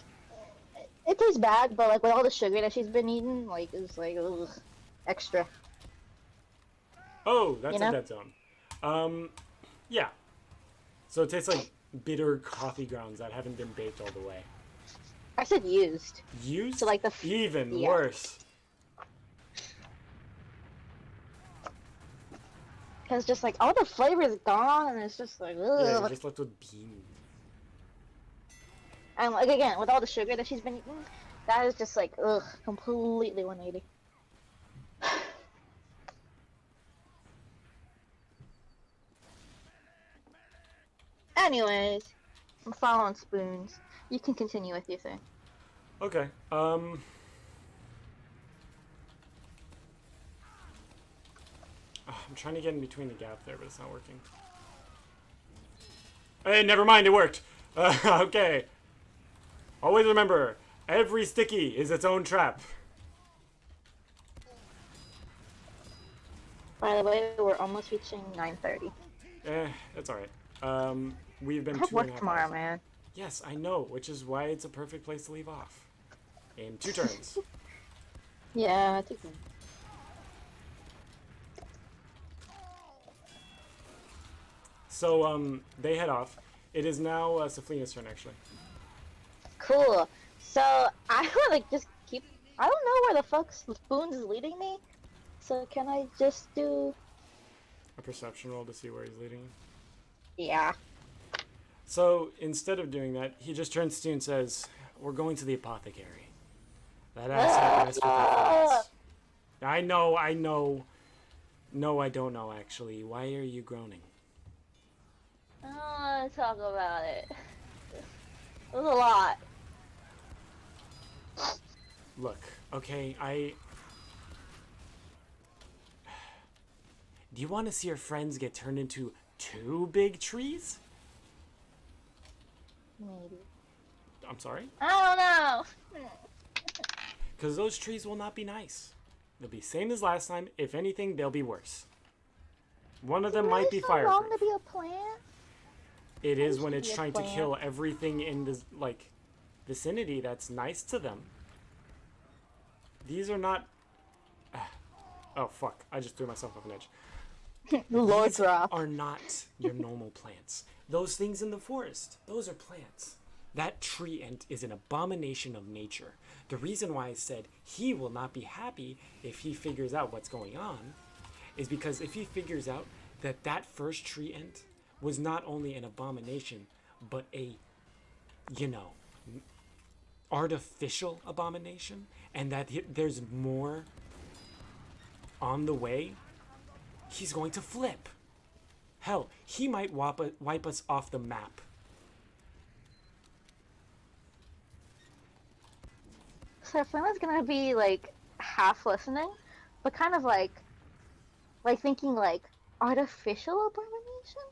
it tastes bad, but, like, with all the sugar that she's been eating, like, it's like, ugh, extra. Oh, that's You know? a dead zone. Yeah. So it tastes like bitter coffee grounds that haven't been baked all the way. I said used. Used? So, like, Even yeah. worse. Because just, like, all the flavor is gone, and it's just like, ugh. Yeah, you're just left with beans. And, like, again, with all the sugar that she's been eating, that is just, like, ugh, completely 180. Anyways, I'm following Spoons. You can continue with your thing. Okay. I'm trying to get in between the gap there, but it's not working. Hey, never mind, it worked. Okay. Always remember, every sticky is its own trap. By the way, we're almost reaching 9:30. That's alright. We've been I have 2.5 work hours. tomorrow, man. Yes, I know, which is why it's a perfect place to leave off. In 2 turns. Yeah, I think. So, they head off. It is now Saflina's turn, actually. Cool. So I want to just keep. I don't know where the fuck Spoons is leading me. So can I just do? A perception roll to see where he's leading you. Yeah. So, instead of doing that, he just turns to you and says, we're going to the apothecary. That asshole messed with our friends. I know. No, I don't know, actually. Why are you groaning? I don't want to talk about it. It was a lot. Look, okay, Do you want to see your friends get turned into 2 big trees? Maybe. I'm sorry? I don't know. Because those trees will not be nice. They'll be same as last time. If anything, they'll be worse. One of them might be so long fireproof. to be a plant? It is when to it's be a trying to plant. kill everything in the vicinity that's nice to them. These are not. Oh fuck! I just threw myself off an edge. Lord These drop. are not your normal plants. Those things in the forest, those are plants. That tree ant is an abomination of nature. The reason why I said he will not be happy if he figures out what's going on is because if he figures out that that first tree ant was not only an abomination, but a, artificial abomination, and that there's more on the way, he's going to flip. Hell, he might wipe us off the map. So Flamel's gonna be like half listening, but kind of like thinking like artificial abomination.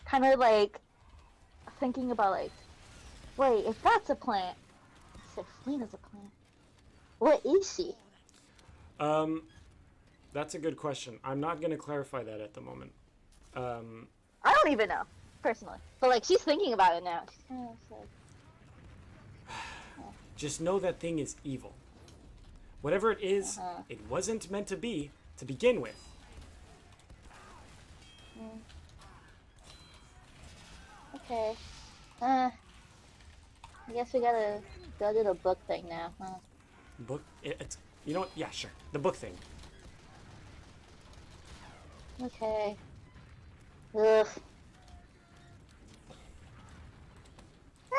Kind of like thinking about like, wait, if that's a plant, if Flamel's a plant, what is she? That's a good question. I'm not going to clarify that at the moment. I don't even know personally, but like she's thinking about it now. She's kind of like. Just know that thing is evil. Whatever it is, it wasn't meant to be to begin with. Okay. I guess we gotta go do the book thing now, huh? Book? It's, you know what? Yeah, sure. The book thing. Okay. Ugh.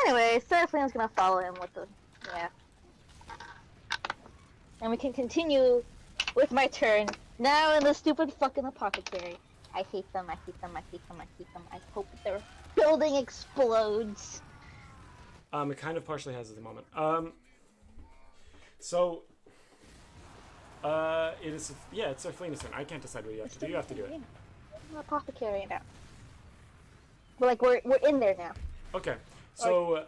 Anyway, Serafina's gonna follow him with the... yeah. And we can continue with my turn. Now in the stupid fucking apothecary. I hate them, I hate them, I hate them, I hate them. I hope that their building explodes. It kind of partially has at the moment. So, it is, yeah, it's Serafina's turn. I can't decide what you have to do. You have to do it. I'm an apothecary now. We're in there now. Okay. So,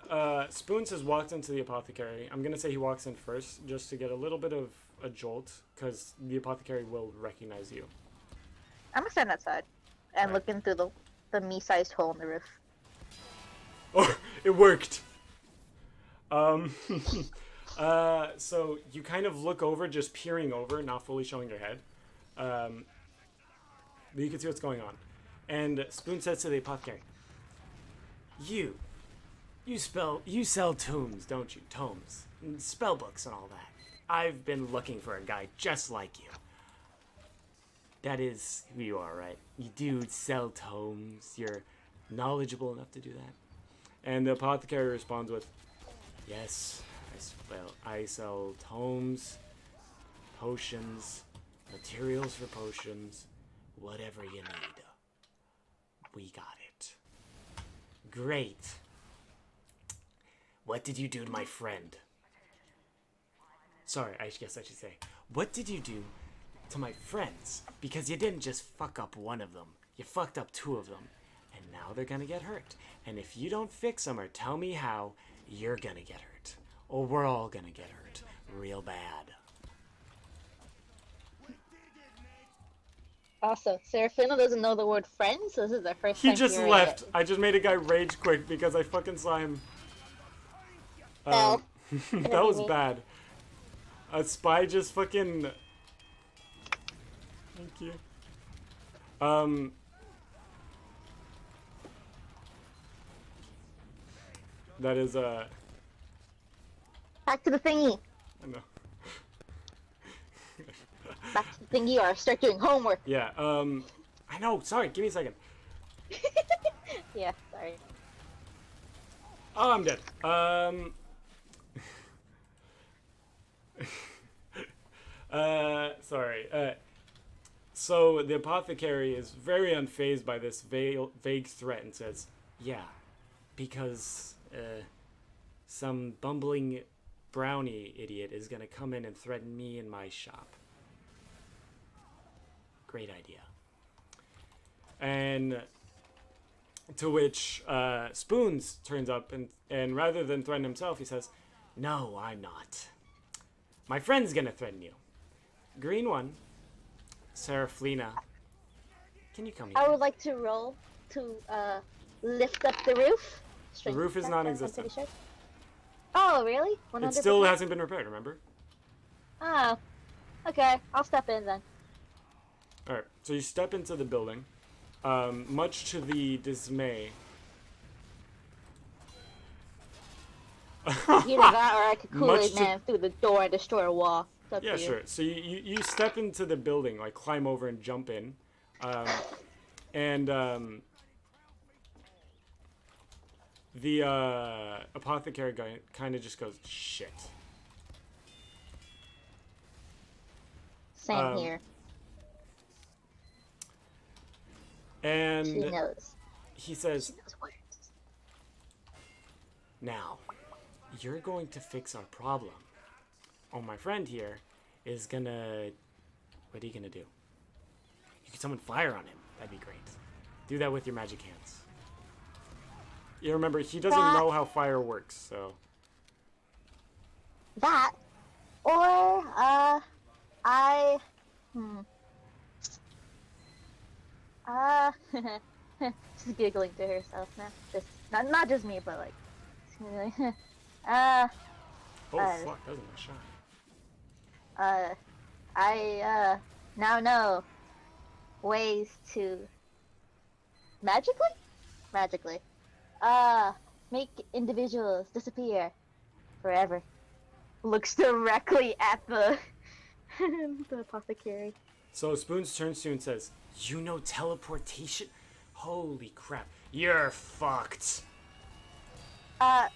Spoons has walked into the apothecary. I'm going to say he walks in first, just to get a little bit of a jolt, because the apothecary will recognize you. I'm gonna stand outside and Right. look in through the me-sized hole in the roof. Oh, it worked! So you kind of look over, just peering over, not fully showing your head. But you can see what's going on. And Spoon says to the apothecary, You sell tomes, don't you? Tomes. And spell books and all that. I've been looking for a guy just like you. That is who you are, right? You do sell tomes. You're knowledgeable enough to do that. And the apothecary responds with, Yes, I sell tomes, potions, materials for potions, whatever you need. We got it. Great. What did you do to my friend? Sorry, I guess I should say, what did you do to my friends? Because you didn't just fuck up one of them. You fucked up 2 of them. And now they're gonna get hurt. And if you don't fix them or tell me how, you're gonna get hurt. Or we're all gonna get hurt. Real bad. Also, Serafina doesn't know the word friends, so this is their first He time just hearing left. it. I just made a guy rage quit because I fucking saw him. Well, That was me. bad. A spy just fucking... Thank you. That is, Back to the thingy. I know. Back to the thingy or start doing homework. Yeah, I know, sorry, give me a second. Yeah, sorry. Oh, I'm dead. Sorry. So the apothecary is very unfazed by this vague threat and says, yeah, because, some bumbling brownie idiot is gonna come in and threaten me in my shop. Great idea. And to which Spoons turns up and rather than threaten himself, he says, no, I'm not. My friend's gonna threaten you. Green one, Serafina. Can you come here? I would like to roll to lift up the roof. The roof is check, non-existent. I'm pretty sure. Oh, really? 100%? It still hasn't been repaired, remember? Oh, okay. I'll step in then. Alright, so you step into the building. Much to the dismay. Either that or I could Much Kool-Aid to- Man through the door and destroy a wall. It's up Yeah, to you. sure. So you step into the building, like climb over and jump in. The apothecary guy kind of just goes, shit. Same here. She And knows. he says, She knows words. now, you're going to fix our problem. Oh, my friend here is gonna... What are you gonna do? You could summon fire on him. That'd be great. Do that with your magic hands. You remember, he doesn't That- know how fire works, so... That, or she's giggling to herself now. Just not just me, but like, she's gonna be like, Oh, Uh, fuck, that was a shot. I now know ways to magically make individuals disappear forever. Looks directly at the the apothecary. So Spoons turns to you and says, you know teleportation? Holy crap. You're fucked. Not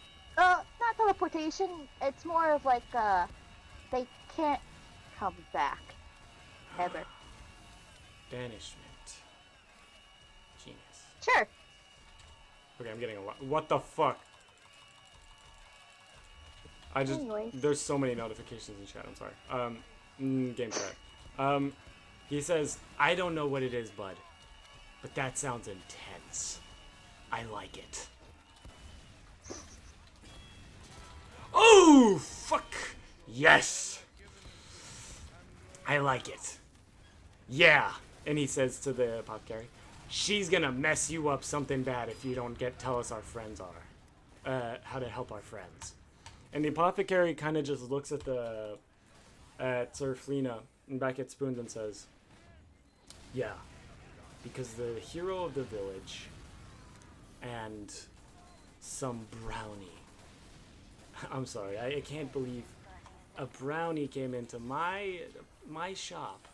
teleportation. It's more of like they can't come back ever. Banishment. Genius. Sure. Okay, I'm getting a lot. What the fuck? Anyways. There's so many notifications in chat, I'm sorry. Game chat. He says, I don't know what it is, bud, but that sounds intense. I like it. Oh, fuck. Yes. I like it. Yeah. And he says to the apothecary, she's gonna mess you up something bad if you don't tell us our friends are. How to help our friends. And the apothecary kind of just looks at Serafina and back at Spoons and says, yeah, because the hero of the village and some brownie. I'm sorry, I can't believe a brownie came into my shop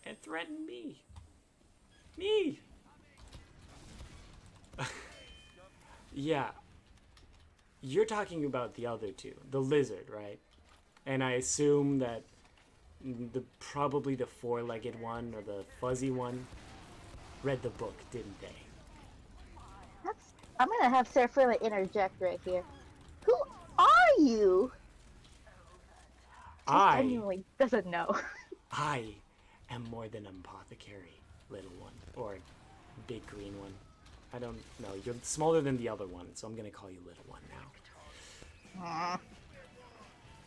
and threatened me. Me! Yeah. You're talking about the other two, the lizard, right? And I assume that probably the four-legged one or the fuzzy one read the book, didn't they? I'm gonna have Serafina interject right here. Who are you? Just genuinely doesn't know. I am more than an apothecary, little one, or big green one. I don't know. You're smaller than the other one, so I'm gonna call you little one now. Aw.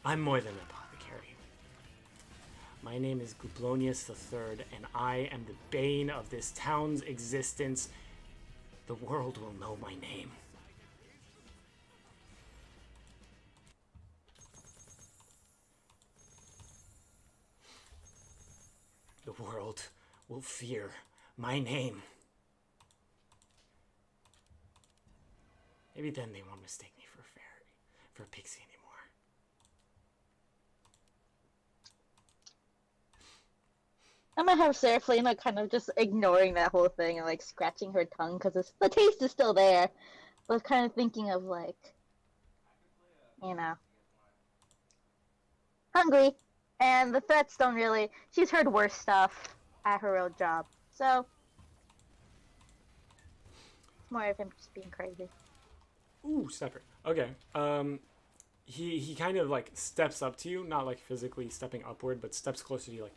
I'm more than an apothecary. My name is Gublonius III, and I am the bane of this town's existence. The world will know my name. The world will fear my name. Maybe then they won't mistake me for a fairy, for a pixie anymore. I'm gonna have Seraphina kind of just ignoring that whole thing and like scratching her tongue because the taste is still there, but kind of thinking of like, you know, hungry, and the threats don't really. She's heard worse stuff at her old job, so it's more of him just being crazy. Ooh, stepper. Okay. He kind of like steps up to you, not like physically stepping upward, but steps closer to you. Like,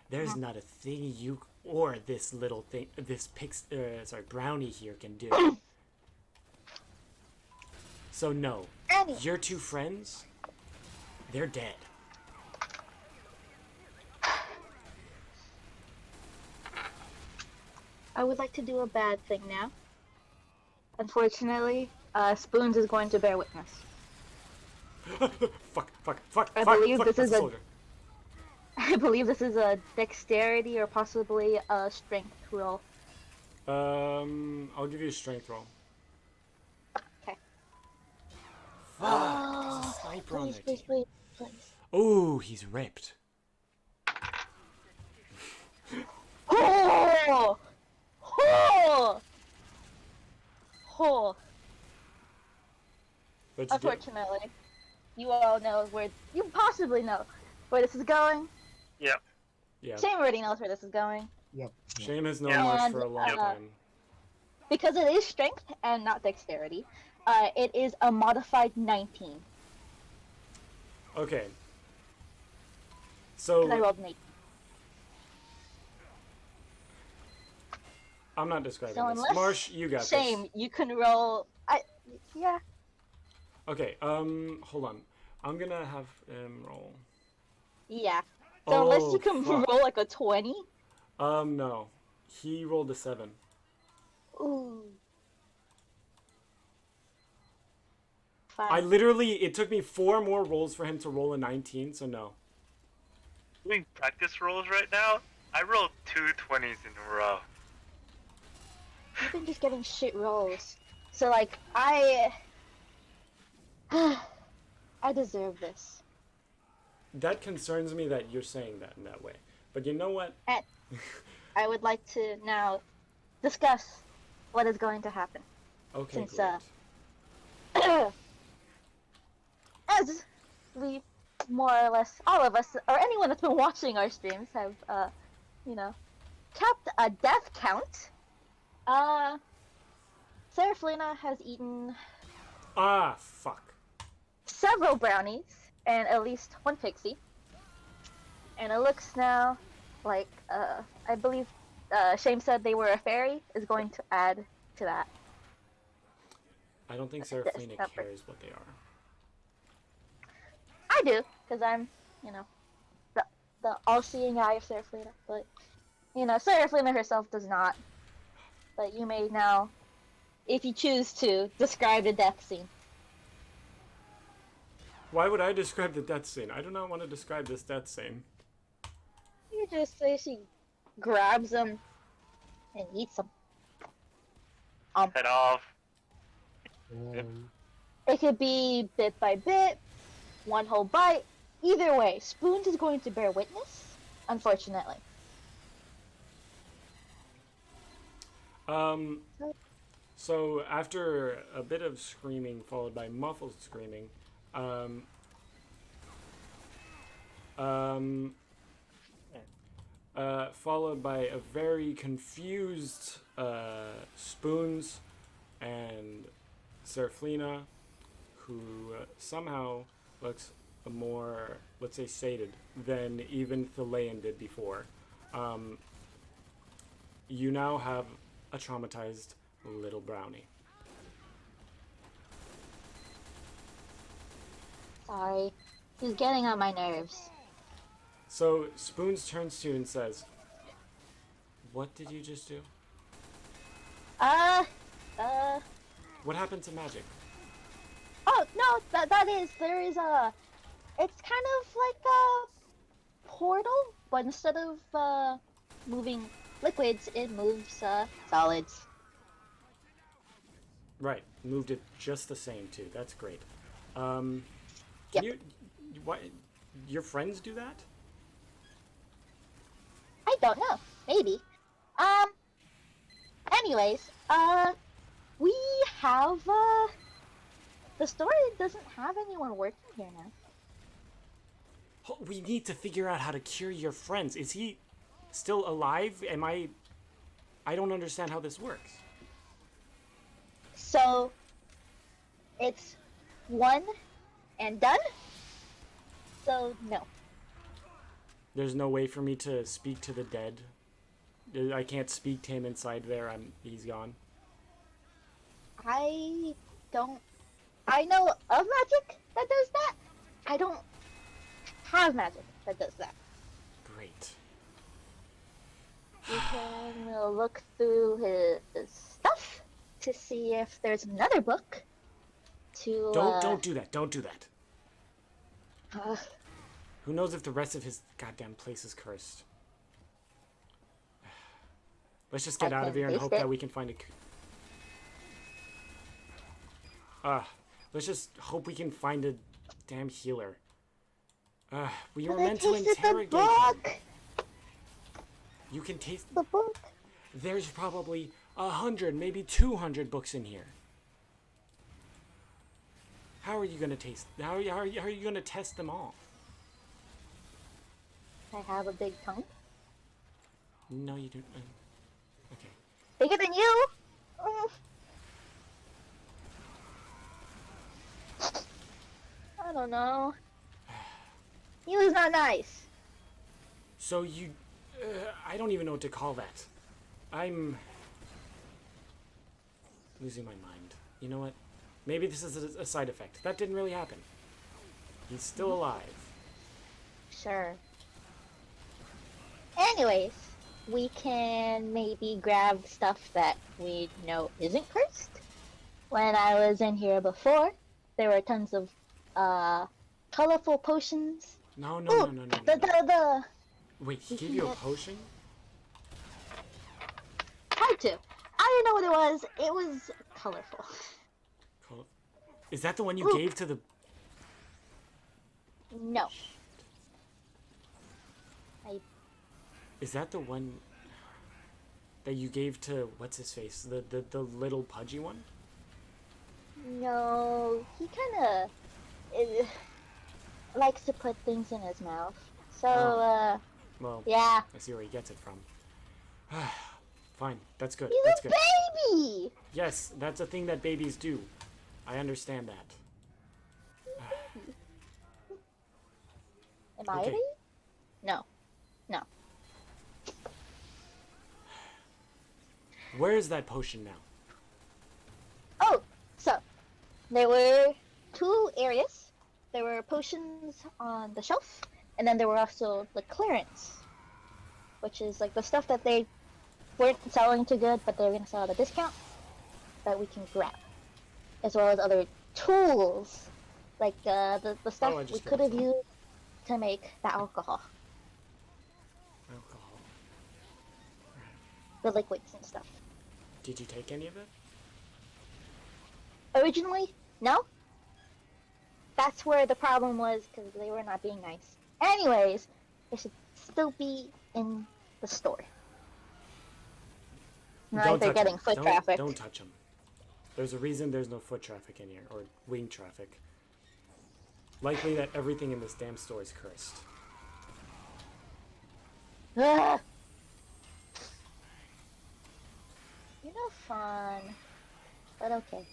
there's not a thing you or this little thing, this brownie here can do. So no, Annie. your two friends, they're dead. I would like to do a bad thing now. Unfortunately, Spoons is going to bear witness. fuck. I believe fuck, this that's is a a- soldier. I believe this is a dexterity or possibly a strength roll. I'll give you a strength roll. Okay. Fuck, there's a sniper on their team. Please. Oh, he's ripped. Oh! Oh! Oh! What'd you do? Unfortunately, you all know where you possibly know where this is going. Yeah. Yeah. Shane already knows where this is going Yep. Shame has known Yeah. this for a long And, time. because it is strength and not dexterity. It is a modified 19. Okay. 'Cause I So rolled an 8. I'm not describing So this. unless Marsh, you got Shame, this. you can roll. Yeah. Okay. Hold on. I'm gonna have him roll. Yeah. So unless Oh, you can fuck. roll like a 20. No. He rolled a 7. Ooh. I Fine. literally, it took me 4 more rolls for him to roll a 19, so no. Doing practice rolls right now. I rolled 2 20s in a row. You've been just getting shit rolls. So like I deserve this. That concerns me that you're saying that in that way. But you know what? I would like to now discuss what is going to happen. Okay, Since, great. As we more or less all of us or anyone that's been watching our streams have kept a death count. Seraphina has eaten Ah, fuck. several brownies and at least one pixie. And it looks now like, I believe Shame said they were a fairy, is going to add to that. I don't think This Seraphina number. cares what they are. I do, because I'm, the all-seeing eye of Seraphina. But, Seraphina herself does not. But you may now, if you choose to, describe the death scene. Why would I describe the death scene? I do not want to describe this death scene. You just say she grabs them and eats them. Head off. It could be bit by bit, one whole bite. Either way, Spoons is going to bear witness, unfortunately. So after a bit of screaming followed by muffled screaming, followed by a very confused Spoons and Seraphina, who somehow looks more, let's say, sated than even Thelaean did before. You now have a traumatized little brownie. Sorry. He's getting on my nerves. So Spoons turns to you and says, "What did you just do? What happened to magic?" Oh, no, there is a, it's kind of like a portal, but instead of, moving liquids, it moves, solids. Right, moved it just the same too. That's great. Can Yep. you, what, your friends do that? I don't know. Maybe. Anyways, we have, the store doesn't have anyone working here now. Oh, we need to figure out how to cure your friends. Is he still alive? I don't understand how this works. So, it's one and done? So, no. There's no way for me to speak to the dead. I can't speak to him inside there. He's gone. I know of magic that does that. I don't have magic that does that. Great. You can look through his stuff to see if there's another book to, Don't do that. Don't do that. uh, Who knows if the rest of his goddamn place is cursed? Let's just get I out of can here and taste hope it. that we can find let's just hope we can find a damn healer. We were but I meant to tasted the interrogate him. book! You can taste. The book. There's probably 100, maybe 200 books in here. How are you gonna taste? How are you gonna test them all? I have a big tongue. No, you don't. Okay. Bigger than you! I don't know. He was not nice. So you, I don't even know what to call that. I'm losing my mind. You know what? Maybe this is a side effect. That didn't really happen. He's still alive. Sure. Anyways, we can maybe grab stuff that we know isn't cursed. When I was in here before, there were tons of colorful potions. No, no, Ooh, no, no, no, no. the Wait, he we gave can you a get- potion? Tried to. I didn't know what it was. It was colorful. Is that the one you Ooh. gave to the? No. Is that the one that you gave to what's his face? The little pudgy one? No. He kind of likes to put things in his mouth. So, Oh. Well, yeah. I see where he gets it from. Fine, that's good. He's That's a good. baby! Yes, that's a thing that babies do. I understand that. Am I a Okay. baby? No. No. Where is that potion now? Oh, so there were two areas. There were potions on the shelf, and then there were also the clearance, which is like the stuff that they weren't selling too good, but they were gonna sell at a discount that we can grab, as well as other tools, like the stuff I just we grabbed could have some. used to make the alcohol, Alcohol. the liquids and stuff. Did you take any of it? Originally, no. That's where the problem was, because they were not being nice. Anyways, it should still be in the store. Not like they're touch getting 'em. foot Don't- traffic. Don't touch them. There's a reason there's no foot traffic in here, or wing traffic. Likely that everything in this damn store is cursed. Ugh. You're no fun. But okay.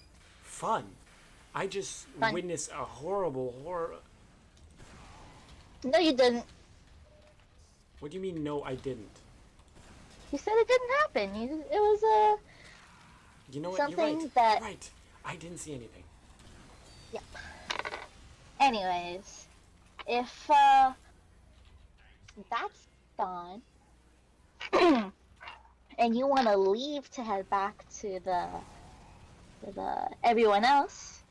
Fun. I just Fun. witnessed a horrible horror. No, you didn't. What do you mean? No, I didn't. You said it didn't happen. It was You know what? Something You're right. that. You're right. I didn't see anything. Yep. Anyways, if that's gone, and you want to leave to head back to the everyone else,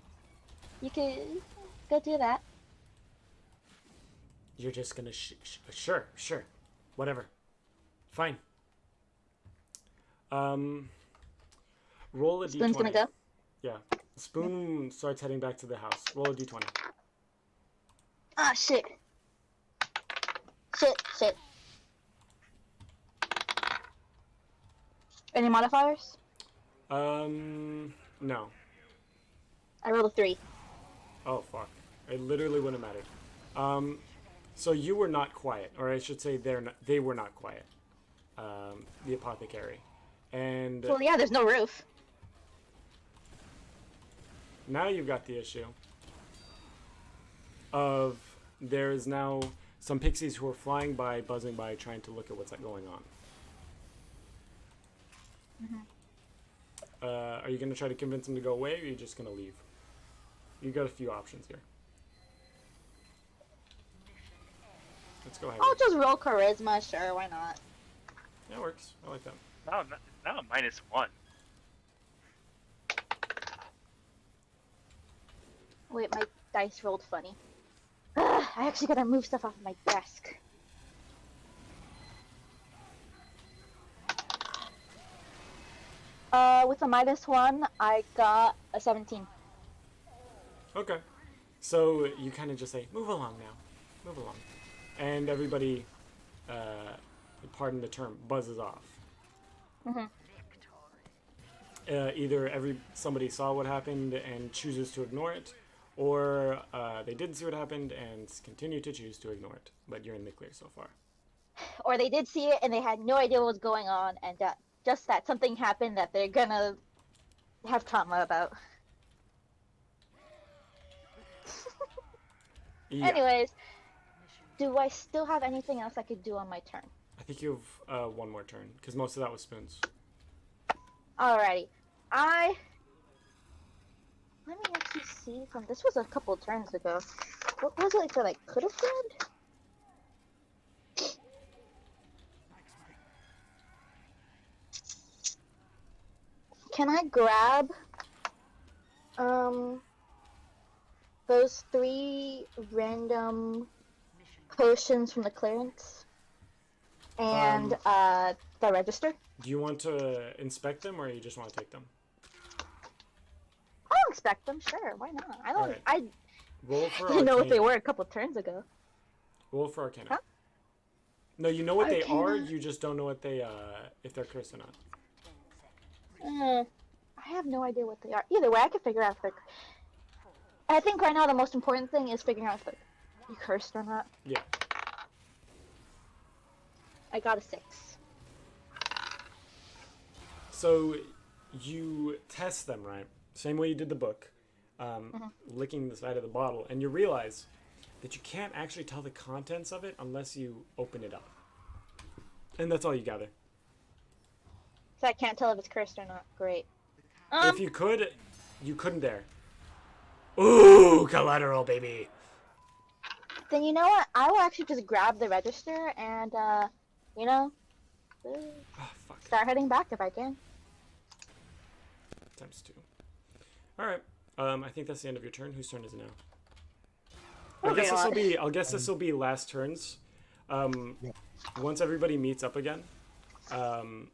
you could go do that. You're just gonna sure, whatever, fine. Roll a Spoon's d20. gonna go. Yeah, Spoon starts heading back to the house. Roll a d20. Ah, shit. Shit. Any modifiers? No. I rolled a 3. Oh fuck! It literally wouldn't have mattered. So you were not quiet, or I should say, they were not quiet. The apothecary, and Well, yeah, there's no roof. now you've got the issue of there is now some pixies who are flying by, buzzing by, trying to look at what's going on. Are you going to try to convince them to go away, or are you just going to leave? You got a few options here. Let's go ahead. I'll just roll charisma, sure, why not? That works. I like that. Now -1. Wait, my dice rolled funny. I actually gotta move stuff off of my desk. With a -1, I got a 17. Okay. So you kind of just say, move along now. Move along. And everybody, pardon the term, buzzes off. Either somebody saw what happened and chooses to ignore it, or they didn't see what happened and continue to choose to ignore it. But you're in the clear so far. Or they did see it and they had no idea what was going on, and just that something happened that they're gonna have trauma about. Yeah. Anyways, do I still have anything else I could do on my turn? I think you have one more turn, because most of that was Spoons. Alrighty. Let me actually see from... This was a couple turns ago. What was it that I could have done? Can I grab... those 3 random potions from the clearance? And, the register? Do you want to inspect them, or you just want to take them? I'll inspect them, sure. Why not? I don't... Alright. I Roll for didn't know what they Arcana. were a couple turns ago. Roll for Arcana. Huh? No, you know what they are, Arcana. you just don't know what they, if they're cursed or not. I have no idea what they are. Either way, I can figure out if they're... I think right now the most important thing is figuring out if they're cursed or not. Yeah. I got a 6. So you test them, right? Same way you did the book, licking the side of the bottle, and you realize that you can't actually tell the contents of it unless you open it up. And that's all you gather. So I can't tell if it's cursed or not. Great. If you could, you couldn't there. Ooh, collateral, baby. Then you know what? I will actually just grab the register and, you know, Oh, fuck. start heading back if I can. Times 2. Alright. I think that's the end of your turn. Whose turn is it now? Okay, I'll guess this will be last turns. Once everybody meets up again, I'll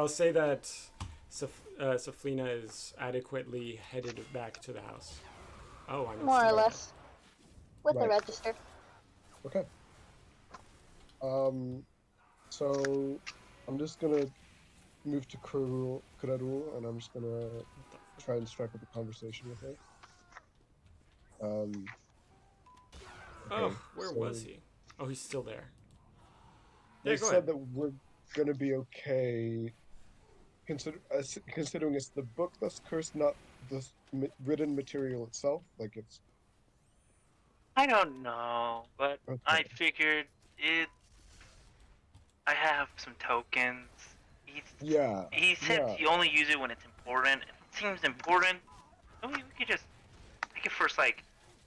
say that Saflina is adequately headed back to the house. Oh, I missed More or it. less. With the Right. register. Okay. So I'm just gonna move to Kurarul, and I'm just gonna try and strike up a conversation with her. Oh, Okay, where so was he? Oh, he's still there. They Yeah, go said ahead. that we're gonna be okay, considering it's the book that's cursed, not the written material itself. Like it's I don't know, but I Okay. figured it. I have some tokens. He said yeah. he only use it when it's important. If it seems important, then we could just make it first. Like,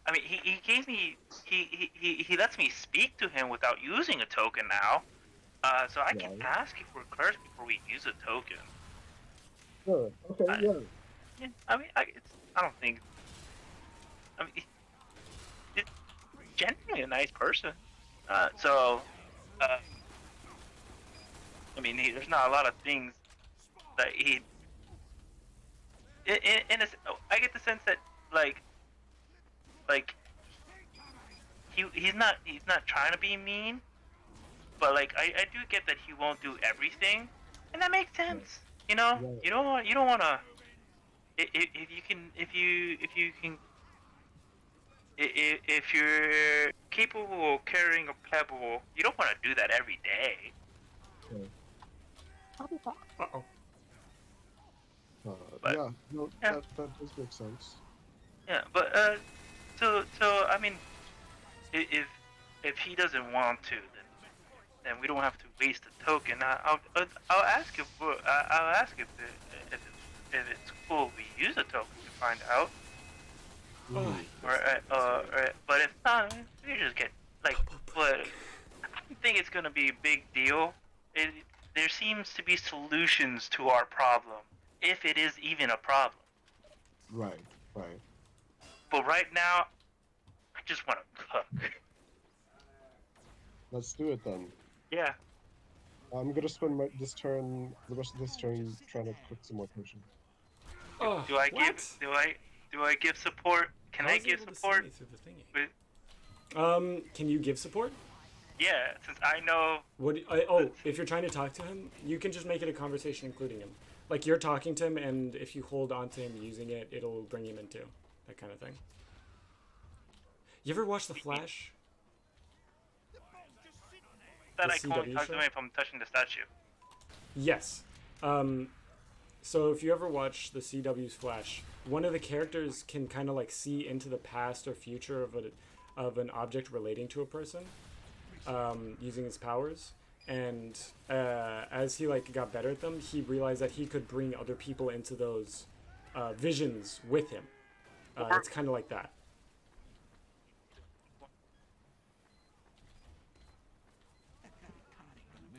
I mean, he gave me he lets me speak to him without using a token now. So I can Right. ask you for cards before we use a token. Sure. Okay. I, Yeah. yeah, I mean, I don't think. I mean, it's genuinely a nice person. So, uh, I mean, there's not a lot of things that he. I get the sense that like he's not trying to be mean, but like I do get that he won't do everything, and that makes sense. You know, Right. you don't want to. If you can if you can if you're capable of carrying a pebble, you don't want to do that every day. I'll be back. Uh-oh. But Yeah. No, yeah. that does make sense. Yeah, but so I mean, if he doesn't want to, then we don't have to waste a token. I'll ask if I'll ask if it's cool we use a token to find out. Oh, But if not, we just get like. But I don't think it's gonna be a big deal. There seems to be solutions to our problem, if it is even a problem. Right. Right. But right now, I just want to cook. Let's do it then. Yeah. I'm gonna spend the rest of this turn, trying to cook some more potion. oh, Do I what? do I give support? Can I was give able to see support? me through the thingy. With, Can you give support? yeah, since I know. If you're trying to talk to him, you can just make it a conversation including him. Like you're talking to him, and if you hold on to him using it, it'll bring him into that kind of thing. You ever watch The Flash? That The I can only CW talk to show? him if I'm touching the statue. Yes. So if you ever watch the CW's Flash, one of the characters can kind of like see into the past or future of an object relating to a person, using his powers. And as he like got better at them, he realized that he could bring other people into those visions with him. It's kind of like that.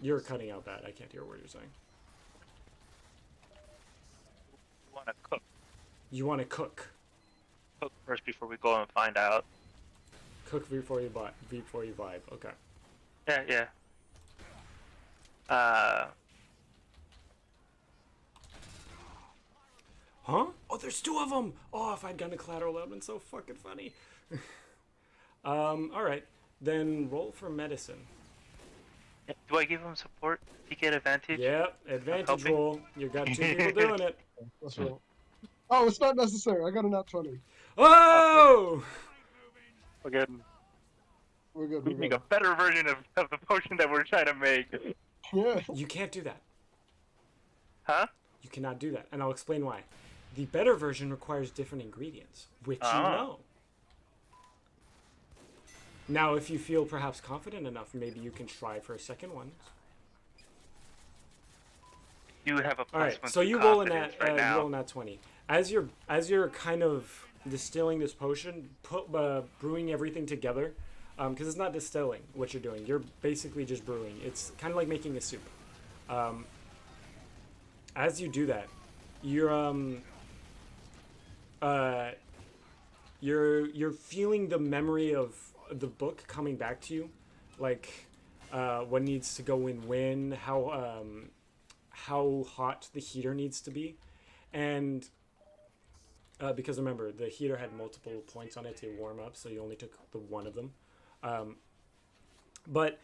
You're cutting out bad. I can't hear what you're saying. We want to cook. You want to cook. Cook first before we go and find out. Cook before you vibe. Okay. Yeah. Huh? Oh, there's two of them. Oh, if I'd gotten a collateral, that would have been so fucking funny. All right. Then roll for medicine. Do I give him support? Does he get advantage? Yep, advantage helping. roll. You got two people doing it. Let's roll. Oh, it's not necessary. I got a nat 20. Oh! We're getting We're good. we We're make good. a better version of the potion that we're trying to make. Yeah. You can't do that. Huh? You cannot do that, and I'll explain why. The better version requires different ingredients, which you Ah. know. Now, if you feel perhaps confident enough, maybe you can try for a second one. You would have a All right, plus one so to you roll in confidence that. right You now. roll in that 20. As you're kind of distilling this potion, brewing everything together, because it's not distilling what you're doing. You're basically just brewing. It's kind of like making a soup. As you do that, you're feeling the memory of the book coming back to you, like what needs to go in when, how hot the heater needs to be, and because remember the heater had multiple points on it to warm up, so you only took the one of them. But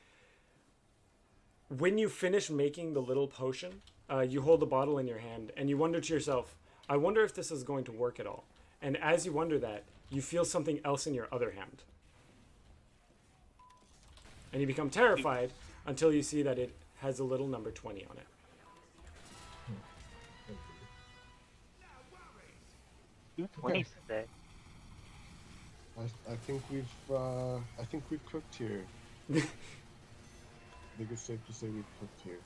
when you finish making the little potion, you hold the bottle in your hand and you wonder to yourself, I wonder if this is going to work at all. And as you wonder that, you feel something else in your other hand. And you become terrified until you see that it has a little number 20 on it. Two 20s today. I think we've cooked here. I think it's safe to say we've cooked here.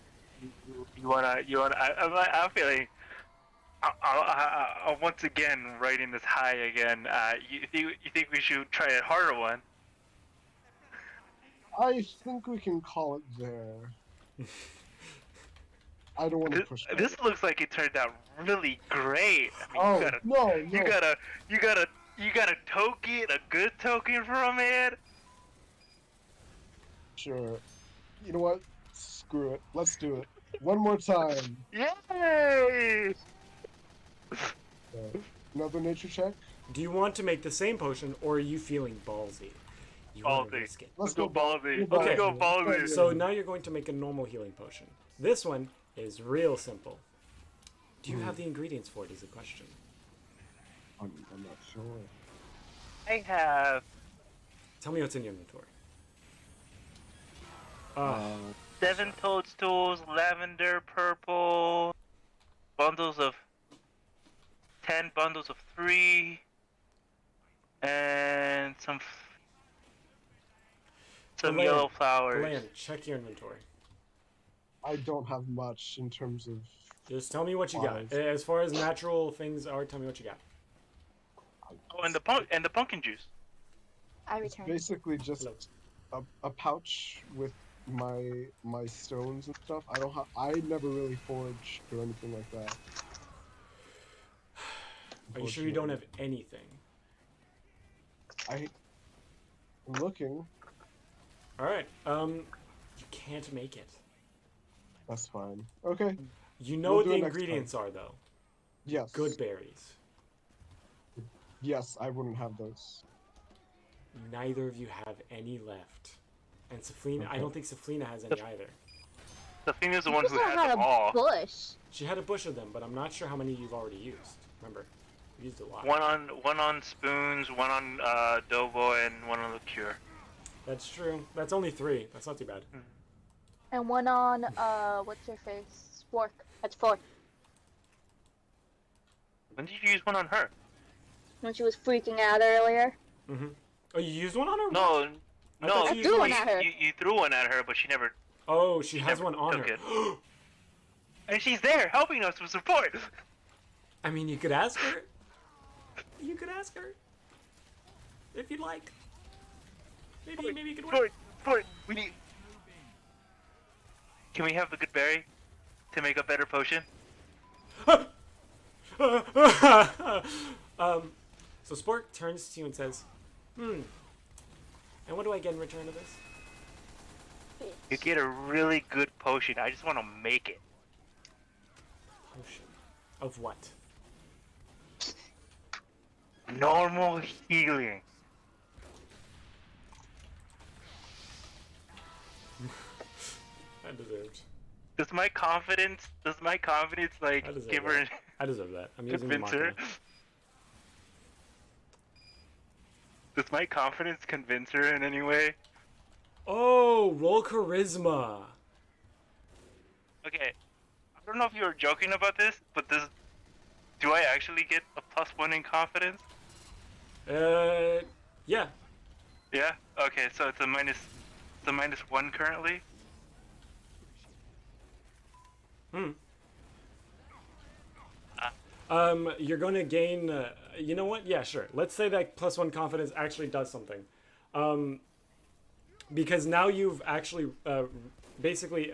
I'm feeling. I'm once again writing this high again. You think we should try a harder one? I think we can call it there. I don't want to push that. This looks like it turned out really great. I mean, Oh, you gotta, no. you got a token, a good token for a man. Sure. You know what? Screw it. Let's do it. One more time. Yay! Another nature check. Do you want to make the same potion, or are you feeling ballsy? You want to Ballsy. risk it. Let's go ballsy. Okay. Let's go ballsy. So now you're going to make a normal healing potion. This one is real simple. Do you have the ingredients for it is the question. I'm not sure. I have Tell me what's in your inventory. 7 toadstools, lavender, purple, bundles of 10 bundles of 3, and some Elaine, yellow flowers. Elaine, check your inventory. I don't have much in terms of. Just tell me what you got. Wise. As far as natural things are, tell me what you got. Oh, and the pumpkin juice. I It's returned. basically just a pouch with my stones and stuff. I never really forged or anything like that. Are you sure you don't have anything? I'm looking. All right. You can't make it. That's fine. Okay. You know We'll what do the it next ingredients are, though. Yes. Good berries. Yes, I wouldn't have those. Neither of you have any left. And Saflina, I Okay. don't think Saflina has any either. Safina's the You one who also had had them a all. bush. She had a bush of them, but I'm not sure how many you've already used. Remember, you used a lot. One on spoons, one on Doughboy, and one on the cure. That's true. That's only 3. That's not too bad. And one on, what's your face? Spork. That's 4. When did you use one on her? When she was freaking out earlier. Mm-hmm. Oh, you used one on her? No, I no. thought I threw one at her. You threw one at her, but she never. Oh, she has never one on took her. it. And she's there helping us with support. I mean, you could ask her. You could ask her. If you'd like. Maybe you could wait. Support. We need. Can we have the good berry to make a better potion? So Spork turns to you and says, and what do I get in return of this? You get a really good potion. I just want to make it. Potion. Of what? Normal healing. I deserved. Does my confidence like I deserve give her that. I deserve that. I'm using the convince her? machina. Does my confidence convince her in any way? Oh, roll charisma. Okay, I don't know if you were joking about this, but do I actually get a +1 in confidence? Yeah. Yeah. Okay, so it's a -1 currently. You're going to gain. You know what? Yeah, sure. Let's say that +1 confidence actually does something, because now you've actually basically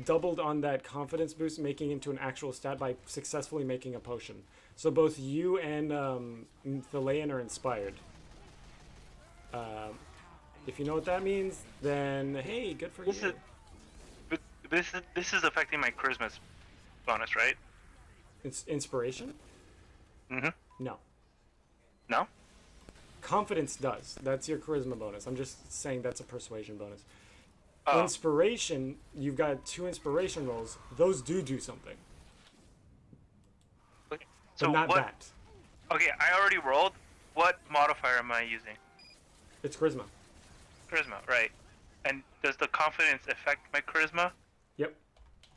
doubled on that confidence boost, making it into an actual stat by successfully making a potion. So both you and Thalaean are inspired. If you know what that means, then hey, good for you. This is affecting my charisma bonus, right? It's inspiration? Mm-hmm. No. No? Confidence does. That's your charisma bonus. I'm just saying that's a persuasion bonus. Oh. Inspiration, you've got 2 inspiration rolls. Those do something. Okay. But So not what? that. Okay, I already rolled. What modifier am I using? It's charisma. Charisma, right? And does the confidence affect my charisma? Yep.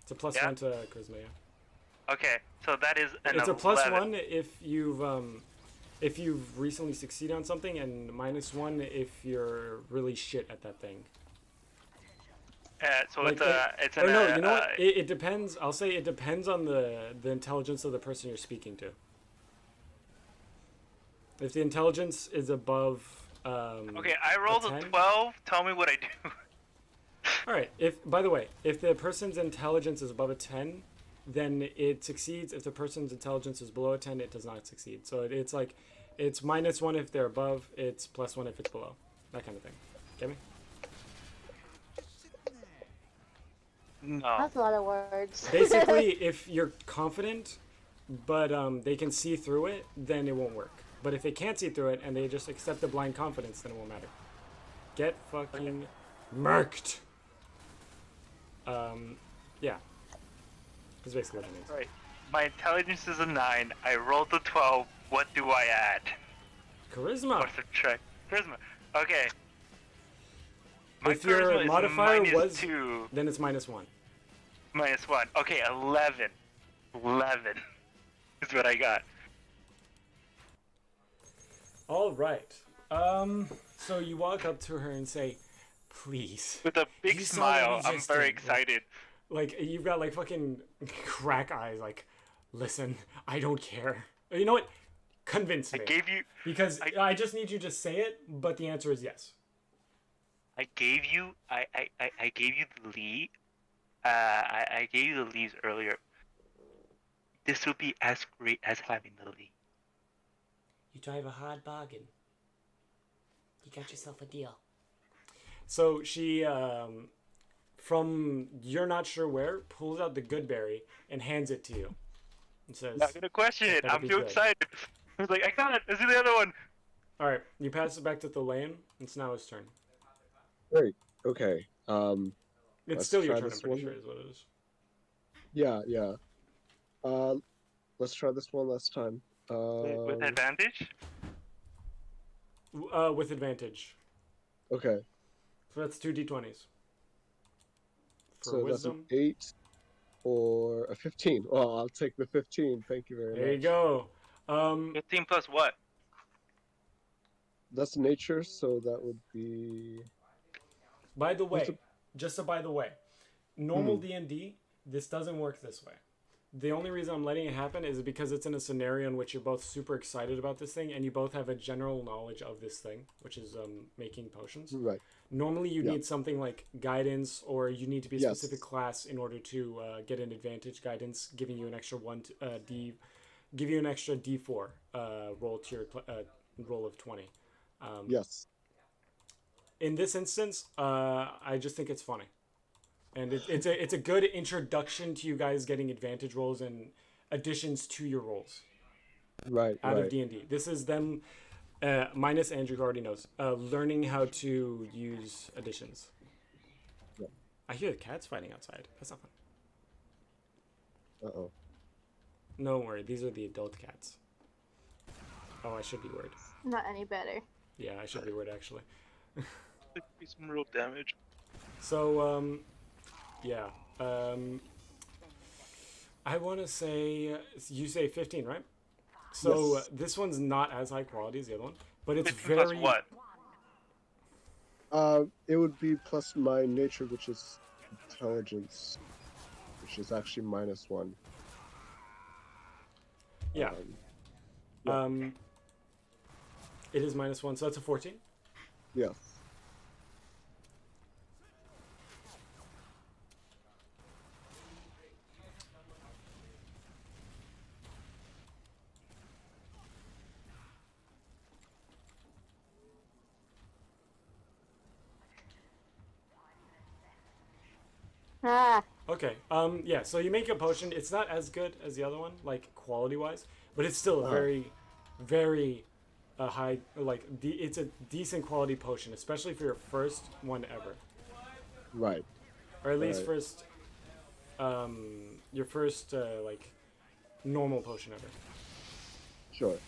It's a +1 Yeah? to charisma, yeah. Okay, so that is an It's a 11. +1 if you've recently succeeded on something, and -1 if you're really shit at that thing. So Like, it's or an no, you know what? It depends. I'll say it depends on the intelligence of the person you're speaking to. If the intelligence is above, okay, I rolled a 10? 12. Tell me what I do. All right. If by the way, if the person's intelligence is above a 10, then it succeeds. If the person's intelligence is below a 10, it does not succeed. So it's like, it's -1 if they're above. It's +1 if it's below. That kind of thing. Get me? No. That's a lot of words. Basically, if you're confident, but they can see through it, then it won't work. But if they can't see through it and they just accept the blind confidence, then it won't matter. Get fucking murked. Yeah. That's basically what it means. Right. My intelligence is a 9. I rolled a 12. What do I add? Charisma. Or subtract? Charisma. Okay. My If your charisma is modifier was, -2. then it's -1. -1. Okay, 11. 11 is what I got. All right. So you walk up to her and say, "Please." With a big You saw what smile, he I'm just very did, excited. Like, you've got like fucking crack eyes. Like, listen, I don't care. You know what? Convince me. I gave you Because I just need you to say it, but the answer is yes. I gave you the lead. I gave you the leads earlier. This will be as great as having the lead. You drive a hard bargain. You got yourself a deal. So she, from you're not sure where, pulls out the good berry and hands it to you. And says, Not gonna question it. "Better I'm be too good." excited. I was like, I got it. This is the other one. All right, you pass it back to Thalain. It's now his turn. Great. Okay. It's Let's still your try turn, I'm this pretty one. sure, is what it is. Yeah. Let's try this one last time. With advantage? With advantage. Okay. So that's 2 d20s. For So that's wisdom. an 8 or a 15. Well, I'll take the 15. Thank you very much. There you go. 15 plus what? That's nature, so that would be. By the What's way, just a by the way, normal D&D, this doesn't work this way. The only reason I'm letting it happen is because it's in a scenario in which you're both super excited about this thing and you both have a general knowledge of this thing, which is making potions. Right. Normally you Yeah. need something like guidance, or you need to be a Yes. specific class in order to get an advantage. Guidance giving you an extra give you an extra D4 roll to your roll of 20. Yes. In this instance, I just think it's funny, and it's a good introduction to you guys getting advantage rolls and additions to your rolls Right. out of Right. D&D. This is them, minus Andrew, who already knows, learning how to use additions. Yeah. I hear the cats fighting outside. That's not fun. Uh-oh. No, don't worry. These are the adult cats. Oh, I should be worried. Not any better. Yeah, I should be worried, actually. Could be some real damage. So, yeah. I want to say, you say 15, right? So Yes. this one's not as high quality as the other one, but it's 15 plus very... what? It would be plus my nature, which is intelligence, which is actually -1. Yeah. Yeah. It is -1, so that's a 14. Yes. Ah, Okay. Yeah. So you make a potion. It's not as good as the other one, like quality-wise, but it's still a Uh-huh. very, very high. Like it's a decent quality potion, especially for your first one ever, Right. or at least Right. first, your first like normal potion ever. Sure.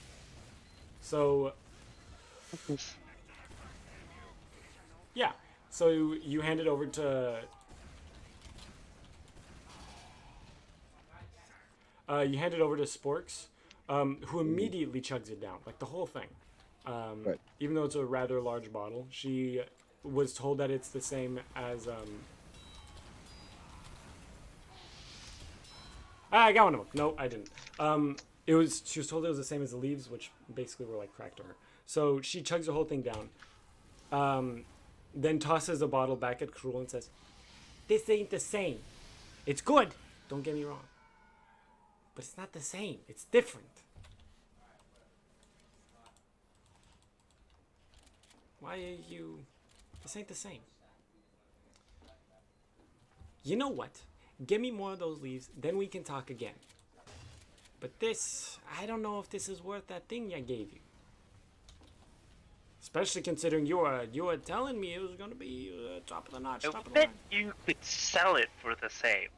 So yeah. So you hand it over to. You hand it over to Sporks, who immediately chugs it down, like the whole thing. Right. Even though it's a rather large bottle, she was told that it's the same as I got one of them. No, I didn't. She was told it was the same as the leaves, which basically were like cracked to her. So she chugs the whole thing down. Then tosses the bottle back at Cruel and says, "This ain't the same. It's good. Don't get me wrong. But it's not the same. It's different." Why are you... This ain't the same. You know what? Give me more of those leaves, then we can talk again. But this... I don't know if this is worth that thing I gave you. Especially considering you were telling me it was going to be top of the notch, top of the bet line. you could sell it for the same.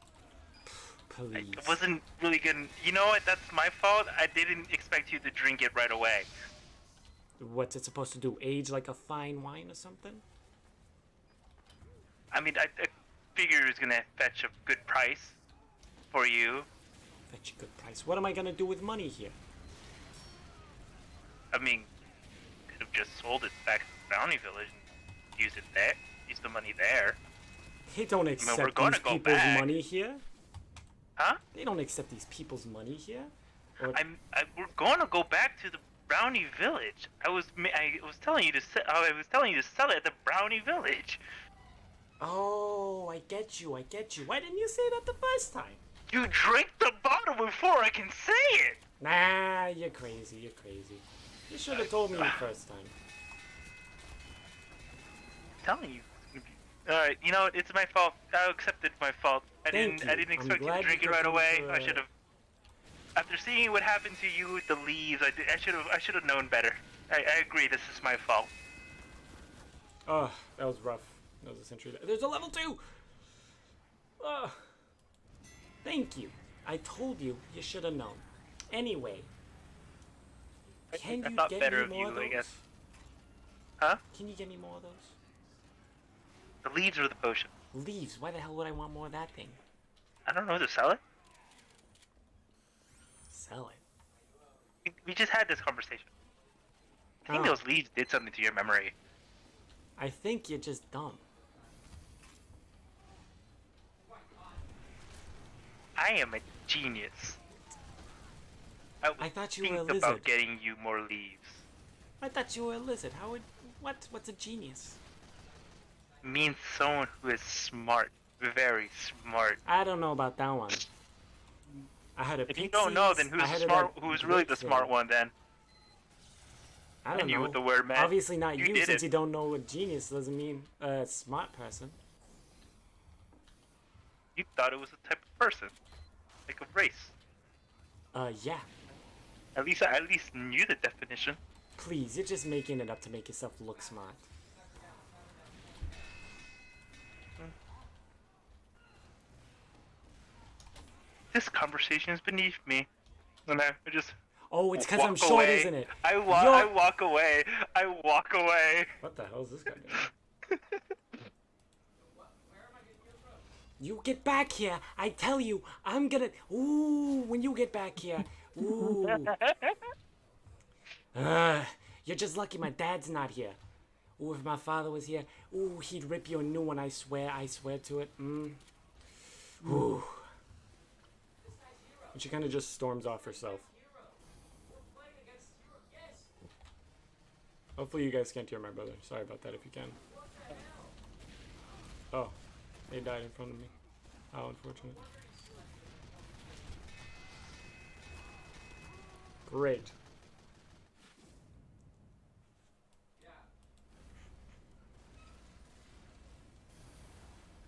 Please. It wasn't really good. You know what? That's my fault. I didn't expect you to drink it right away. What's it supposed to do? Age like a fine wine or something? I mean, I figured it was gonna fetch a good price for you. Fetch a good price. What am I going to do with money here? I mean, could have just sold it back to the Brownie Village and used it there. Use the money there. They don't accept we're gonna these go people's back. money here. Huh? They don't accept these people's money here. Or... We're gonna go back to the Brownie Village. I was telling you to sell it at the Brownie Village. Oh, I get you. Why didn't you say that the first time? You drank the bottle before I can say it. Nah, you're crazy. You should have told me the first time. I'm telling you. Alright, you know what? It's my fault. I'll accept it's my fault. I didn't expect you to drink it right away. I should have. After seeing what happened to you with the leaves, I should have known better. I agree. This is my fault. Oh, that was rough. That was a century. There's a level 2. Oh, thank you. I told you. You should have known. Anyway, can you thought get better me of more you, of those? I guess. Huh? Can you get me more of those? The leaves or the potion? Leaves. Why the hell would I want more of that thing? I don't know. To sell it? Sell it. We just had this conversation. I think Oh. those leaves did something to your memory. I think you're just dumb. I am a genius. I thought you were a think lizard. about getting you more leaves. I thought you were a lizard. How would... What's a genius? Means someone who is smart. Very smart. I don't know about that one. I had a If you don't know, then I had it smart? at Who's really the Brookfield. smart one then? I don't knew know. what the word meant. Obviously not You you, did since it. you don't know what genius doesn't mean a smart person. You thought it was a type of person, like a race. Yeah. At least I knew the definition. Please, you're just making it up to make yourself look smart. This conversation is beneath me, and I just. Oh, it's because I'm walk short, away. isn't it? I You're- walk away. I walk away. What the hell is this guy doing? You get back here. I tell you, I'm gonna... Ooh, when you get back here. Ooh. You're just lucky my dad's not here. Ooh, if my father was here, ooh, he'd rip you a new one, I swear to it. Ooh. And she kind of just storms off herself. Hopefully you guys can't hear my brother. Sorry about that if you can. Oh, they died in front of me. How unfortunate. Great.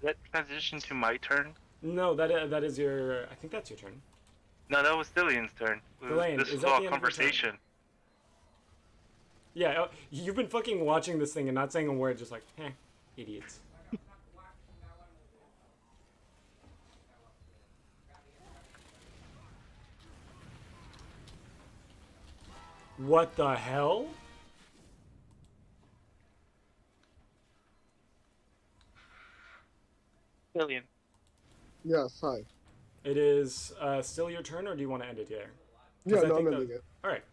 That transition to my turn? No, that is your... I think that's your turn. No, that was Dillian's turn. Delaney, This is was that all the end of your turn? conversation. Yeah, you've been fucking watching this thing and not saying a word, just like, idiots. What the hell? Dillian. Yes, hi. It is still your turn, or do you want to end it here? Yeah, 'Cause I no, I'm think ending it. All right.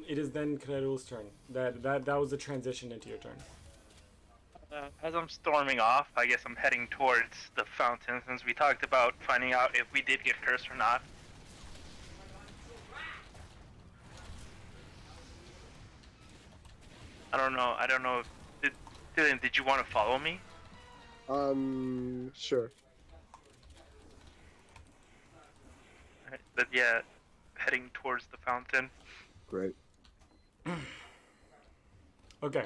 It is then Kreru's turn. That was the transition into your turn. As I'm storming off, I guess I'm heading towards the fountain since we talked about finding out if we did get cursed or not. I don't know. I don't know. Dylan, did you want to follow me? Sure. Alright, but yeah, heading towards the fountain. Great. Okay.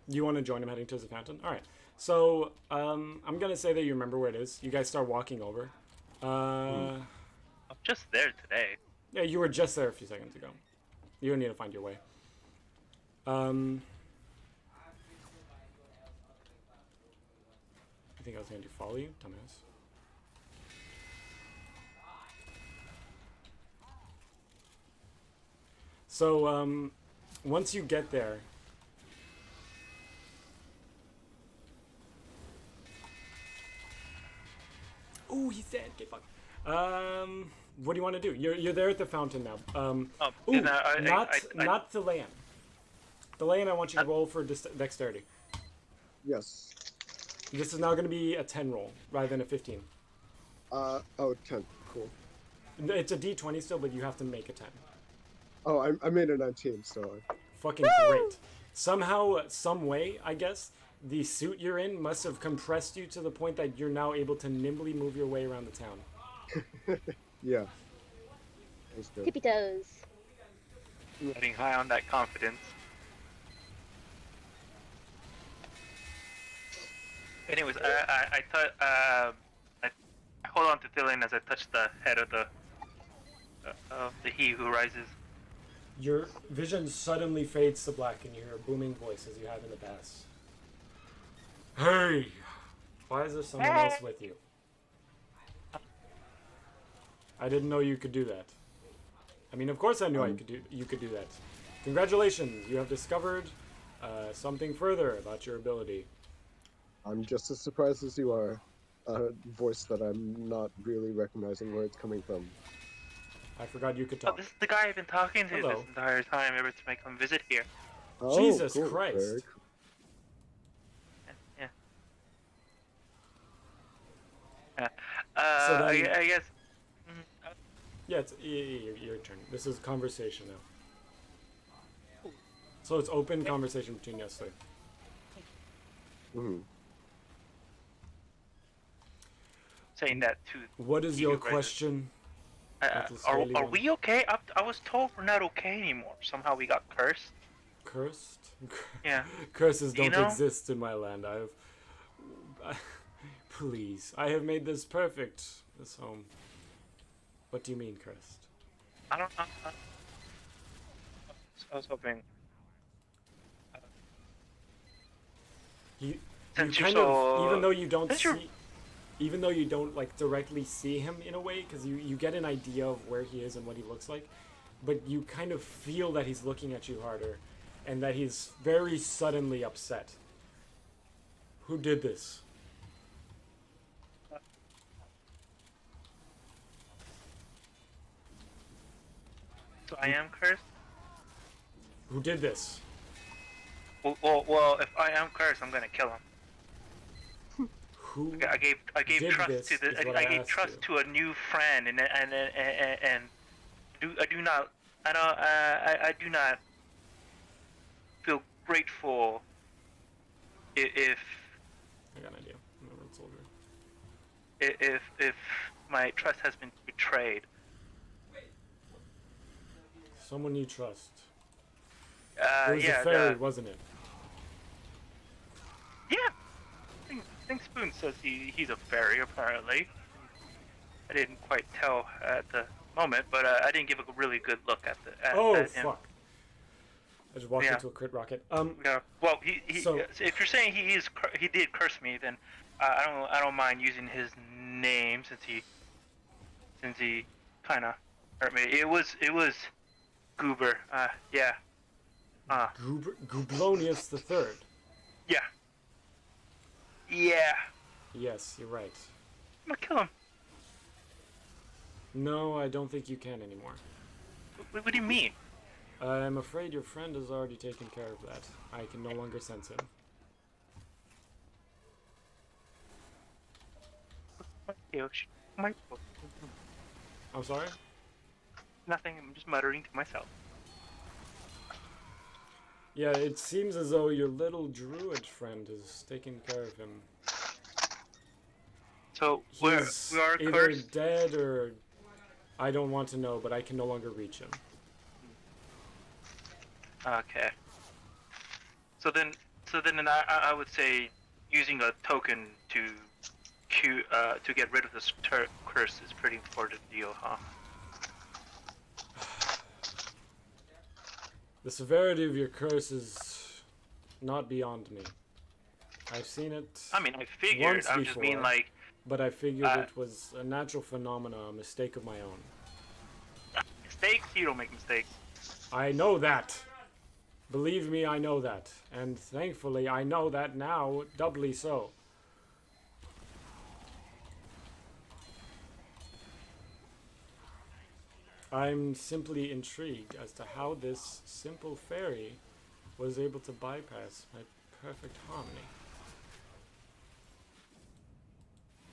You want to join him heading to the fountain? All right. So I'm gonna say that you remember where it is. You guys start walking over. I'm just there today. Yeah, you were just there a few seconds ago. You need to find your way. I think I was going to follow you, dumbass. So, once you get there... Ooh, he's dead. Get fucked. What do you want to do? You're there at the fountain now. Ooh, not the land. The land I want you to roll for dexterity. Yes. This is now going to be a 10 roll rather than a 15. 10. Cool. It's a d20 still, but you have to make a 10. Oh, I made a 19, so... Fucking great. Somehow, some way, I guess, the suit you're in must have compressed you to the point that you're now able to nimbly move your way around the town. Yeah. That's good. Tippy toes. Riding high on that confidence. Anyways, I hold on to Dylan as I touch the head of the he who rises. Your vision suddenly fades to black and you hear a booming voice as you have in the past. Hey! Why is there someone else with you? I didn't know you could do that. I mean, of course I knew you could do that. Congratulations, you have discovered something further about your ability. I'm just as surprised as you are. A voice that I'm not really recognizing where it's coming from. I forgot you could Oh, talk. this is the guy I've been talking to Hello. this entire time ever since I come visit here. Oh, Jesus cool. Christ. Very cool. Yeah. So then- I guess. Yeah, it's your turn. This is conversation now. So it's open conversation between us three. Mhm. Saying that to. What is he your who rises. question? Are we okay? I was told we're not okay anymore. Somehow we got cursed. Cursed? Yeah. Curses You don't know? exist in my land. Please, I have made this perfect. This home. What do you mean cursed? I don't know. I was hoping. You Since you're kind so- of, even though you don't since you're- see, even though you don't like directly see him in a way, because you get an idea of where he is and what he looks like, but you kind of feel that he's looking at you harder, and that he's very suddenly upset. Who did this? So I am cursed. Who did this? Well, if I am cursed, I'm gonna kill him. Who? I gave did trust this to is the what I I gave asked trust you. to a new friend, and I do not feel grateful if I got an idea. I'm a road soldier. if my trust has been betrayed. Someone you trust. It was Yeah, a fairy, wasn't it? yeah. I think Spoon says he's a fairy apparently. I didn't quite tell at the moment, but I didn't give a really good look at Oh at him. fuck! I just walked Yeah. into a crit rocket. Yeah. Well, he So- if you're saying he did curse me, then I don't mind using his name since he kind of hurt me. It was Goober. Yeah. Gublonius the Third. Yeah. Yeah. Yes, you're right. I'm gonna kill him. No, I don't think you can anymore. What do you mean? I'm afraid your friend has already taken care of that. I can no longer sense him. I'm sorry? Nothing. I'm just muttering to myself. Yeah, it seems as though your little druid friend is taking care of him. So we He's are either cursed. dead or I don't want to know, but I can no longer reach him. Okay. So then I would say using a token to get rid of this curse is pretty important deal, huh? The severity of your curse is not beyond me. I've seen it I mean, I figured. once I before, just mean like but I figured it was a natural phenomenon, a mistake of my own. mistakes. You don't make mistakes. I know that. Believe me, I know that. And thankfully, I know that now, doubly so. I'm simply intrigued as to how this simple fairy was able to bypass my perfect harmony.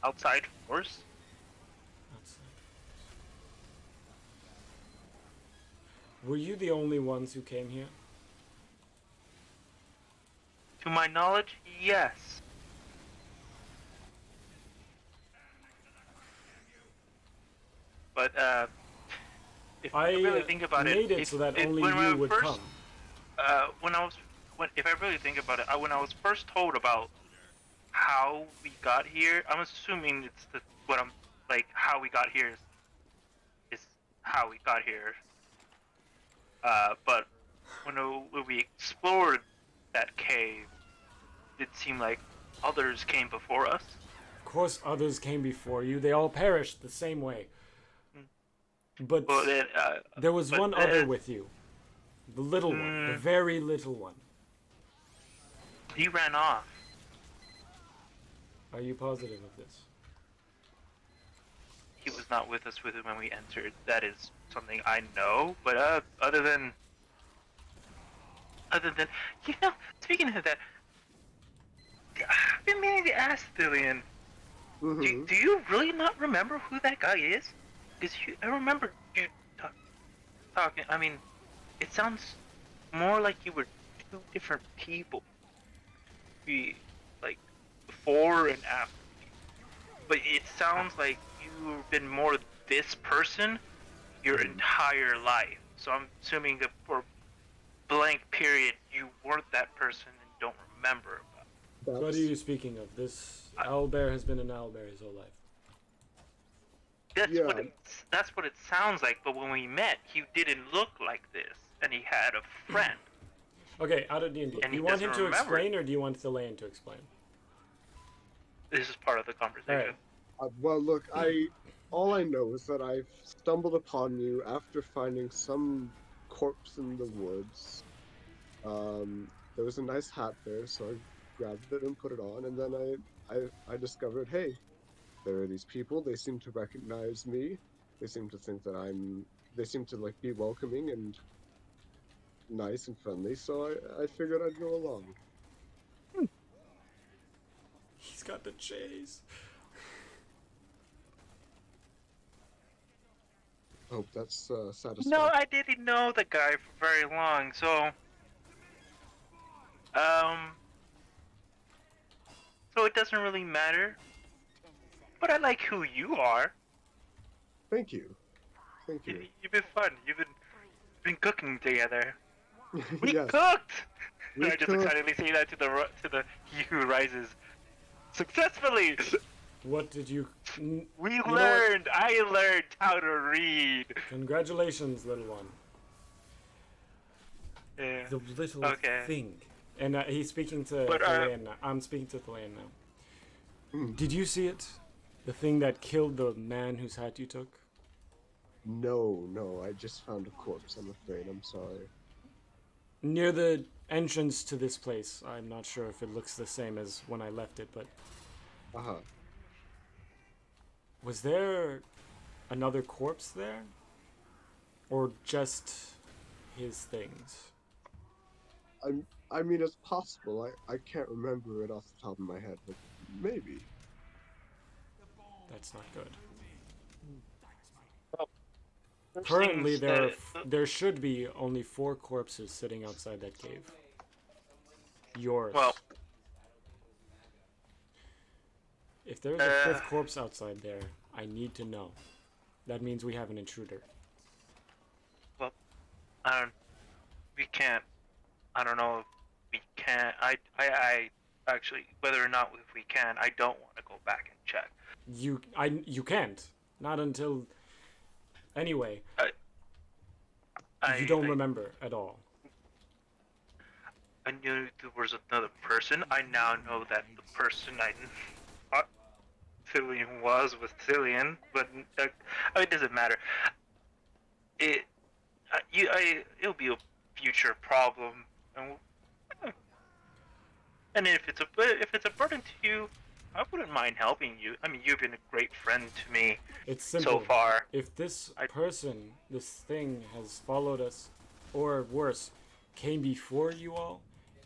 Outside force. Outside. Were you the only ones who came here? To my knowledge, yes. But if I really think about made it so that only when I you would first, come. if I really think about it, when I was first told about how we got here, I'm assuming it's how we got here is how we got here. But when we explored that cave, it seemed like others came before us. Of course others came before you. They all perished the same way. But Well, then, there was but one then- other with you. The little one. The very little one. He ran off. Are you positive of this? He was not with us when we entered. That is something I know. But other than, speaking of that, I've been meaning to ask Dillian. Mm-hmm. Do you really not remember who that guy is? Because I remember you talking. I mean, it sounds more like you were two different people. Like before and after. But it sounds like you've been more this person your entire life. So I'm assuming that for a blank period you weren't that person and don't remember. What are you speaking of? This owlbear has been an owlbear his whole life. That's what it sounds like. But when we met, he didn't look like this, and he had a friend. Okay, out of D&D. And Do you he want him doesn't to remember explain, or do you want Elaine to explain? This is part of the conversation. Well, look, all I know is that I stumbled upon you after finding some corpse in the woods. There was a nice hat there, so I grabbed it and put it on, and then I discovered, hey, there are these people. They seem to recognize me. They seem to think that they seem to like be welcoming and nice and friendly. So I figured I'd go along. He's got the chase. Hope that's satisfying. No, I didn't know the guy for very long, so so it doesn't really matter. But I like who you are. Thank you. Thank you. You've been fun. You've been cooking together. We Yes. cooked. We I just cooked. excitedly say that to the he who rises successfully. What did you... We You know what? learned. I learned how to read. Congratulations, little one. Yeah. The little Okay. thing. And he's speaking to But, Thalain now. I'm speaking to Thalain now. Mm. Did you see it? The thing that killed the man whose hat you took? No, I just found a corpse, I'm afraid. I'm sorry. Near the entrance to this place. I'm not sure if it looks the same as when I left it, but... Uh-huh. Was there another corpse there? Or just his things? I mean, it's possible. I can't remember it off the top of my head, but maybe. That's not good. There's Currently, things there that- there should be only 4 corpses sitting outside that cave. Yours. Well, if there's a 5th corpse outside there, I need to know. That means we have an intruder. we can't. I don't know if we can. I actually, whether or not if we can, I don't want to go back and check. You can't. Not until. Anyway, you don't remember at all. I knew there was another person. I now know that the person I thought Cillian was Cillian, but it doesn't matter. It'll be a future problem, and if it's a burden to you, I wouldn't mind helping you. I mean, you've been a great friend to me It's simple. so far. If this person, this thing, has followed us, or worse, came before you all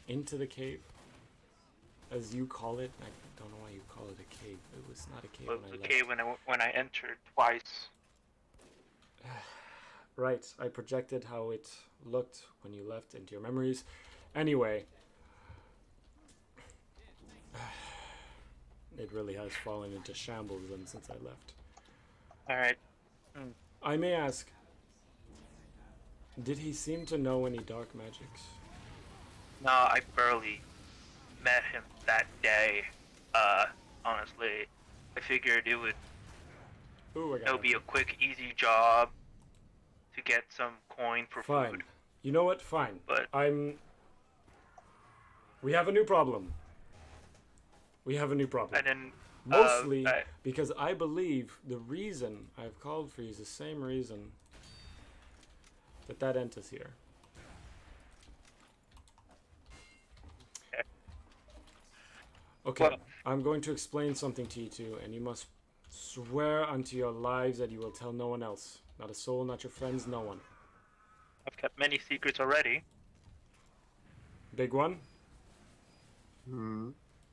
into the cave, as you call it. I don't know why you call it a cave. It was not a cave Well, when I it was left. okay when I entered twice. Right, I projected how it looked when you left into your memories. Anyway, it really has fallen into shambles then since I left. All right. I may ask, did he seem to know any dark magics? No, I barely met him that day. Honestly, I figured it would Ooh, be a quick, easy job to get some coin for Fine. food. You know what? Fine. But we have a new problem. We have a new problem. and then Mostly because I believe the reason I've called for you is the same reason that ent is here. Okay, Well- I'm going to explain something to you two, and you must swear unto your lives that you will tell no one else. Not a soul, not your friends, no one. I've kept many secrets already. Big one?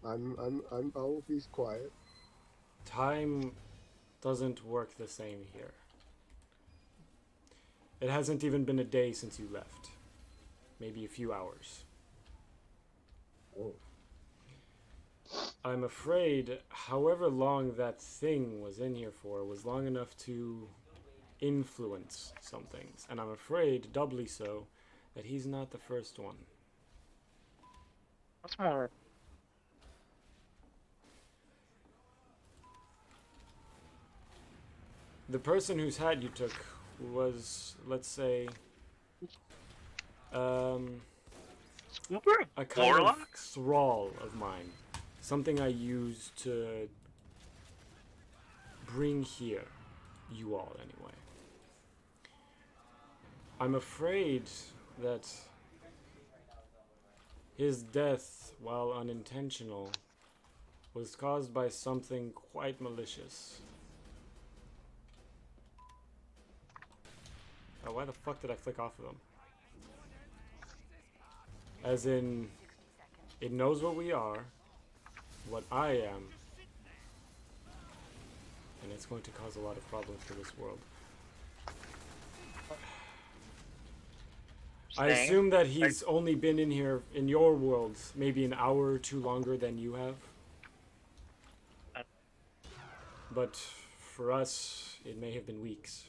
I'll be quiet. Time doesn't work the same here. It hasn't even been a day since you left. Maybe a few hours. Oh. I'm afraid, however long that thing was in here for, was long enough to influence some things. And I'm afraid, doubly so, that he's not the first one. What's more? The person whose hat you took was, let's say, Scooper? a kind Warlock? of thrall of mine. Something I used to bring here, you all anyway. I'm afraid that his death, while unintentional, was caused by something quite malicious. Oh, why the fuck did I flick off of him? As in, it knows what we are, what I am, and it's going to cause a lot of problems for this world. I Staying? assume that he's only been in here, in your world, maybe an hour or two longer than you have. But for us, it may have been weeks.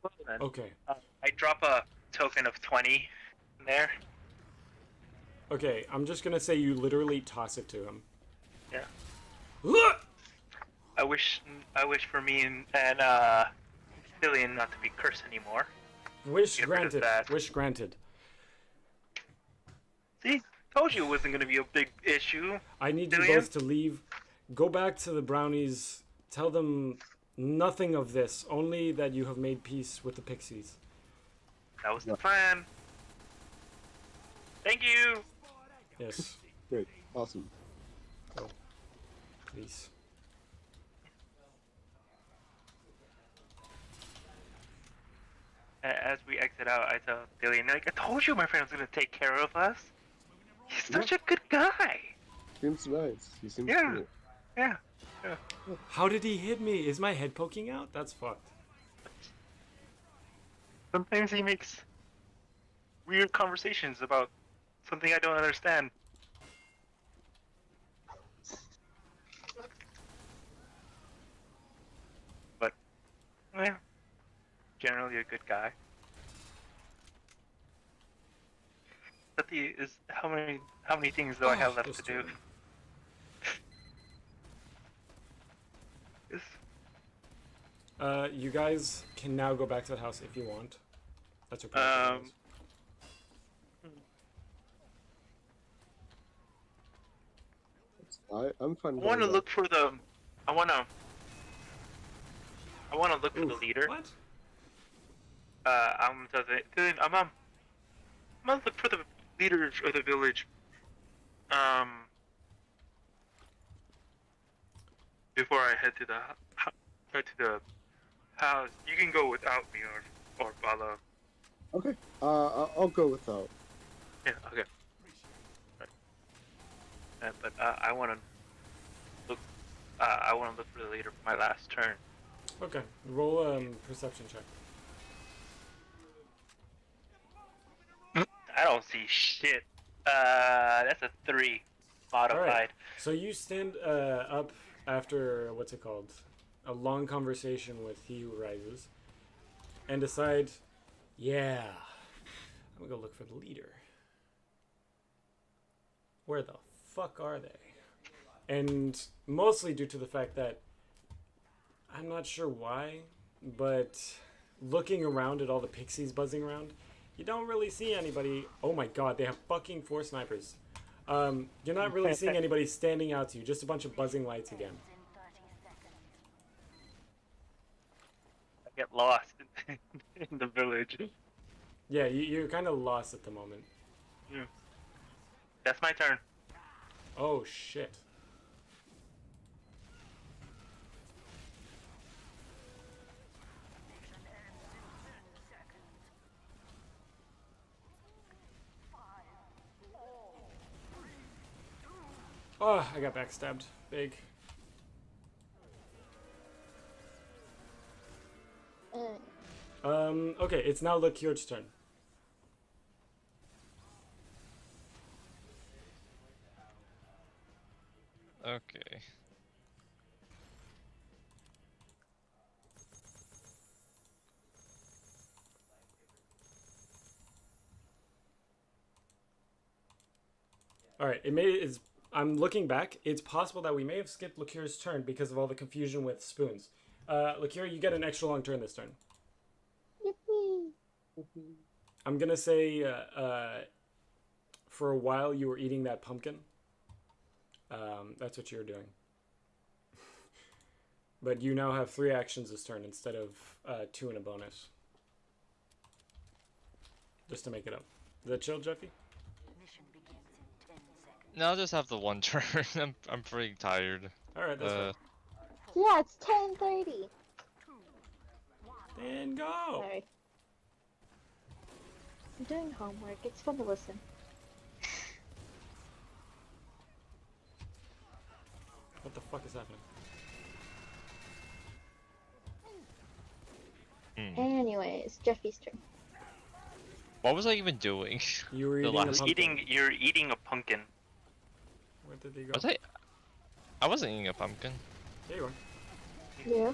Well, then, Okay. I drop a token of 20 in there. Okay, I'm just gonna say you literally toss it to him. Yeah. Look! I wish for me and Cillian not to be cursed anymore. Wish Get rid of granted. that. Wish granted. See, told you it wasn't gonna be a big issue. I need you Cillian? both to leave. Go back to the brownies. Tell them nothing of this. Only that you have made peace with the pixies. That was the plan. Thank you. Yes. Great. Awesome. Please. As we exit out, I tell Dillian, like, I told you my friend was gonna take care of us. He's such a good guy. Seems nice. He seems Yeah. cool. Yeah. How did he hit me? Is my head poking out? That's fucked. Sometimes he makes weird conversations about something I don't understand. But, yeah, generally a good guy. But how many things do I have left this to do? turn. Yes. You guys can now go back to the house if you want. That's your I'm fine. I want to look for the. I want to look for the Oof. leader. What? I'm gonna look for the leader of the village. Before I head to the house, you can go without me or follow. Okay. I'll go without. Yeah. Okay. Right. But I want to look. I want to look for the leader for my last turn. Okay. Roll perception check. I don't see shit. That's a 3 modified. Alright. So you stand up after what's it called? A long conversation with He Who Rises, and decide, yeah, I'm gonna go look for the leader. Where the fuck are they? And mostly due to the fact that I'm not sure why, but looking around at all the pixies buzzing around, you don't really see anybody. Oh my god, they have fucking 4 snipers. You're not really seeing anybody standing out to you, just a bunch of buzzing lights again. I get lost in the village. Yeah, you're kind of lost at the moment. Yeah. That's my turn. Oh shit. Oh, I got backstabbed. Big. Okay, it's now Lakior's turn. Okay. Alright, I'm looking back. It's possible that we may have skipped Lakior's turn because of all the confusion with spoons. Lakior, you get an extra long turn this turn. Yippee! I'm gonna say, for a while you were eating that pumpkin. That's what you were doing. But you now have 3 actions this turn instead of 2 and a bonus. Just to make it up. Is that chill, Jeffy? No, I'll just have the one turn. I'm pretty tired. Alright, that's fine. Yeah, it's 10:30. Then go! Sorry. I'm doing homework. It's fun to listen. What the fuck is happening? Anyways, Jeffy's turn. What was I even doing? You were The eating a last- pumpkin. You're eating a pumpkin. Where did they go? Was I wasn't eating a pumpkin. There you are. Yeah.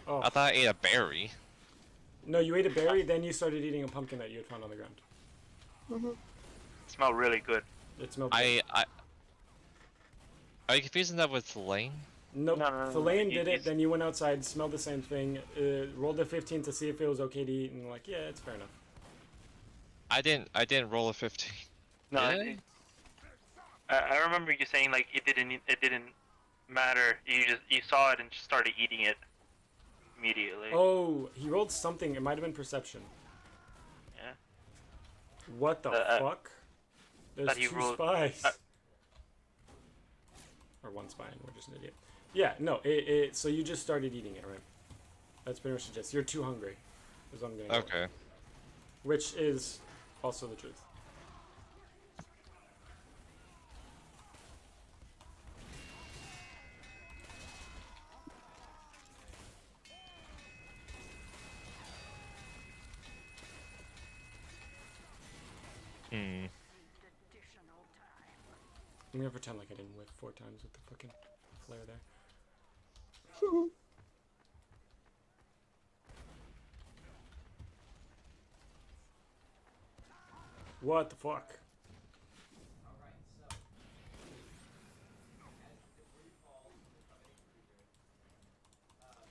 Oh. I thought I ate a berry. No, you ate a berry, then you started eating a pumpkin that you had found on the ground. Mhm. Smell really good. It smelled Are you confusing that with Lane? Nope. No. Philaine You- did it, then you went outside, smelled the same thing, rolled a 15 to see if it was okay to eat, and like, yeah, it's fair enough. I didn't roll a 15. No, Did I remember you saying like it didn't matter. You saw it and just started eating it immediately. Oh, he rolled something. It might have been perception. Yeah. What the fuck? There's Thought he 2 rolled- spies. or one spine. We're just an idiot. Yeah, no. So you just started eating it, right? That's pretty much the gist. You're too hungry. Is what I'm getting at. Okay. Which is also the truth. Hmm. I'm gonna pretend like I didn't whip 4 times with the fucking flare there. What the fuck?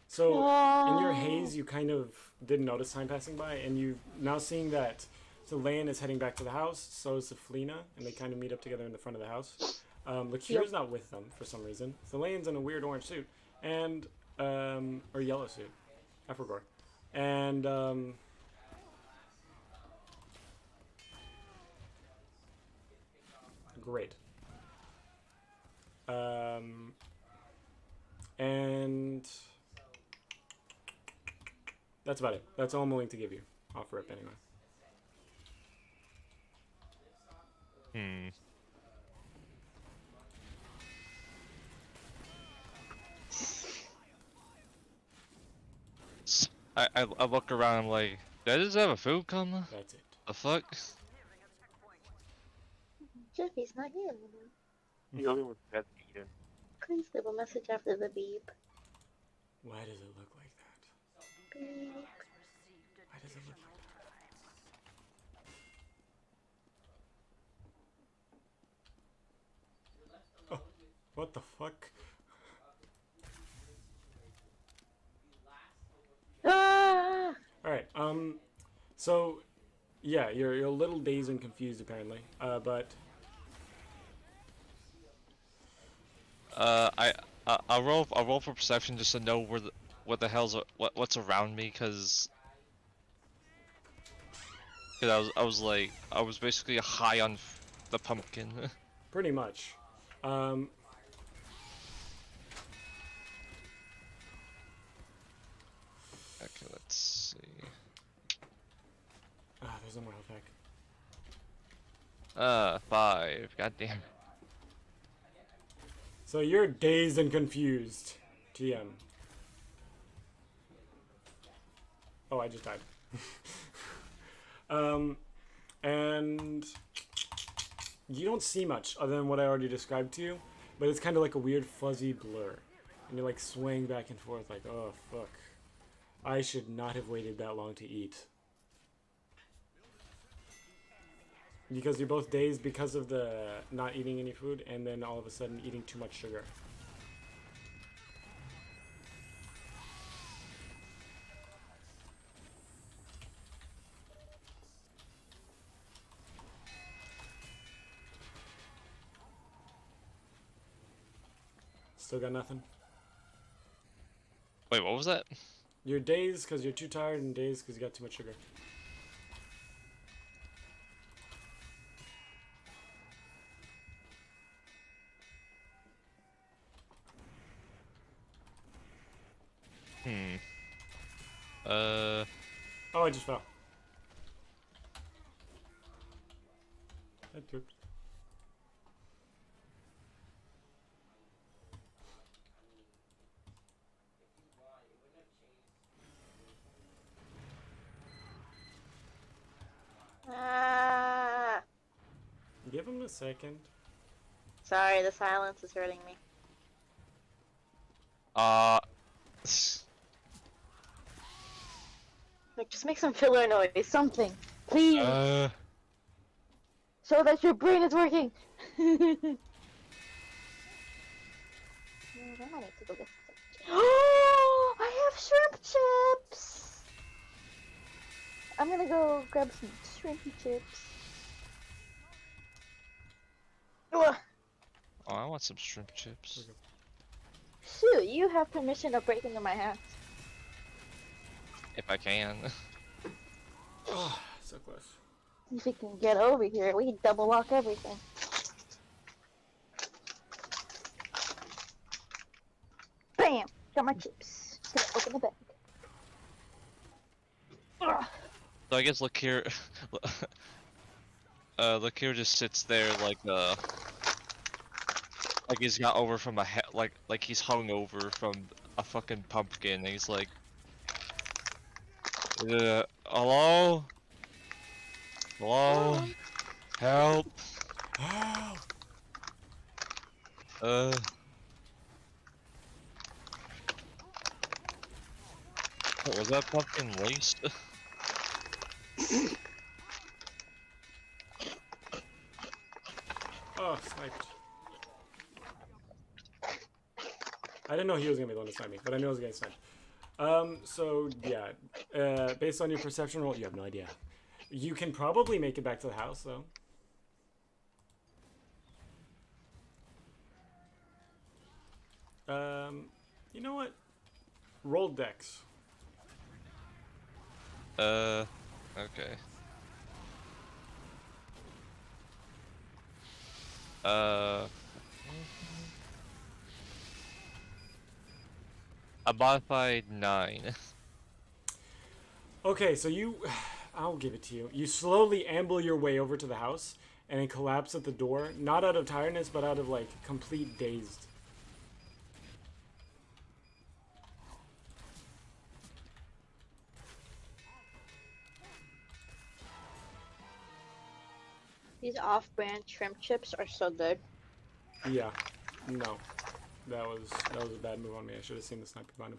So, in your haze, you kind of didn't notice time passing by, and you now seeing that Layan is heading back to the house, so is Saflina, and they kind of meet up together in the front of the house. Lakira's not with them for some reason. Layan's in a weird orange suit, and, or yellow suit. I forgot. And, great. And that's about it. That's all I'm willing to give you. Offer up anyway. Hmm. I look around, I'm like, did I just have a food coma? That's it. The fuck? Jeffy's not here anymore. The only one who has eaten. Please leave a message after the beep. Why does it look like that? Beep. Why does it look like that? Oh, what the fuck? Ah! Alright, so, yeah, you're a little dazed and confused apparently, but... I'll roll for perception just to know what the hell's what's around me, cause I was basically high on the pumpkin. Pretty much. Okay, let's see. There's no more health pack. 5. Goddamn. So you're dazed and confused. TM. Oh, I just died. And you don't see much other than what I already described to you, but it's kind of like a weird fuzzy blur. And you're like swaying back and forth like, oh fuck. I should not have waited that long to eat. Because you're both dazed because of the not eating any food and then all of a sudden eating too much sugar. Still got nothing? Wait, what was that? You're dazed because you're too tired and dazed because you got too much sugar. Oh, I just fell. That tripped. Ah! Give him a second. Sorry, the silence is hurting me. Like, just make some filler noise, something. Please! So that your brain is working! I might need to go get some. Oh! I have shrimp chips! I'm gonna go grab some shrimpy chips. Ugh. Oh, I want some shrimp chips. Shoot, you have permission to break into my house. If I can. Oh, so close. If we can get over here, we can double walk everything. got my chips. Just gonna open the bag. Ugh. So I guess Lakir, Lakir just sits there like he's got over from a like he's hung over from a fucking pumpkin. And he's like, hello, hello, help, Help! Was that pumpkin laced? Oh, sniped. I didn't know he was gonna be the one to snipe me, but I knew I was getting sniped. So yeah, based on your perception roll, you have no idea. You can probably make it back to the house, though. You know what? Roll dex. Okay. A modified 9. Okay, so I'll give it to you. You slowly amble your way over to the house and then collapse at the door, not out of tiredness, but out of like complete dazed. These off-brand shrimp chips are so good. Yeah, no, that was a bad move on me. I should have seen the sniper behind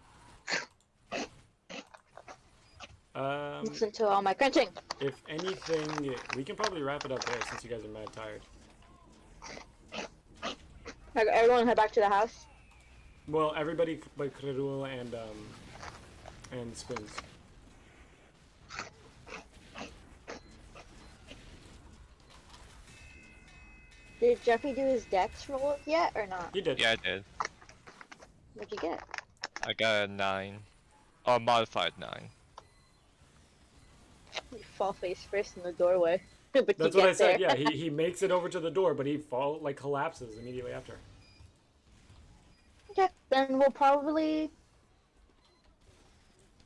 him. Listen to all my crunching. If anything, we can probably wrap it up there since you guys are mad tired. Everyone head back to the house. Well, everybody but Krerul and Spins. Did Jeffy do his dex roll yet or not? You did. Yeah, I did. What'd you get? I got a 9. Oh, modified 9. You fall face first in the doorway. But That's you what I get said. there. Yeah, he makes it over to the door, but he collapses immediately after. Okay, then we'll probably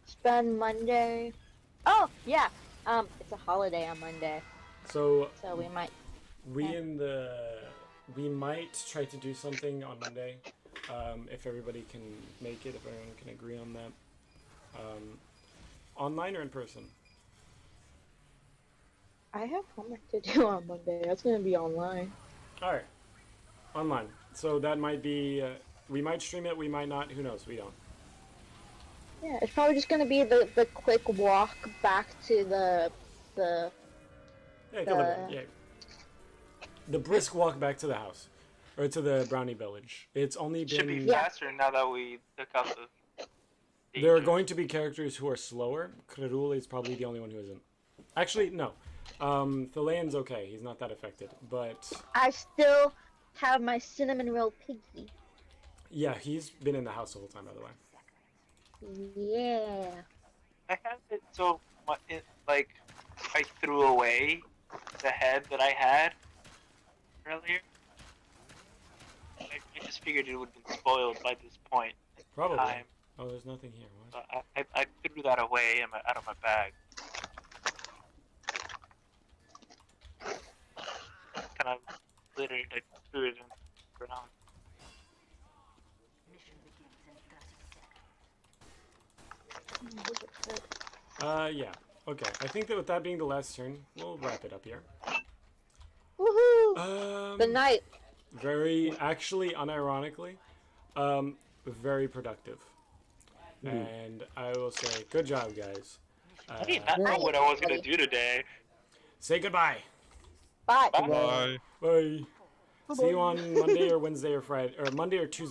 spend Monday. Oh yeah, it's a holiday on Monday, So so we might. we might try to do something on Monday, if everybody can make it, if everyone can agree on that. Online or in person? I have homework to do on Monday. That's gonna be online. All right, online. So that might be. We might stream it. We might not. Who knows? We don't. Yeah, it's probably just gonna be the quick walk back to the Yeah, go there. Yeah. The brisk walk back to the house, or to the brownie village. It's only Should be been. faster now that we took out the. There are going to be characters who are slower. Krerul is probably the only one who isn't. Actually, no. Thalane's okay. He's not that affected. But I still have my cinnamon roll piggy. yeah, he's been in the house the whole time, by the way. Yeah. I had it so like I threw away the head that I had earlier. I just figured it would have been spoiled by this point in Probably. time. Oh, there's nothing here. What? I threw that away out of my bag. Kind of literally I threw it in the ground. Mission begins in 30 seconds. Yeah. Okay. I think that with that being the last turn, we'll wrap it up here. Woohoo! Good night. Actually, unironically, very productive. And I will say, good job, guys. I did not know what I was gonna do today. Say goodbye. Bye. Bye. Bye. See you on Monday or Wednesday or Friday, or Monday or Tuesday.